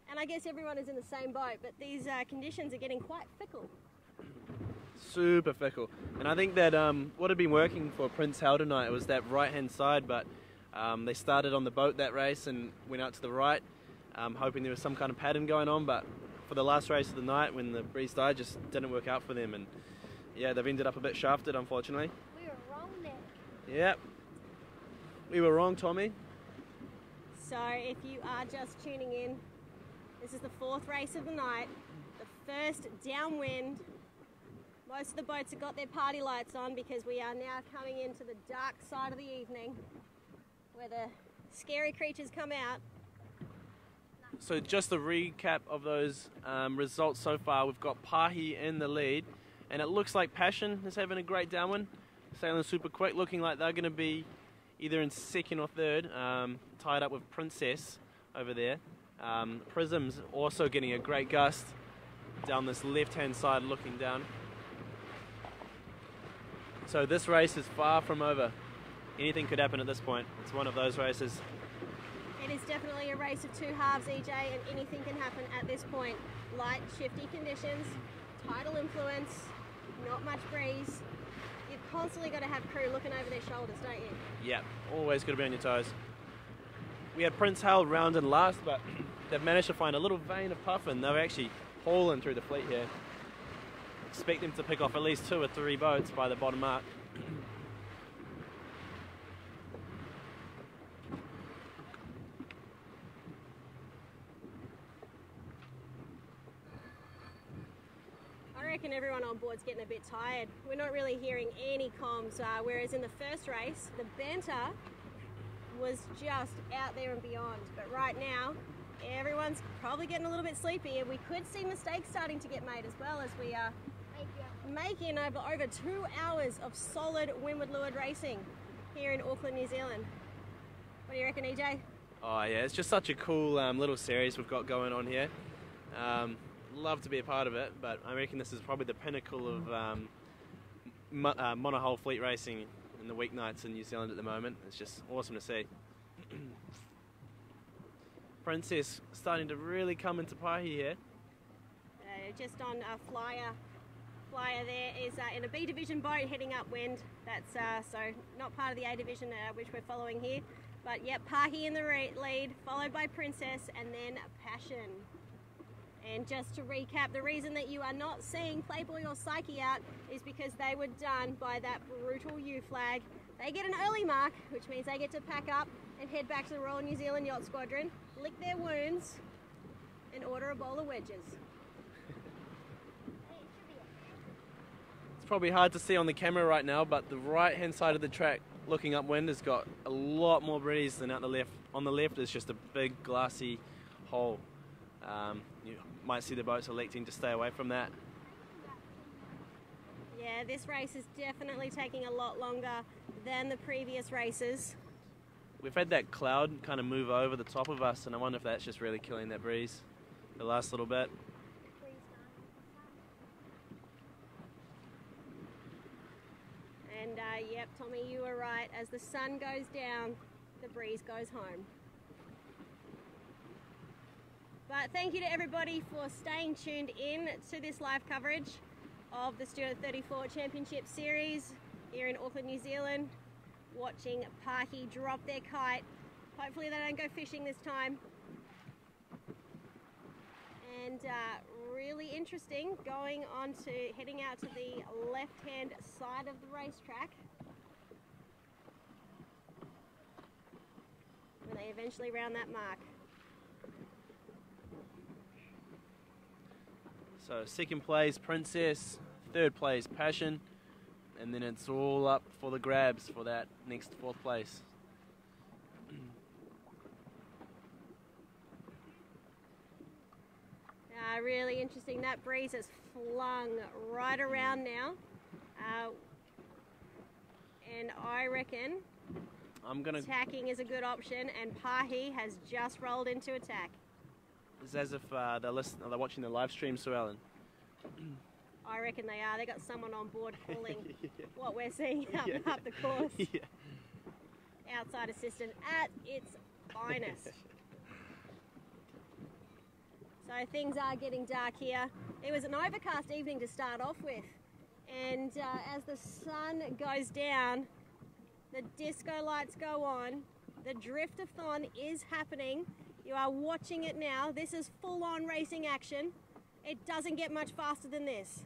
And I guess everyone is in the same boat, but these conditions are getting quite fickle. Super fickle. And I think that what had been working for Prince Hal tonight was that right-hand side, but they started on the boat that race and went out to the right, hoping there was some kind of pattern going on, but for the last race of the night, when the breeze died, just didn't work out for them. And yeah, they've ended up a bit shafted, unfortunately. We were wrong there. Yep. We were wrong, Tommy. So if you are just tuning in, this is the 4th race of the night, the first downwind. Most of the boats have got their party lights on because we are now coming into the dark side of the evening where the scary creatures come out. So just a recap of those results so far. We've got Pahi in the lead, and it looks like Passion is having a great downwind, sailing super quick, looking like they're going to be either in 2nd or 3rd, tied up with Princess over there. Prism's also getting a great gust down this left-hand side looking down. So this race is far from over. Anything could happen at this point. It's one of those races. It is definitely a race of 2 halves, EJ, and anything can happen at this point. Light, shifty conditions, tidal influence, not much breeze. You've constantly got to have crew looking over their shoulders, don't you? Yeah, always got to be on your toes. We had Prince Hal round in last, but they've managed to find a little vein of puffin. They're actually hauling through the fleet here. Expect them to pick off at least 2 or 3 boats by the bottom mark. I reckon everyone on board's getting a bit tired. We're not really hearing any comms, whereas in the first race, the banter was just out there and beyond. But right now, everyone's probably getting a little bit sleepy, and we could see mistakes starting to get made as well as we are making over 2 hours of solid windward leeward racing here in Auckland, New Zealand. What do you reckon, EJ? Oh yeah, it's just such a cool little series we've got going on here. Love to be a part of it, but I reckon this is probably the pinnacle of monohull fleet racing in the weeknights in New Zealand at the moment. It's just awesome to see. Princess starting to really come into pahi here. Just on a flyer there is in a B division boat heading upwind. That's so not part of the A division which we're following here. But yep, Pahi in the lead, followed by Princess and then Passion. And just to recap, the reason that you are not seeing Playboy or Psyche out is because they were done by that brutal U flag. They get an early mark, which means they get to pack up and head back to the Royal New Zealand Yacht Squadron, lick their wounds, and order a bowl of wedges. It's probably hard to see on the camera right now, but the right-hand side of the track looking upwind has got a lot more breeze than out the left. On the left is just a big glassy hole. You might see the boats electing to stay away from that. Yeah, this race is definitely taking a lot longer than the previous races. We've had that cloud kind of move over the top of us, and I wonder if that's just really killing that breeze the last little bit. And yep, Tommy, you were right. As the sun goes down, the breeze goes home. But thank you to everybody for staying tuned in to this live coverage of the Stewart 34 Championship Series here in Auckland, New Zealand, watching Pahi drop their kite. Hopefully they don't go fishing this time. And really interesting, going on to heading out to the left-hand side of the racetrack, when they eventually round that mark. So second place Princess, third place Passion, and then it's all up for the grabs for that next fourth place. Really interesting. That breeze has flung right around now. And I reckon attacking is a good option, and Pahi has just rolled into attack. It's as if they're watching the live stream, Sue Ellen. I reckon they are. They got someone on board calling what we're seeing up the course. Yeah. Outside assistant at its finest. So things are getting dark here. It was an overcast evening to start off with, and as the sun goes down, the disco lights go on, the drift-a-thon is happening. You are watching it now. This is full-on racing action. It doesn't get much faster than this.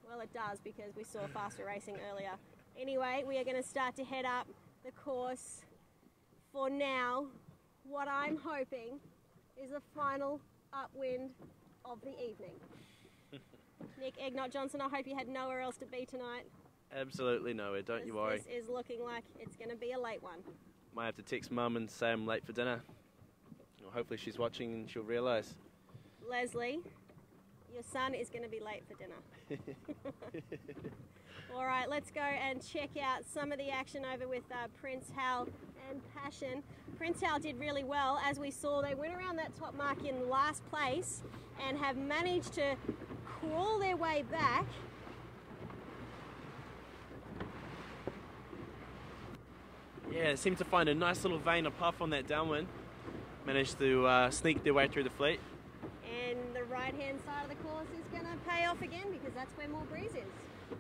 Well, it does, because we saw faster racing earlier. Anyway, we are going to start to head up the course. For now, what I'm hoping is the final upwind of the evening. Nick Egnott Johnson, I hope you had nowhere else to be tonight. Absolutely nowhere, don't you worry. This is looking like it's going to be a late one. Might have to text Mum and say I'm late for dinner. Well, hopefully she's watching and she'll realise. Leslie, your son is going to be late for dinner. All right, let's go and check out some of the action over with Prince Hal and Passion. Prince Hal did really well. As we saw, they went around that top mark in last place and have managed to crawl their way back. Yeah, seemed to find a nice little vein of puff on that downwind. Managed to sneak their way through the fleet. And the right-hand side of the course is going to pay off again, because that's where more breeze is.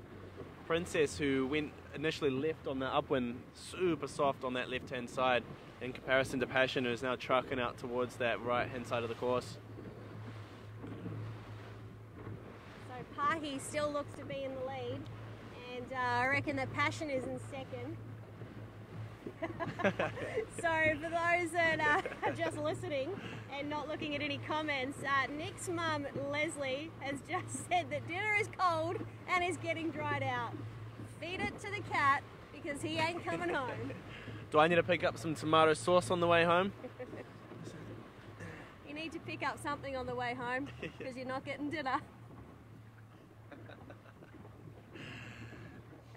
Princess, who went initially left on the upwind, super soft on that left-hand side in comparison to Passion, who is now trucking out towards that right-hand side of the course. So Pahi still looks to be in the lead, and I reckon that Passion is in second. So for those that are just listening and not looking at any comments, Nick's mum, Leslie, has just said that dinner is cold and is getting dried out. Feed it to the cat, because he ain't coming home. Do I need to pick up some tomato sauce on the way home? You need to pick up something on the way home, because you're not getting dinner.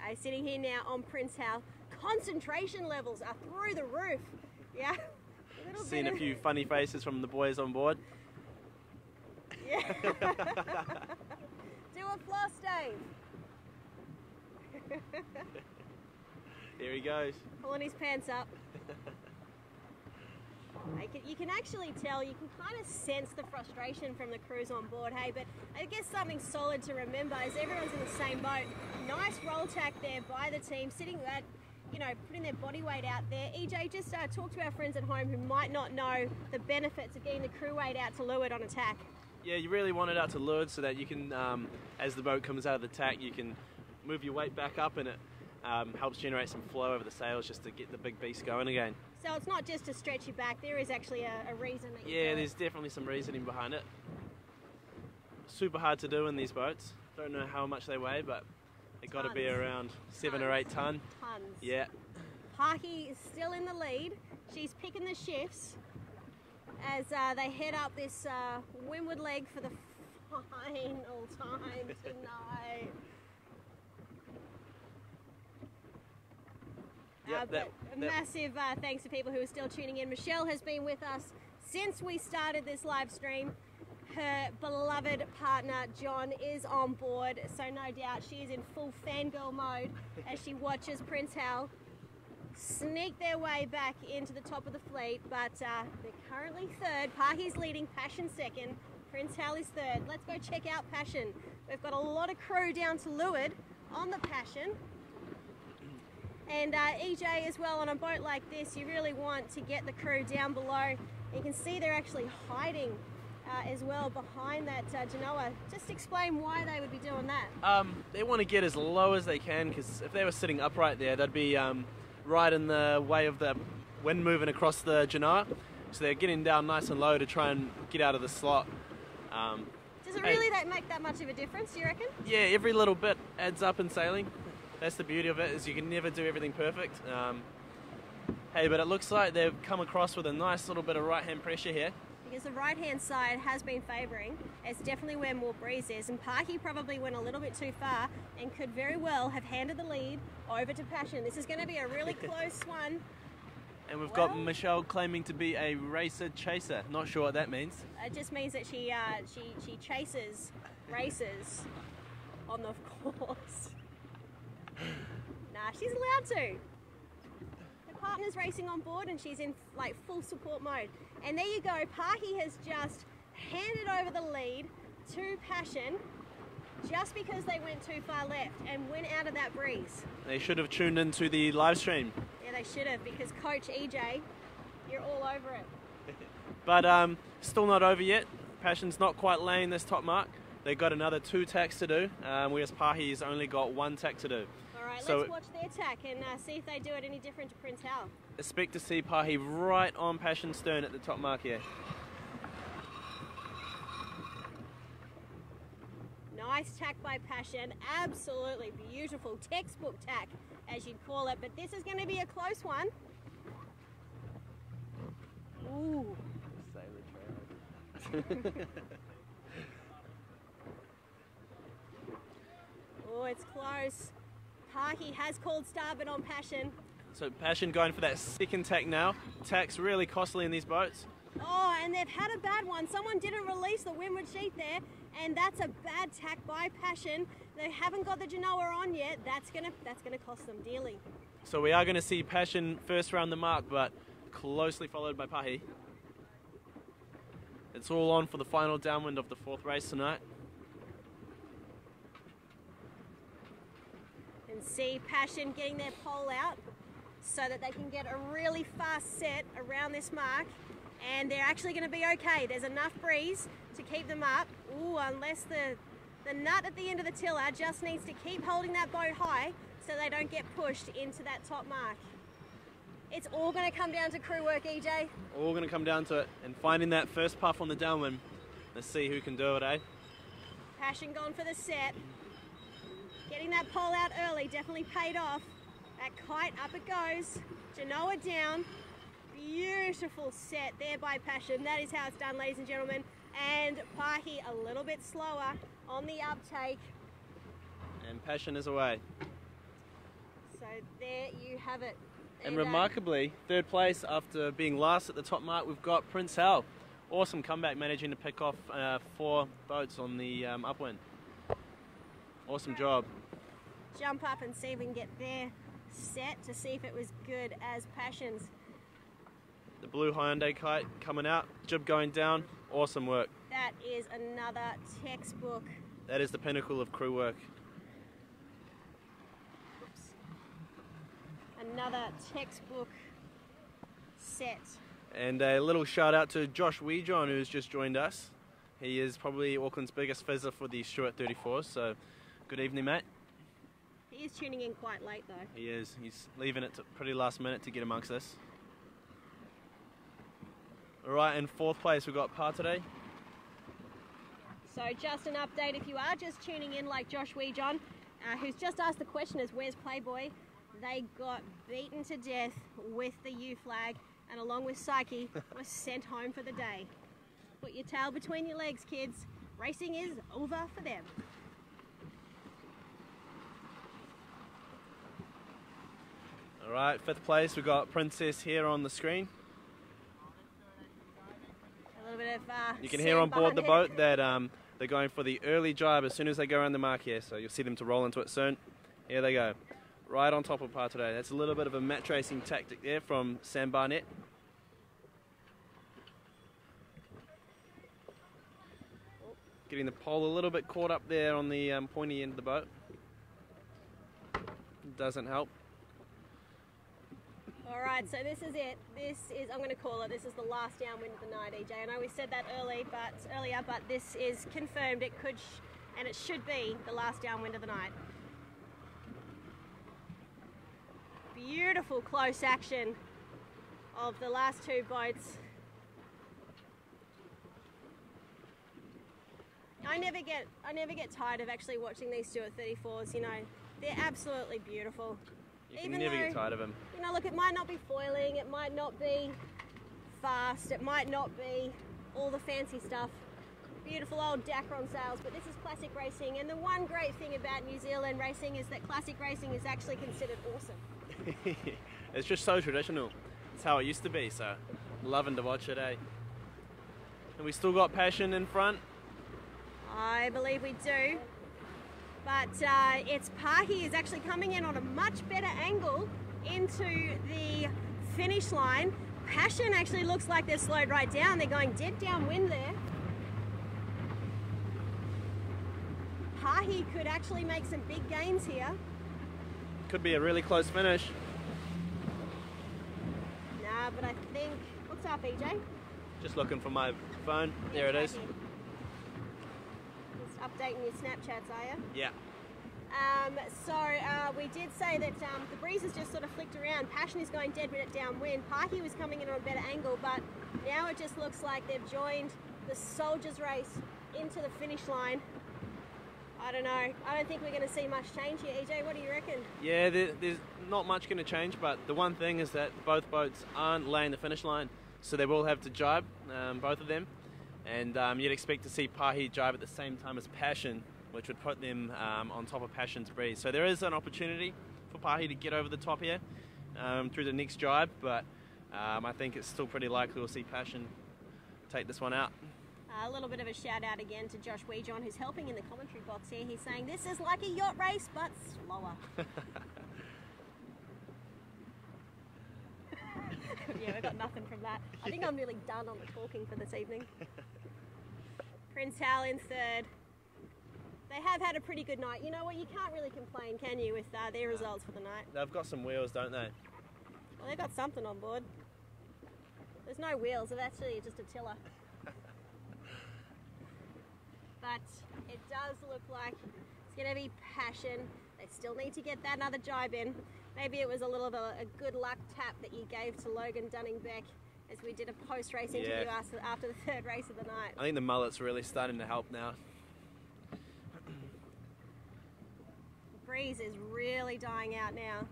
Okay, sitting here now on Prince Hal. Concentration levels are through the roof. Yeah, Seeing a few funny faces from the boys on board. Yeah. Do a floss, Dave. Here he goes. Pulling his pants up. You can actually tell, you can kind of sense the frustration from the crews on board, hey, but I guess something solid to remember is everyone's in the same boat. Nice roll tack there by the team, sitting at, putting their body weight out there. EJ, just talk to our friends at home who might not know the benefits of getting the crew weight out to leeward on a tack. Yeah, you really want it out to leeward so that you can, as the boat comes out of the tack, you can move your weight back up, and it helps generate some flow over the sails just to get the big beast going again. So it's not just to stretch you back, there is actually a reason that you Yeah, do there's it. definitely some reasoning behind it. Super hard to do in these boats. Don't know how much they weigh, but they got to be Tons. around 7 or 8 ton. Tons. Yeah. Parky is still in the lead. She's picking the shifts as they head up this windward leg for the final time tonight. Yep, But a massive thanks to people who are still tuning in. Michelle has been with us since we started this live stream. Her beloved partner John is on board, so no doubt she is in full fangirl mode as she watches Prince Hal sneak their way back into the top of the fleet. But they're currently third. Parky's leading, Passion second, Prince Hal is third. Let's go check out Passion. We've got a lot of crew down to leeward on the Passion. And EJ as well, on a boat like this, you really want to get the crew down below. You can see they're actually hiding as well behind that Genoa. Just explain why they would be doing that. They want to get as low as they can, because if they were sitting upright there, they'd be right in the way of the wind moving across the Genoa. So they're getting down nice and low to try and get out of the slot. Does it really make that much of a difference, do you reckon? Yeah, every little bit adds up in sailing. That's the beauty of it, is you can never do everything perfect. Hey, but it looks like they've come across with a nice little bit of right-hand pressure here. Because the right-hand side has been favouring. It's definitely where more breeze is. And Parky probably went a little bit too far and could very well have handed the lead over to Passion. This is going to be a really close one. And we've got Michelle claiming to be a racer chaser. Not sure what that means. It just means that she chases races on the course. Nah, she's allowed to. Her partner's racing on board and she's in like full support mode. And there you go, Parky has just handed over the lead to Passion just because they went too far left and went out of that breeze. They should have tuned into the live stream. Yeah, they should have, because Coach EJ, you're all over it. But still not over yet. Passion's not quite laying this top mark. They've got another 2 tacks to do, whereas Pahi's only got 1 tack to do. All right, So let's watch their tack and see if they do it any different to Prince Hal. Expect to see Pahi right on Passion's stern at the top mark here. Nice tack by Passion, absolutely beautiful textbook tack, as you'd call it, but this is going to be a close one. Ooh. Oh, it's close. Parky has called starboard on Passion. So Passion going for that second tack now. Tack's really costly in these boats. Oh, and they've had a bad one. Someone didn't release the windward sheet there, and that's a bad tack by Passion. They haven't got the Genoa on yet. That's gonna cost them dearly. So we are going to see Passion first round the mark, but closely followed by Pahi. It's all on for the final downwind of the 4th race tonight. And see Passion getting their pole out so that they can get a really fast set around this mark, and they're actually going to be okay. There's enough breeze to keep them up. Ooh, unless the nut at the end of the tiller just needs to keep holding that boat high so they don't get pushed into that top mark. It's all going to come down to crew work, EJ. All going to come down to it, and finding that first puff on the downwind. Let's see who can do it, eh? Passion gone for the set. Getting that pole out early definitely paid off. That kite, up it goes. Genoa down. Beautiful set there by Passion. That is how it's done, ladies and gentlemen. And Pahi a little bit slower on the uptake. And Passion is away. So there you have it. And remarkably, third place after being last at the top mark, we've got Prince Hal. Awesome comeback, managing to pick off 4 boats on the upwind. Awesome job. Jump up and see if we can get their set to see if it was good as Passion's. The blue Hyundai kite coming out, jib going down. Awesome work. That is another textbook. That is the pinnacle of crew work. Another textbook set. And a little shout out to Josh Weejohn, who's just joined us. He is probably Auckland's biggest fizzer for the Stewart 34s, so good evening, mate. He is tuning in quite late though. He is. He's leaving it to pretty last minute to get amongst us. Alright, in 4th place we've got Pa today. So just an update, if you are just tuning in like Josh Weejohn, who's just asked the question is where's Playboy? They got beaten to death with the U flag and along with Psyche was sent home for the day. Put your tail between your legs, kids. Racing is over for them. Alright, 5th place we've got Princess here on the screen. A little bit of you can hear on board the boat that they're going for the early jibe as soon as they go around the mark here, so you'll see them to roll into it soon. Here they go. Right on top of par today. That's a little bit of a match racing tactic there from Sam Barnett. Getting the pole a little bit caught up there on the pointy end of the boat. Doesn't help. Alright, so this is it. This is, I'm going to call it, this is the last downwind of the night, EJ. I know we said that earlier, but this is confirmed. It could, and it should be the last downwind of the night. Beautiful close action of the last 2 boats. I never get tired of actually watching these Stewart 34s. You know, they're absolutely beautiful. You can never get tired of them. You know, look, it might not be foiling, it might not be fast, it might not be all the fancy stuff. Beautiful old Dacron sails, but this is classic racing. And the one great thing about New Zealand racing is that classic racing is actually considered awesome. It's just so traditional. It's how it used to be, so loving to watch it, eh? And we still got Passion in front. I believe we do. But it's Pahi is actually coming in on a much better angle into the finish line. Passion actually looks like they're slowed right down. They're going dead downwind there. Pahi could actually make some big gains here. Could be a really close finish. Nah, but I think... What's up, EJ? Just looking for my phone. There it is. Just updating your Snapchats, are you? Yeah. We did say that the breeze has just sort of flicked around. Passion is going dead downwind. Pahi was coming in on a better angle, but now it just looks like they've joined the Soldiers race into the finish line. I don't know. I don't think we're going to see much change here. EJ, what do you reckon? Yeah, there's not much going to change, but the one thing is that both boats aren't laying the finish line, so they will have to jibe, both of them. And you'd expect to see Pahi jibe at the same time as Passion, which would put them on top of Passion's breeze. So there is an opportunity for Pahi to get over the top here through the next jibe, but I think it's still pretty likely we'll see Passion take this one out. A little bit of a shout out again to Josh Weejohn, who's helping in the commentary box here. He's saying this is like a yacht race, but slower. Yeah, we got nothing from that. I think I'm nearly done on the talking for this evening. Prince Hal in third. They have had a pretty good night. You know what, you can't really complain, can you, with their results for the night? They've got some wheels, don't they? Well, they've got something on board. There's no wheels, it's actually just a tiller. But it does look like it's going to be Passion. They still need to get that another jibe in. Maybe it was a little of a good luck tap that you gave to Logan Dunning-Beck as we did a post-race interview after the third race of the night. I think the mullet's really starting to help now. The breeze is really dying out now.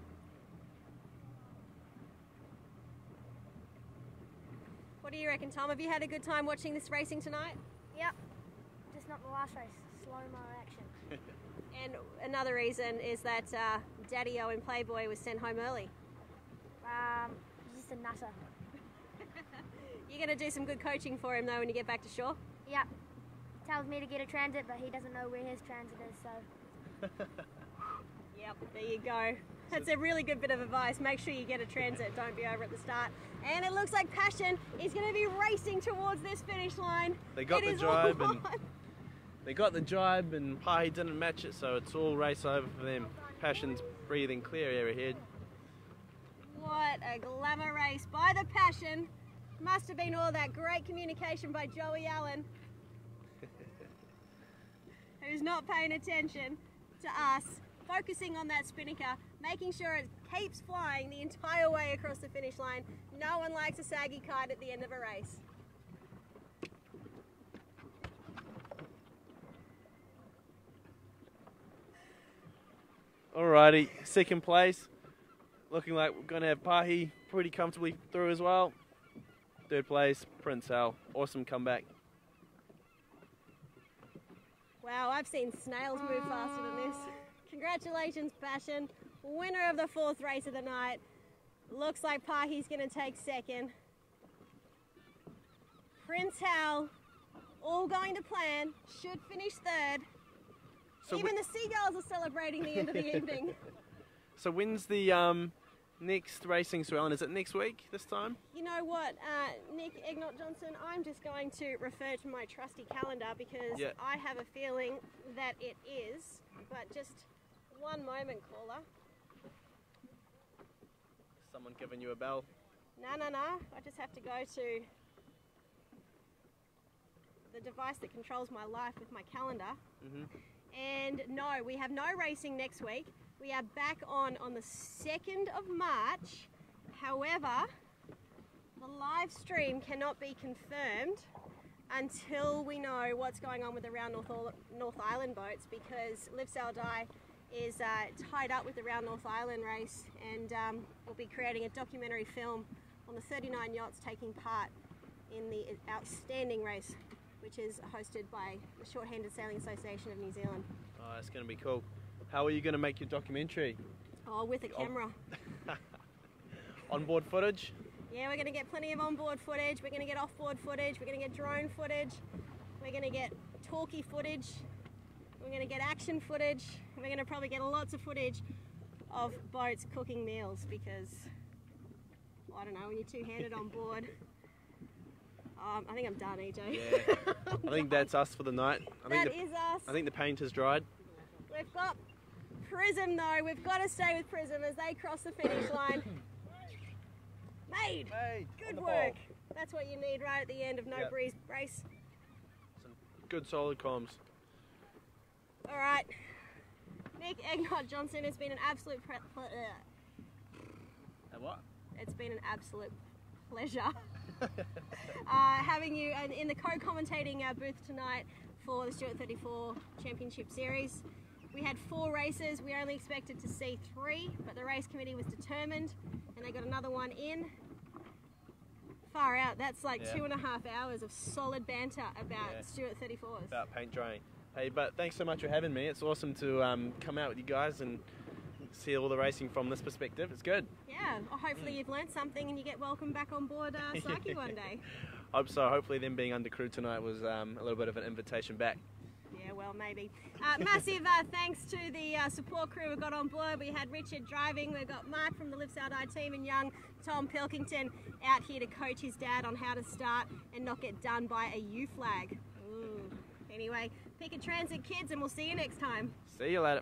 What do you reckon, Tom? Have you had a good time watching this racing tonight? Yep. Just not the last race. Slow-mo action. And another reason is that Daddy-O in Playboy was sent home early. He's just a nutter. You're going to do some good coaching for him though when you get back to shore? Yeah. Tells me to get a transit, but he doesn't know where his transit is, so. Yep, there you go. That's a really good bit of advice. Make sure you get a transit, don't be over at the start. And it looks like Passion is going to be racing towards this finish line. They got the drive and Pahi didn't match it, so it's all race over for them. Passion's breathing clear air ahead. What a glamour race by the Passion. Must have been all that great communication by Joey Allen, who's not paying attention to us, focusing on that spinnaker, making sure it keeps flying the entire way across the finish line. No one likes a saggy kite at the end of a race. Alrighty, second place. Looking like we're going to have Pahi pretty comfortably through as well. Third place, Prince Al. Awesome comeback. Wow, I've seen snails move faster than this. Congratulations, Passion. Winner of the 4th race of the night. Looks like Pahi's going to take second. Prince Hal, all going to plan, should finish 3rd. So even the seagulls are celebrating the end of the evening. So when's the next racing swell? Is it next week this time? You know what, Nick Egnott Johnson, I'm just going to refer to my trusty calendar because I have a feeling that it is. But just one moment, caller. Someone giving you a bell? No. I just have to go to the device that controls my life with my calendar. And no, we have no racing next week. We are back on the 2nd of March. However, the live stream cannot be confirmed until we know what's going on with the Round North Island boats, because Liv Saldai is tied up with the Round North Island race, and we'll be creating a documentary film on the 39 yachts taking part in the outstanding race, which is hosted by the Shorthanded Sailing Association of New Zealand. Oh, that's going to be cool. How are you going to make your documentary? Oh, with a camera. Onboard footage? Yeah, we're going to get plenty of onboard footage, we're going to get offboard footage, we're going to get drone footage, we're going to get talkie footage, we're going to get action footage, and we're going to probably get lots of footage of boats cooking meals, because, I don't know, when you're two-handed on board. I think I'm done, EJ. Yeah, I think that's us for the night. That is us. I think the paint has dried. We've got Prism though, we've got to stay with Prism as they cross the finish line. Made! Good work. That's what you need right at the end of no breeze race. Some good solid comms. Alright, Nick Egnott Johnson, it's been an absolute It's been an absolute pleasure having you in the co-commentating booth tonight for the Stewart 34 Championship Series. We had 4 races, we only expected to see 3, but the race committee was determined and they got another one in. Far out, that's like 2.5 hours of solid banter about Stewart 34s. About paint drying. Hey, but thanks so much for having me. It's awesome to come out with you guys and see all the racing from this perspective. It's good. Yeah, well, hopefully you've learnt something and you get welcome back on board Psyche one day. Hope so. Hopefully them being under crew tonight was a little bit of an invitation back. Yeah, well, maybe. Massive thanks to the support crew we got on board. We had Richard driving, we've got Mark from the Liv Saldai team, and young Tom Pilkington out here to coach his dad on how to start and not get done by a U flag. Ooh. Anyway, pick a transit, kids, and we'll see you next time. See you later.